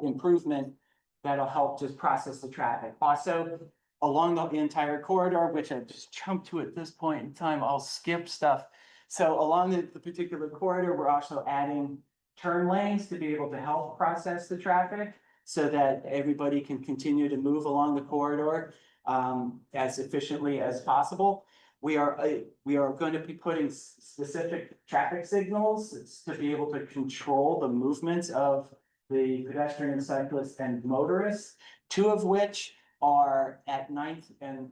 improvement, that'll help just process the traffic. Also, along the entire corridor, which I just jumped to at this point in time, I'll skip stuff. So along the particular corridor, we're also adding turn lanes to be able to help process the traffic so that everybody can continue to move along the corridor as efficiently as possible. We are going to be putting specific traffic signals to be able to control the movements of the pedestrian, cyclists, and motorists, 2 of which are at 9th and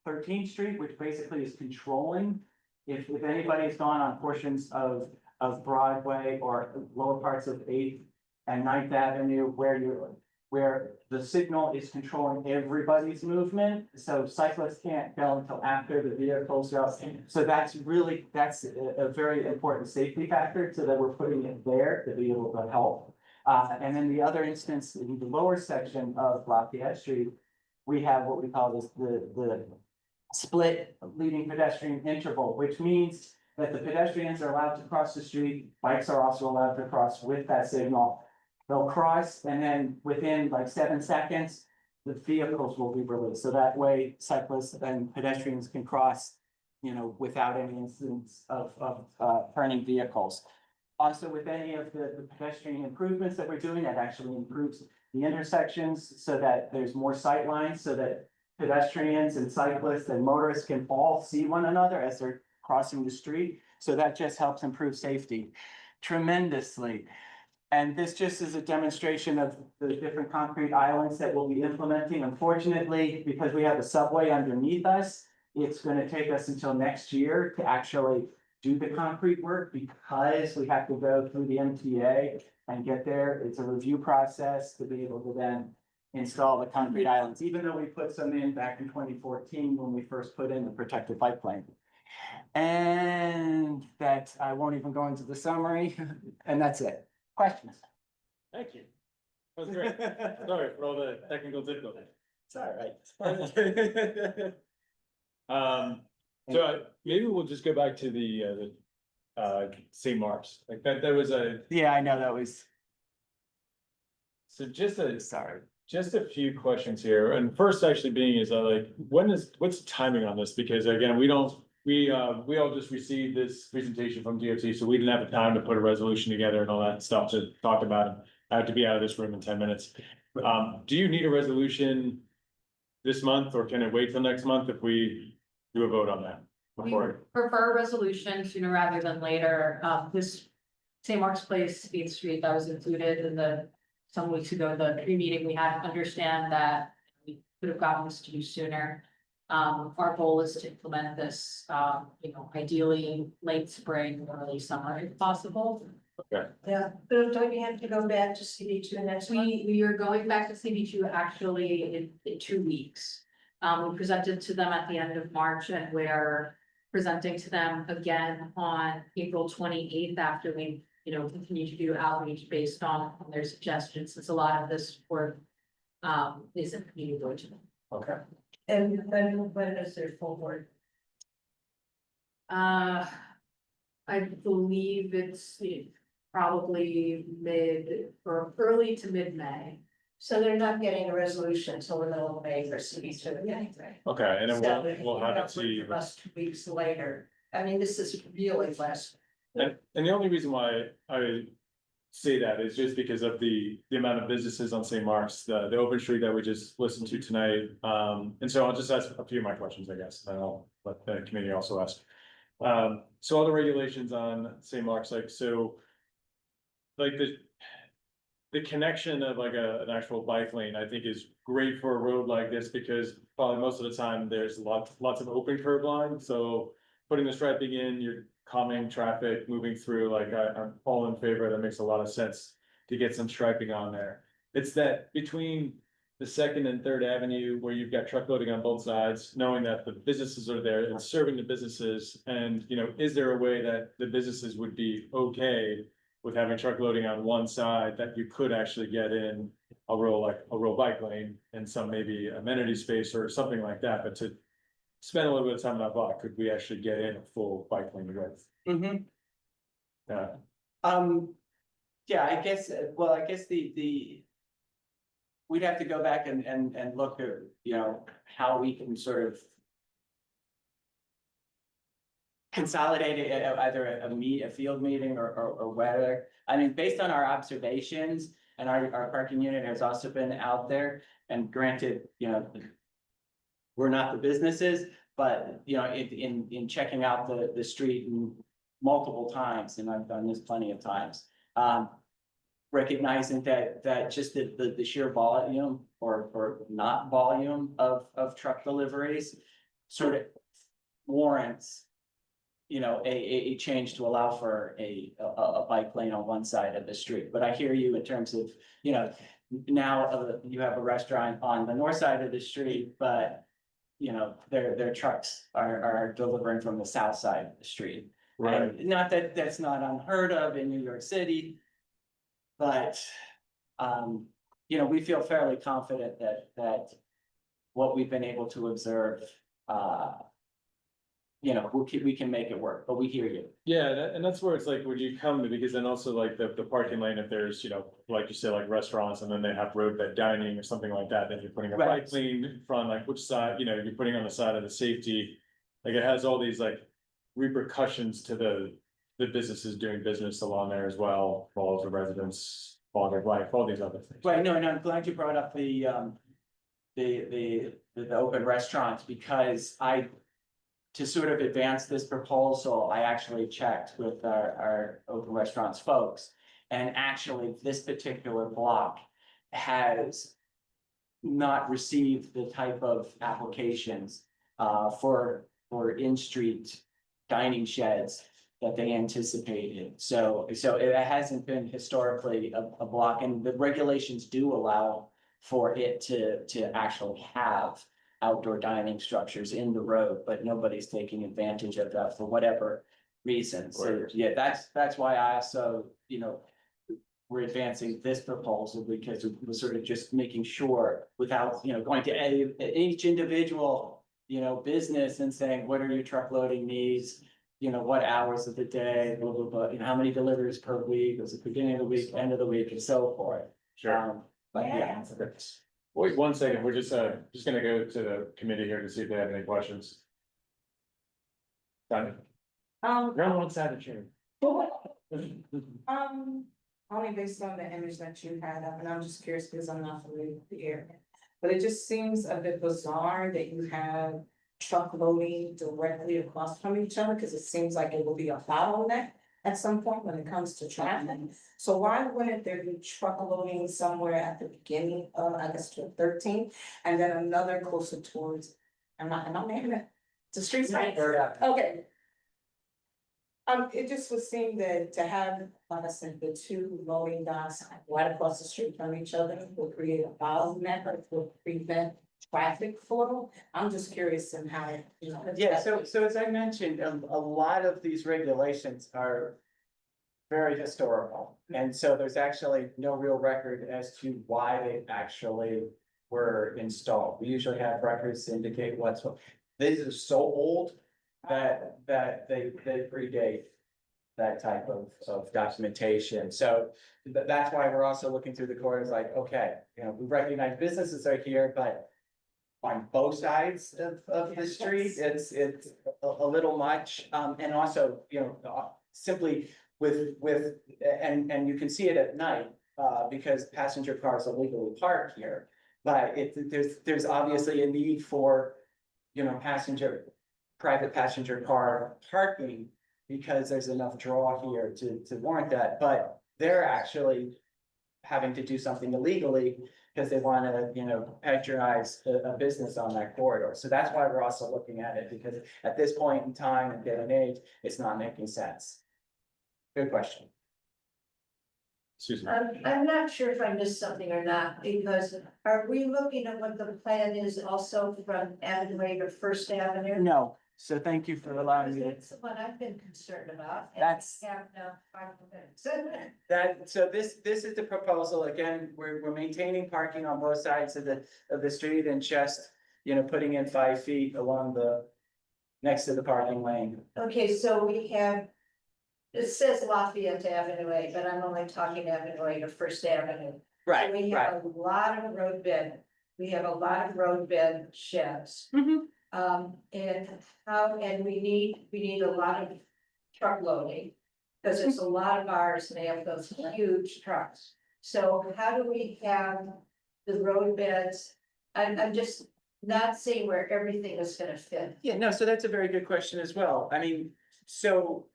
13th Street, which basically is controlling. If anybody's gone on portions of Broadway or lower parts of 8th and 9th Avenue, where the signal is controlling everybody's movement, so cyclists can't go until after the vehicles go. So that's a very important safety factor, so that we're putting it there to be able to help. And then the other instance, in the lower section of Lafayette Street, we have what we call the split leading pedestrian interval, which means that the pedestrians are allowed to cross the street, bikes are also allowed to cross with that signal. They'll cross, and then within like 7 seconds, the vehicles will be released. So that way cyclists and pedestrians can cross, without any incidents of turning vehicles. Also, with any of the pedestrian improvements that we're doing, that actually improves the intersections so that there's more sight lines, so that pedestrians and cyclists and motorists can all see one another as they're crossing the street. So that just helps improve safety tremendously. And this just is a demonstration of the different concrete islands that we'll be implementing. Unfortunately, because we have a subway underneath us, it's gonna take us until next year to actually do the concrete work because we have to go through the MTA and get there. It's a review process to be able to then install the concrete islands, even though we put some in back in 2014 when we first put in the protected bike lane. And that, I won't even go into the summary, and that's it. Questions? Thank you. That was great. Sorry for all the technical difficulties. It's all right. So maybe we'll just go back to the St. Mark's, like that was a, Yeah, I know that was, so just a, sorry. just a few questions here. And first actually being is like, what's the timing on this? Because again, we all just received this presentation from DOT, so we didn't have the time to put a resolution together and all that stuff to talk about it. I have to be out of this room in 10 minutes. Do you need a resolution this month, or can it wait till next month if we do a vote on that? We Before, prefer a resolution sooner rather than later. This St. Mark's Place, 8th Street, that was included in some weeks ago, the pre-meeting, we had to understand that we could have gotten this to you sooner. Our goal is to implement this, ideally late spring, early summer if possible. okay, Yeah, but don't you have to go back to CB2 next month? We are going back to CB2 actually in 2 weeks. We presented to them at the end of March, and we're presenting to them again on April 28th after we, continue to do outreach based on their suggestions, since a lot of this work isn't new to them. okay. And when is their full board? I believe it's probably or early to mid-May. So they're not getting a resolution until the middle of May for CB2 anyway. Okay, and then So we'll have it to you. Plus 2 weeks later. I mean, this is really less. And the only reason why I say that is just because of the amount of businesses on St. Mark's, the open street that we just listened to tonight. And so I'll just ask a few of my questions, I guess, and I'll let the committee also ask. So all the regulations on St. Mark's, like, so like the connection of like an actual bike lane, I think is great for a road like this, because probably most of the time there's lots of open curb lines, so putting the striping in, you're calming traffic moving through, like I'm all in favor. That makes a lot of sense to get some striping on there. It's that between the 2nd and 3rd Avenue where you've got truck loading on both sides, knowing that the businesses are there and serving the businesses, and is there a way that the businesses would be okay with having truck loading on one side, that you could actually get in a real bike lane and some maybe amenity space or something like that, but to spend a little bit of time on that block, could we actually get in a full bike lane width? Mm-hmm. Yeah. Yeah, I guess we'd have to go back and look at, how we can sort of consolidate it, either a field meeting or whether, I mean, based on our observations, and our parking unit has also been out there, and granted, we're not the businesses, but, in checking out the street multiple times, and I've done this plenty of times, recognizing that just the sheer volume or not volume of truck deliveries sort of warrants, a change to allow for a bike lane on one side of the street. But I hear you in terms of, now you have a restaurant on the north side of the street, but their trucks are delivering from the south side of the street. Right. And not that that's not unheard of in New York City, but we feel fairly confident that what we've been able to observe, we can make it work, but we hear you. Yeah, and that's where it's like, would you come to, because then also like the parking lane, if there's, like you say, like restaurants, and then they have roadbed dining or something like that, then you're putting a Right. bike lane in front, like which side, you're putting on the side of the safety. Like it has all these like repercussions to the businesses doing business along there as well, all of the residents, quality of life, all these other things. Right, no, and I'm glad you brought up the open restaurants, because to sort of advance this proposal, I actually checked with our open restaurants folks. And actually, this particular block has not received the type of applications for in-street dining sheds that they anticipated. So it hasn't been historically a block, and the regulations do allow for it to actually have outdoor dining structures in the road, but nobody's taking advantage of that for whatever reason. So, yeah, that's why I also, we're advancing this proposal because we're sort of just making sure without, going to each individual, business and saying, what are your truck loading needs? What hours of the day, blah, blah, blah, how many deliveries per week, is it beginning of the week, end of the week, and so forth. Sure. But yeah. Wait 1 second, we're just gonna go to the committee here to see if they have any questions. Done. You're on one side of the chair. Only based on the image that you had up, and I'm just curious because I'm not familiar with the area. But it just seems a bit bizarre that you have truck loading directly across from each other, because it seems like it will be a bottleneck at some point when it comes to traffic. So why wouldn't there be truck loading somewhere at the beginning of, I guess, to 13th, and then another closer towards, am I naming it? The street side? Okay. It just would seem that to have, like I said, the two loading docks right across the street from each other will create a bottleneck or will prevent traffic flow. I'm just curious in how, Yeah, so as I mentioned, a lot of these regulations are very historical. And so there's actually no real record as to why they actually were installed. We usually have records to indicate what's, these are so old that they predate that type of documentation. So that's why we're also looking through the corners like, okay, we recognize businesses are here, but on both sides of the street, it's a little much. And also, simply with, and you can see it at night, because passenger cars are legally parked here. But there's obviously a need for, private passenger car parking because there's enough draw here to warrant that. But they're actually having to do something illegally because they want to, patronize a business on that corridor. So that's why we're also looking at it, because at this point in time and day and age, it's not making sense. Good question. Susan. I'm not sure if I missed something or not, because are we looking at what the plan is also from Avenue to First Avenue? No, so thank you for allowing me to. That's what I've been concerned about. and That's- we have no arguments. So this is the proposal. Again, we're maintaining parking on both sides of the street and just, putting in 5 feet along next to the parking lane. Okay, so we have, it says Lafayette Avenue A, but I'm only talking Avenue A to First Avenue. Right, So we have a lot of road bed, we have a lot of road bed sheds. And we need a lot of truck loading. Because there's a lot of ours and they have those huge trucks. So how do we have the road beds? I'm just not seeing where everything is gonna fit. Yeah, no, so that's a very good question as well. I mean, so,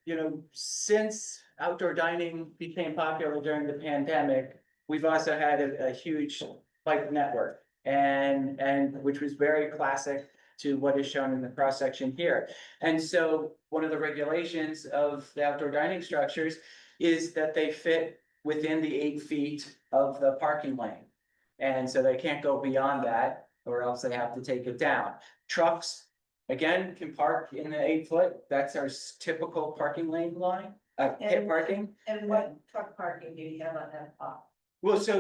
since outdoor dining became popular during the pandemic, we've also had a huge bike network and which was very classic to what is shown in the cross section here. And so one of the regulations of the outdoor dining structures is that they fit within the 8 feet of the parking lane. And so they can't go beyond that, or else they have to take it down. Trucks, again, can park in the 8 foot. That's our typical parking lane line, pit parking. And what truck parking do you have on that lot? Well, so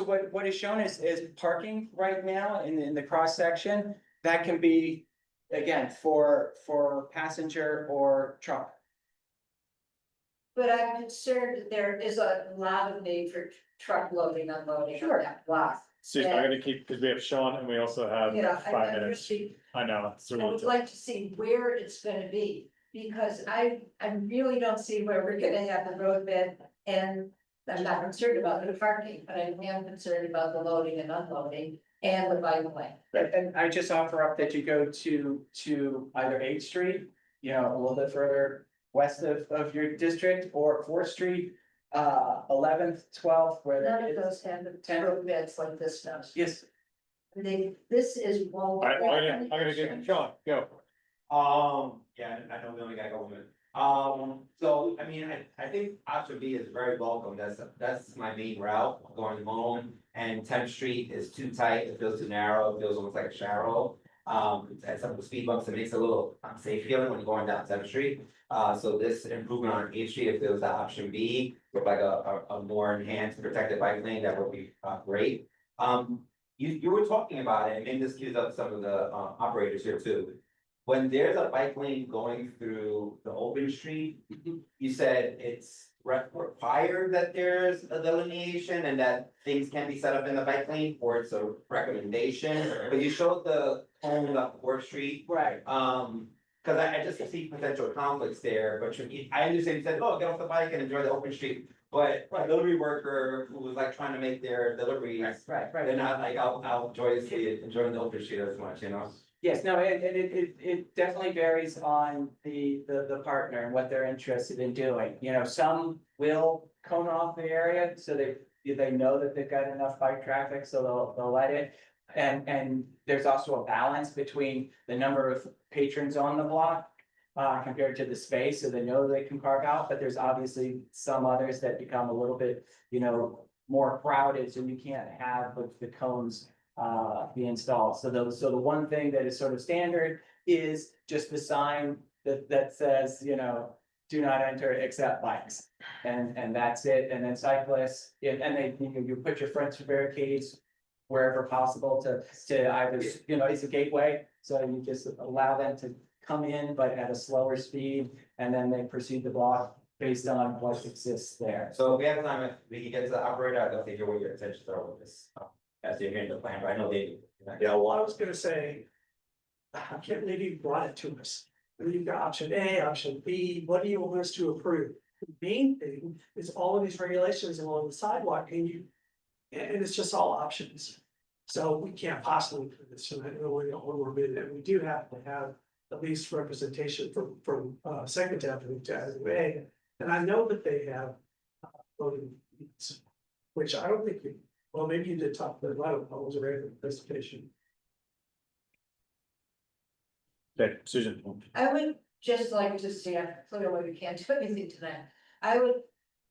what is shown is parking right now in the cross section. That can be, again, for passenger or truck. But I'm concerned that there is a lot of need for truck loading, unloading on that lot. Susan, I'm gonna keep, because we have Sean and we also have Yeah, 5 minutes. I know. it's I really would tough. like to see where it's gonna be, because I really don't see where we're gonna have the roadbed. And I'm not concerned about the parking, but I am concerned about the loading and unloading and the bike lane. And I just offer up that you go to either 8th Street, a little bit further west of your district, or 4th Street, 11th, 12th, where None there of is. those have the roadbeds like this does. Yes, This is well. I'm gonna get Sean, go. Yeah, I know we only got a couple minutes. So, I mean, I think option B is very welcome, that's my main route going home. And 10th Street is too tight, it feels too narrow, it feels almost like a shallow. At some of the speed bumps, it makes it a little unsafe feeling when you're going down 10th Street. So this improvement on 8th Street, if it was the option B, with like a more enhanced protected bike lane, that would be great. You were talking about it, and maybe this gives up some of the operators here too. When there's a bike lane going through the open street, you said it's required that there's a delineation and that things can be set up in the bike lane, or it's a recommendation, but you showed the home up 4th Street. Right. Cause I just see potential conflicts there, but I understand you said, oh, get off the bike and enjoy the open street. But a delivery worker who was like trying to make their deliveries, Right. they're not like out joyously enjoying the open street as much, you know? Yes, no, it definitely varies on the partner and what they're interested in doing. You know, some will cone off the area, so they know that they've got enough bike traffic, so they'll let it. And there's also a balance between the number of patrons on the block compared to the space, so they know they can carve out, but there's obviously some others that become a little bit, you know, more crowded, so you can't have the cones be installed. So the one thing that is sort of standard is just the sign that says, you know, do not enter except bikes. And that's it. And then cyclists, and then you put your front barricades wherever possible to either, you know, it's a gateway. So you just allow them to come in, but at a slower speed, and then they proceed to block based on what exists there. So if we have time, if we can get to the operator, I'd love to hear what your intentions are with this. As you're hearing the plan, but I know they. Yeah, well, I was gonna say, I can't believe you brought it to us. You've got option A, option B, what do you want us to approve? The main thing is all of these regulations along the sidewalk and it's just all options. So we can't possibly put this tonight, only we're bidding it. We do have to have at least representation from Second Avenue to Avenue A. And I know that they have voting needs, which I don't think well, maybe you did talk, but I was ready for the presentation. Okay, Susan. I would just like to see, clearly we can't do anything to that. I would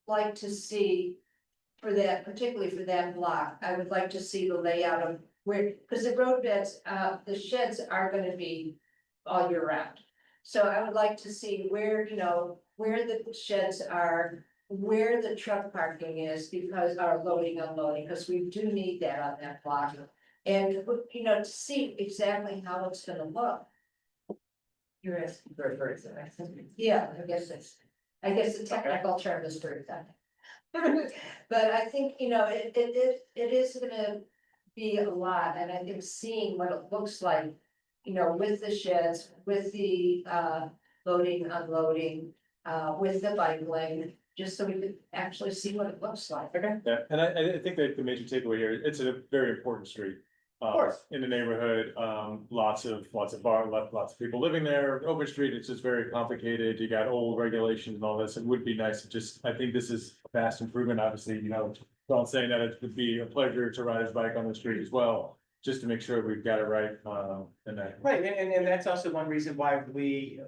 like to see for that, particularly for that block, I would like to see the layout of where, because the road beds, the sheds are gonna be all year round. So I would like to see where, you know, where the sheds are, where the truck parking is, because our loading, unloading, because we do need that on that block. And, you know, to see exactly how it's gonna look. You're asking for a bird, yeah, I guess the technical term is bird. But I think, you know, it is gonna be a lot, and I think seeing what it looks like, you know, with the sheds, with the loading, unloading, with the bike lane, just so we could actually see what it looks like. Okay. Yeah, and I think that the major takeaway here, it's a very important street. Of course. In the neighborhood, lots of bar, lots of people living there, open street, it's just very complicated, you got old regulations and all this, it would be nice to just, I think this is a vast improvement, obviously, you know. Well, saying that it would be a pleasure to ride his bike on the street as well, just to make sure we've got it right, and that. Right, and that's also one reason why we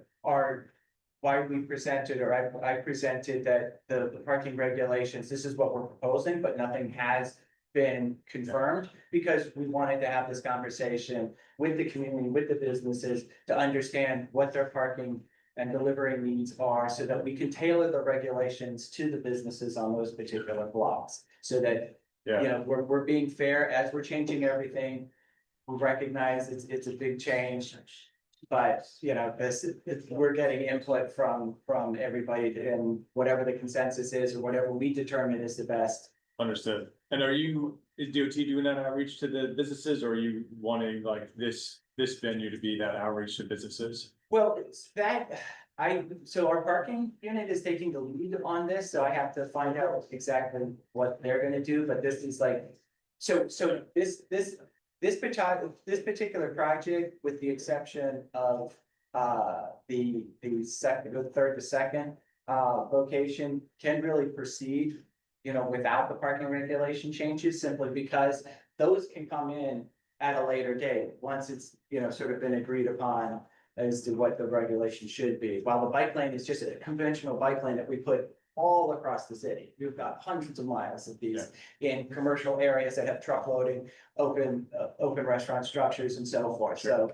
presented, or I presented that the parking regulations, this is what we're proposing, but nothing has been confirmed, because we wanted to have this conversation with the community, with the businesses, to understand what their parking and delivery needs are, so that we can tailor the regulations to the businesses on those particular blocks. So that, you know, we're being fair as we're changing everything. We recognize it's a big change. But, you know, we're getting input from everybody, and whatever the consensus is, or whatever we determine is the best. Understood. And is DOT doing that outreach to the businesses, or are you wanting like this venue to be that outreach to businesses? Well, it's that, so our parking unit is taking the lead on this, so I have to find out exactly what they're gonna do, but this is like, so this particular project, with the exception of the third to second location, can really proceed, you know, without the parking regulation changes, simply because those can come in at a later date, once it's, sort of been agreed upon as to what the regulation should be. While the bike lane is just a conventional bike lane that we put all across the city. We've got hundreds of miles of these in commercial areas that have truck loading, open restaurant structures and so forth. So,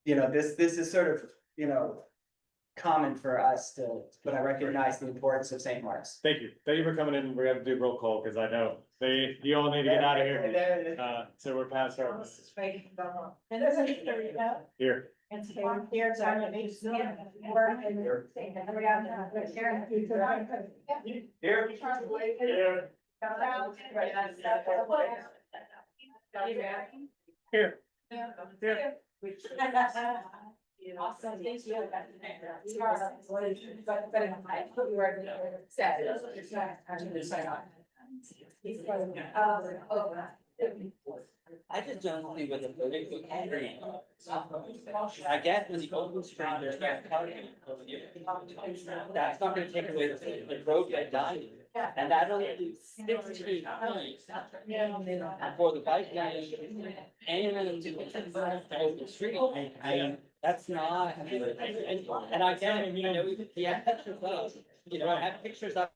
this is sort of, common for us but I recognize the importance of St. Mark's. Thank you. Thank you for coming in. We're gonna do roll call because I know you all need to get out of here. So we're past our. Here. Here. Awesome, thank you. I just don't think with the political campaign. I get when the open street, there's that parking. That's not gonna take away the road that died. And that only leaves 16 times for the bike lane and to the open street. That's not, and I get, I know, yeah, I have pictures up.